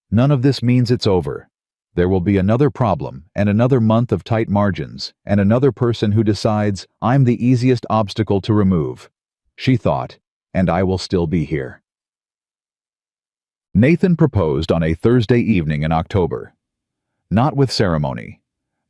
Speaker 1: None of this means it's over. There will be another problem and another month of tight margins and another person who decides I'm the easiest obstacle to remove. She thought, and I will still be here. Nathan proposed on a Thursday evening in October. Not with ceremony.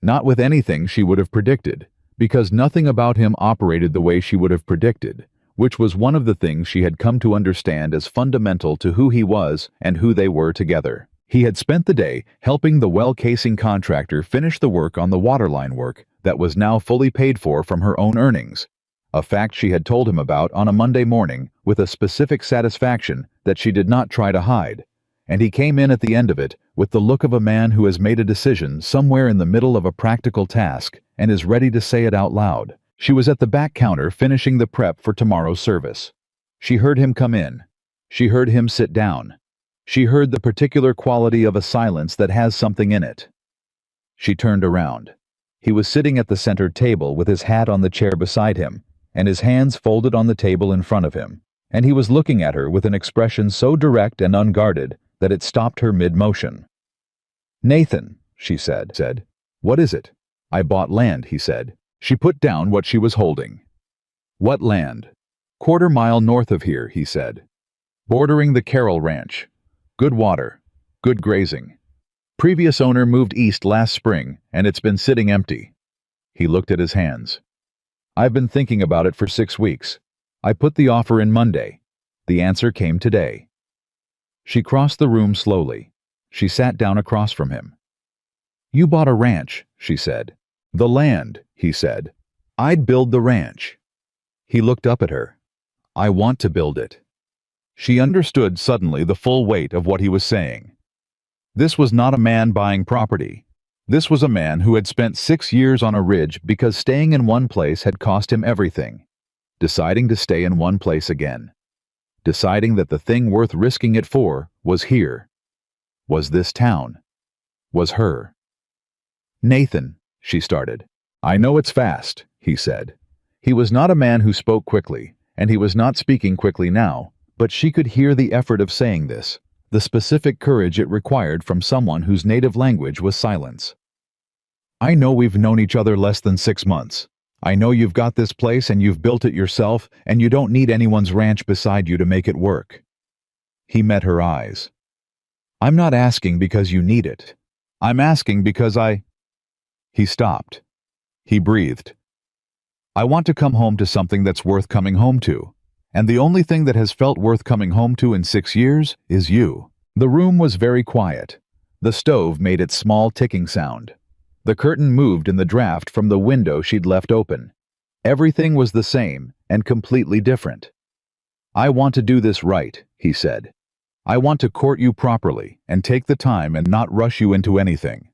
Speaker 1: Not with anything she would have predicted, because nothing about him operated the way she would have predicted, which was one of the things she had come to understand as fundamental to who he was and who they were together. He had spent the day helping the well casing contractor finish the work on the waterline work that was now fully paid for from her own earnings, a fact she had told him about on a Monday morning with a specific satisfaction that she did not try to hide, and he came in at the end of it with the look of a man who has made a decision somewhere in the middle of a practical task and is ready to say it out loud. She was at the back counter finishing the prep for tomorrow's service. She heard him come in. She heard him sit down. She heard the particular quality of a silence that has something in it. She turned around. He was sitting at the center table with his hat on the chair beside him and his hands folded on the table in front of him, and he was looking at her with an expression so direct and unguarded that it stopped her mid-motion. Nathan, she said. What is it? I bought land, he said. She put down what she was holding. What land? Quarter-mile north of here, he said. Bordering the Carroll Ranch. Good water. Good grazing. Previous owner moved east last spring, and it's been sitting empty. He looked at his hands. I've been thinking about it for 6 weeks. I put the offer in Monday. The answer came today. She crossed the room slowly. She sat down across from him. You bought a ranch, she said. The land, he said. I'd build the ranch. He looked up at her. I want to build it. She understood suddenly the full weight of what he was saying. This was not a man buying property. This was a man who had spent 6 years on a ridge because staying in one place had cost him everything. Deciding to stay in one place again. Deciding that the thing worth risking it for was here. Was this town. Was her. Nathan, she started. I know it's fast, he said. He was not a man who spoke quickly, and he was not speaking quickly now, but she could hear the effort of saying this, the specific courage it required from someone whose native language was silence. I know we've known each other less than 6 months. I know you've got this place and you've built it yourself, and you don't need anyone's ranch beside you to make it work. He met her eyes. I'm not asking because you need it. I'm asking because He stopped. He breathed. I want to come home to something that's worth coming home to. And the only thing that has felt worth coming home to in 6 years is you. The room was very quiet. The stove made its small ticking sound. The curtain moved in the draft from the window she'd left open. Everything was the same and completely different. I want to do this right, he said. I want to court you properly and take the time and not rush you into anything.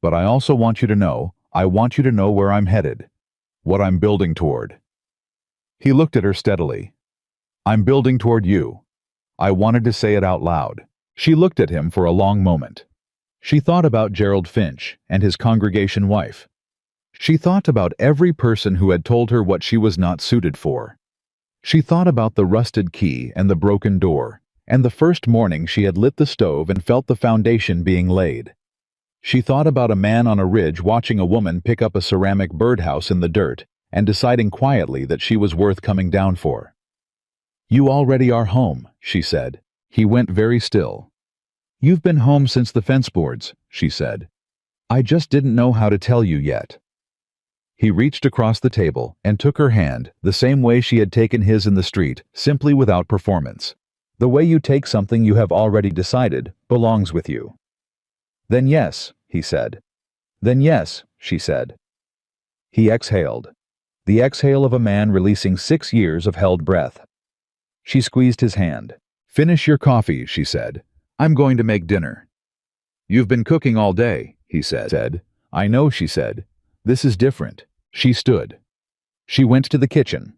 Speaker 1: But I also want you to know, I want you to know where I'm headed, what I'm building toward. He looked at her steadily. I'm building toward you. I wanted to say it out loud. She looked at him for a long moment. She thought about Gerald Finch and his congregation wife. She thought about every person who had told her what she was not suited for. She thought about the rusted key and the broken door, and the first morning she had lit the stove and felt the foundation being laid. She thought about a man on a ridge watching a woman pick up a ceramic birdhouse in the dirt and deciding quietly that she was worth coming down for. You already are home, she said. He went very still. You've been home since the fence boards, she said. I just didn't know how to tell you yet. He reached across the table and took her hand the same way she had taken his in the street, simply without performance. The way you take something you have already decided belongs with you. Then yes, he said. Then yes, she said. He exhaled. The exhale of a man releasing 6 years of held breath. She squeezed his hand. Finish your coffee, she said. I'm going to make dinner. You've been cooking all day, he said. I know, she said. This is different. She stood. She went to the kitchen.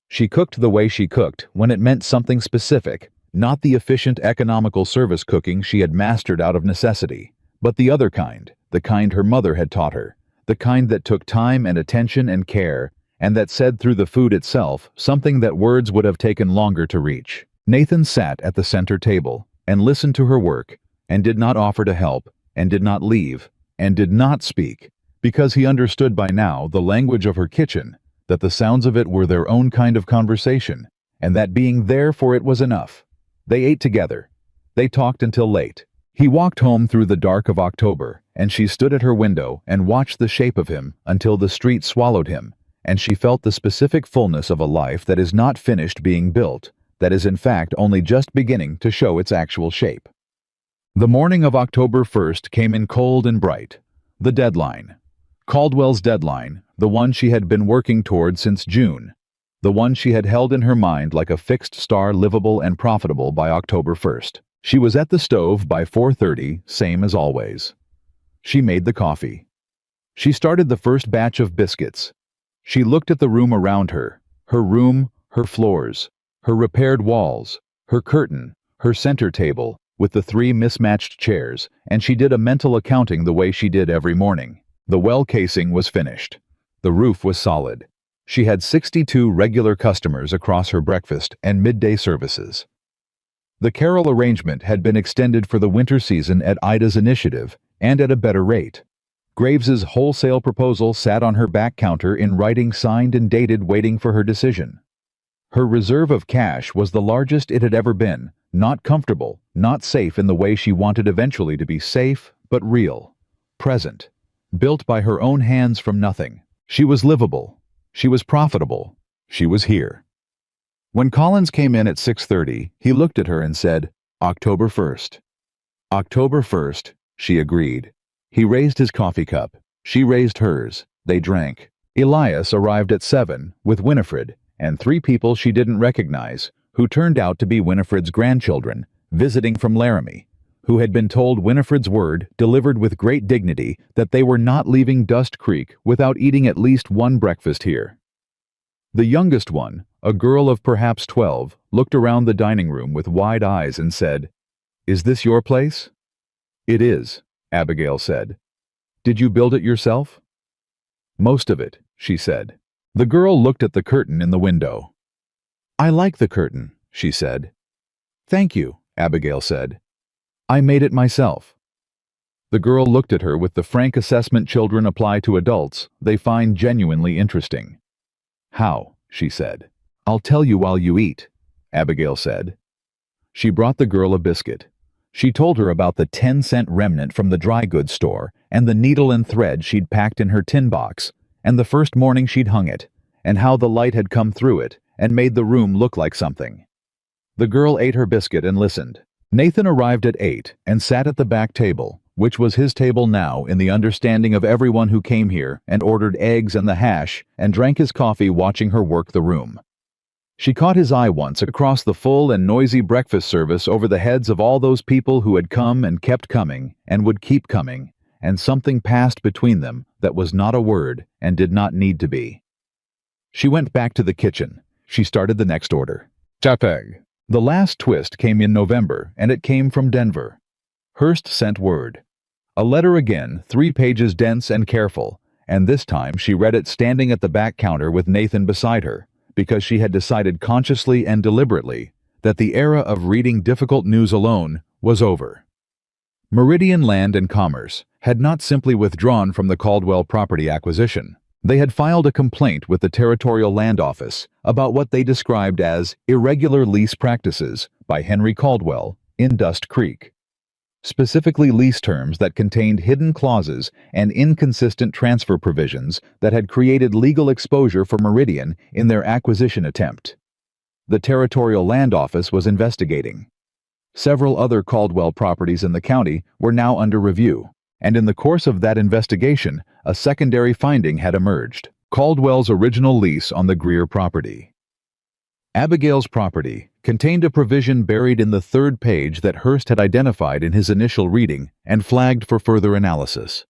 Speaker 1: She cooked the way she cooked when it meant something specific, not the efficient economical service cooking she had mastered out of necessity, but the other kind, the kind her mother had taught her, the kind that took time and attention and care, and that said through the food itself something that words would have taken longer to reach. Nathan sat at the center table and listened to her work, and did not offer to help, and did not leave, and did not speak, because he understood by now the language of her kitchen, that the sounds of it were their own kind of conversation, and that being there for it was enough. They ate together. They talked until late. He walked home through the dark of October, and she stood at her window and watched the shape of him until the street swallowed him, and she felt the specific fullness of a life that is not finished being built, that is in fact only just beginning to show its actual shape. The morning of October 1st came in cold and bright. The deadline. Caldwell's deadline, the one she had been working toward since June. The one she had held in her mind like a fixed star, livable and profitable by October 1st. She was at the stove by 4:30, same as always. She made the coffee. She started the first batch of biscuits. She looked at the room around her room, her floors, her repaired walls, her curtain, her center table, with the 3 mismatched chairs, and she did a mental accounting the way she did every morning. The well casing was finished. The roof was solid. She had 62 regular customers across her breakfast and midday services. The Carol arrangement had been extended for the winter season at Ida's initiative, and at a better rate. Graves's wholesale proposal sat on her back counter in writing, signed and dated, waiting for her decision. Her reserve of cash was the largest it had ever been, not comfortable, not safe in the way she wanted eventually to be safe, but real, present, built by her own hands from nothing. She was livable. She was profitable. She was here. When Collins came in at 6:30, he looked at her and said, October 1st. October 1st, she agreed. He raised his coffee cup. She raised hers. They drank. Elias arrived at 7, with Winifred, and 3 people she didn't recognize, who turned out to be Winifred's grandchildren, visiting from Laramie, who had been told Winifred's word, delivered with great dignity, that they were not leaving Dust Creek without eating at least one breakfast here. The youngest one, a girl of perhaps 12, looked around the dining room with wide eyes and said, "Is this your place?" "It is," Abigail said. "Did you build it yourself?" Most of it, she said. The girl looked at the curtain in the window. I like the curtain, she said. Thank you, Abigail said. I made it myself. The girl looked at her with the frank assessment children apply to adults they find genuinely interesting. How? She said. I'll tell you while you eat, Abigail said. She brought the girl a biscuit. She told her about the 10-cent remnant from the dry goods store and the needle and thread she'd packed in her tin box, and the first morning she'd hung it, and how the light had come through it and made the room look like something. The girl ate her biscuit and listened. Nathan arrived at 8 and sat at the back table, which was his table now in the understanding of everyone who came here and ordered eggs and the hash and drank his coffee watching her work the room. She caught his eye once across the full and noisy breakfast service over the heads of all those people who had come and kept coming and would keep coming, and something passed between them that was not a word and did not need to be. She went back to the kitchen. She started the next order. Chapeg. The last twist came in November, and it came from Denver. Hearst sent word. A letter again, 3 pages dense and careful, and this time she read it standing at the back counter with Nathan beside her, because she had decided consciously and deliberately that the era of reading difficult news alone was over. Meridian Land and Commerce had not simply withdrawn from the Caldwell property acquisition. They had filed a complaint with the Territorial Land Office about what they described as irregular lease practices by Henry Caldwell in Dust Creek. Specifically lease terms that contained hidden clauses and inconsistent transfer provisions that had created legal exposure for Meridian in their acquisition attempt. The Territorial Land Office was investigating. Several other Caldwell properties in the county were now under review, and in the course of that investigation, a secondary finding had emerged: Caldwell's original lease on the Greer property. Abigail's property contained a provision buried in the 3rd page that Hearst had identified in his initial reading and flagged for further analysis.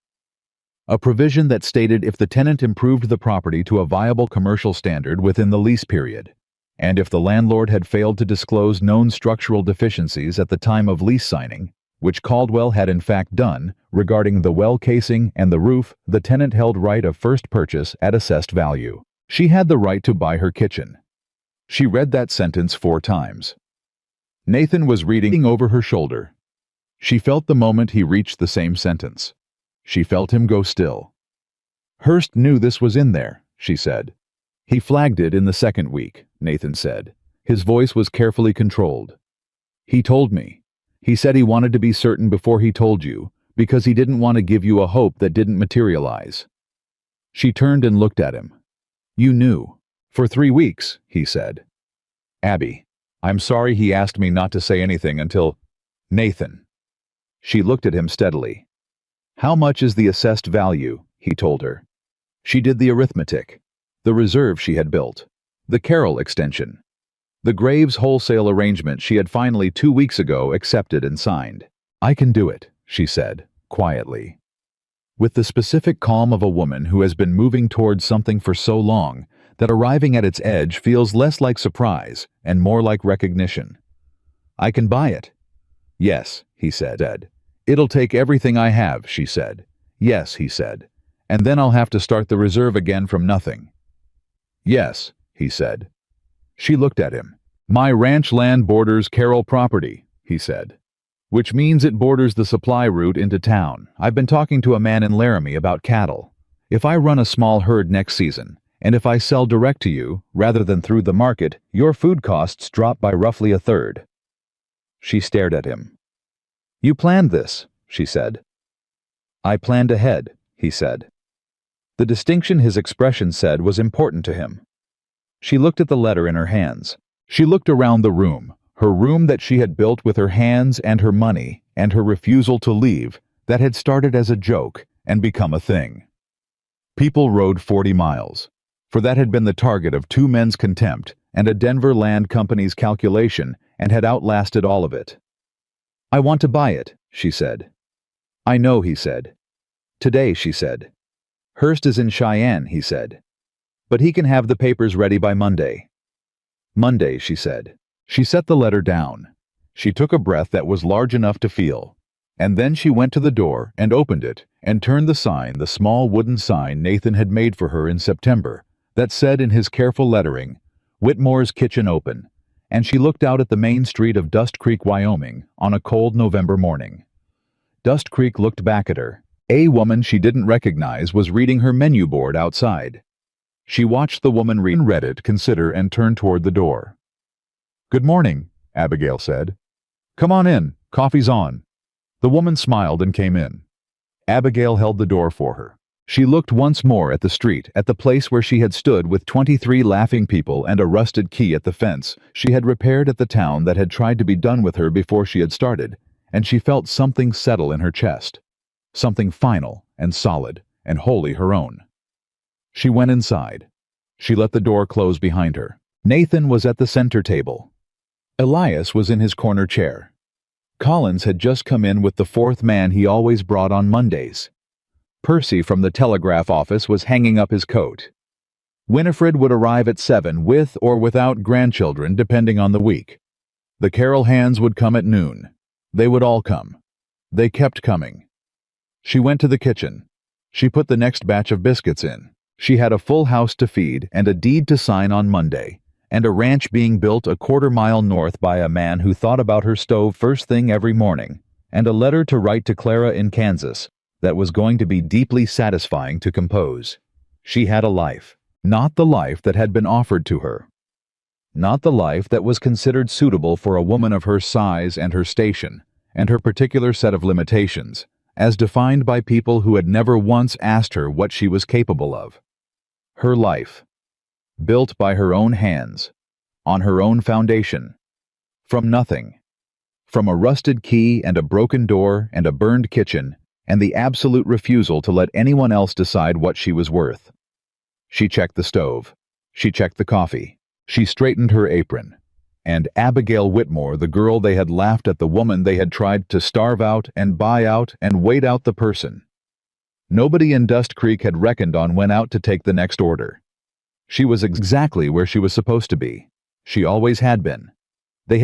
Speaker 1: A provision that stated if the tenant improved the property to a viable commercial standard within the lease period, and if the landlord had failed to disclose known structural deficiencies at the time of lease signing, which Caldwell had in fact done, regarding the well casing and the roof, the tenant held right of first purchase at assessed value. She had the right to buy her kitchen. She read that sentence 4 times. Nathan was reading over her shoulder. She felt the moment he reached the same sentence. She felt him go still. Hearst knew this was in there, she said. He flagged it in the 2nd week, Nathan said. His voice was carefully controlled. He told me. He said he wanted to be certain before he told you, because he didn't want to give you a hope that didn't materialize. She turned and looked at him. You knew. For 3 weeks, he said. Abby, I'm sorry he asked me not to say anything until... Nathan. She looked at him steadily. How much is the assessed value? He told her. She did the arithmetic. The reserve she had built. The Carroll extension. The Graves wholesale arrangement she had finally 2 weeks ago accepted and signed. I can do it, she said, quietly. With the specific calm of a woman who has been moving towards something for so long that arriving at its edge feels less like surprise and more like recognition. I can buy it. Yes, he said. It'll take everything I have, she said. Yes, he said. And then I'll have to start the reserve again from nothing. Yes, he said. She looked at him. My ranch land borders Carroll property, he said. Which means it borders the supply route into town. I've been talking to a man in Laramie about cattle. If I run a small herd next season, and if I sell direct to you, rather than through the market, your food costs drop by roughly 1/3. She stared at him. You planned this, she said. I planned ahead, he said. The distinction his expression said was important to him. She looked at the letter in her hands. She looked around the room, her room that she had built with her hands and her money, and her refusal to leave, that had started as a joke and become a thing. People rode 40 miles, for that had been the target of 2 men's contempt and a Denver Land Company's calculation, and had outlasted all of it. I want to buy it, she said. I know, he said. Today, she said. Hearst is in Cheyenne, he said. But he can have the papers ready by Monday. Monday, she said. She set the letter down. She took a breath that was large enough to feel, And then she went to the door and opened it and turned the small wooden sign Nathan had made for her in September, that said in his careful lettering, "Whitmore's Kitchen Open," and she looked out at the main street of Dust Creek, Wyoming, on a cold November morning. Dust Creek looked back at her. A woman she didn't recognize was reading her menu board outside. She watched the woman read it, consider, and turn toward the door. "Good morning," Abigail said. "Come on in, coffee's on." The woman smiled and came in. Abigail held the door for her. She looked once more at the street, at the place where she had stood with 23 laughing people and a rusted key at the fence she had repaired at the town that had tried to be done with her before she had started, and she felt something settle in her chest. Something final and solid and wholly her own. She went inside. She let the door close behind her. Nathan was at the center table. Elias was in his corner chair. Collins had just come in with the fourth man he always brought on Mondays. Percy from the telegraph office was hanging up his coat. Winifred would arrive at 7 with or without grandchildren depending on the week. The Carroll hands would come at noon. They would all come. They kept coming. She went to the kitchen. She put the next batch of biscuits in. She had a full house to feed and a deed to sign on Monday, and a ranch being built a quarter-mile north by a man who thought about her stove first thing every morning, and a letter to write to Clara in Kansas that was going to be deeply satisfying to compose. She had a life, not the life that had been offered to her. Not the life that was considered suitable for a woman of her size and her station, and her particular set of limitations, as defined by people who had never once asked her what she was capable of. Her life, built by her own hands, on her own foundation, from nothing, from a rusted key and a broken door and a burned kitchen, and the absolute refusal to let anyone else decide what she was worth. She checked the stove. She checked the coffee. She straightened her apron. And Abigail Whitmore, the girl they had laughed at, the woman they had tried to starve out and buy out and wait out, the person nobody in Dust Creek had reckoned on, went out to take the next order. She was exactly where she was supposed to be. She always had been.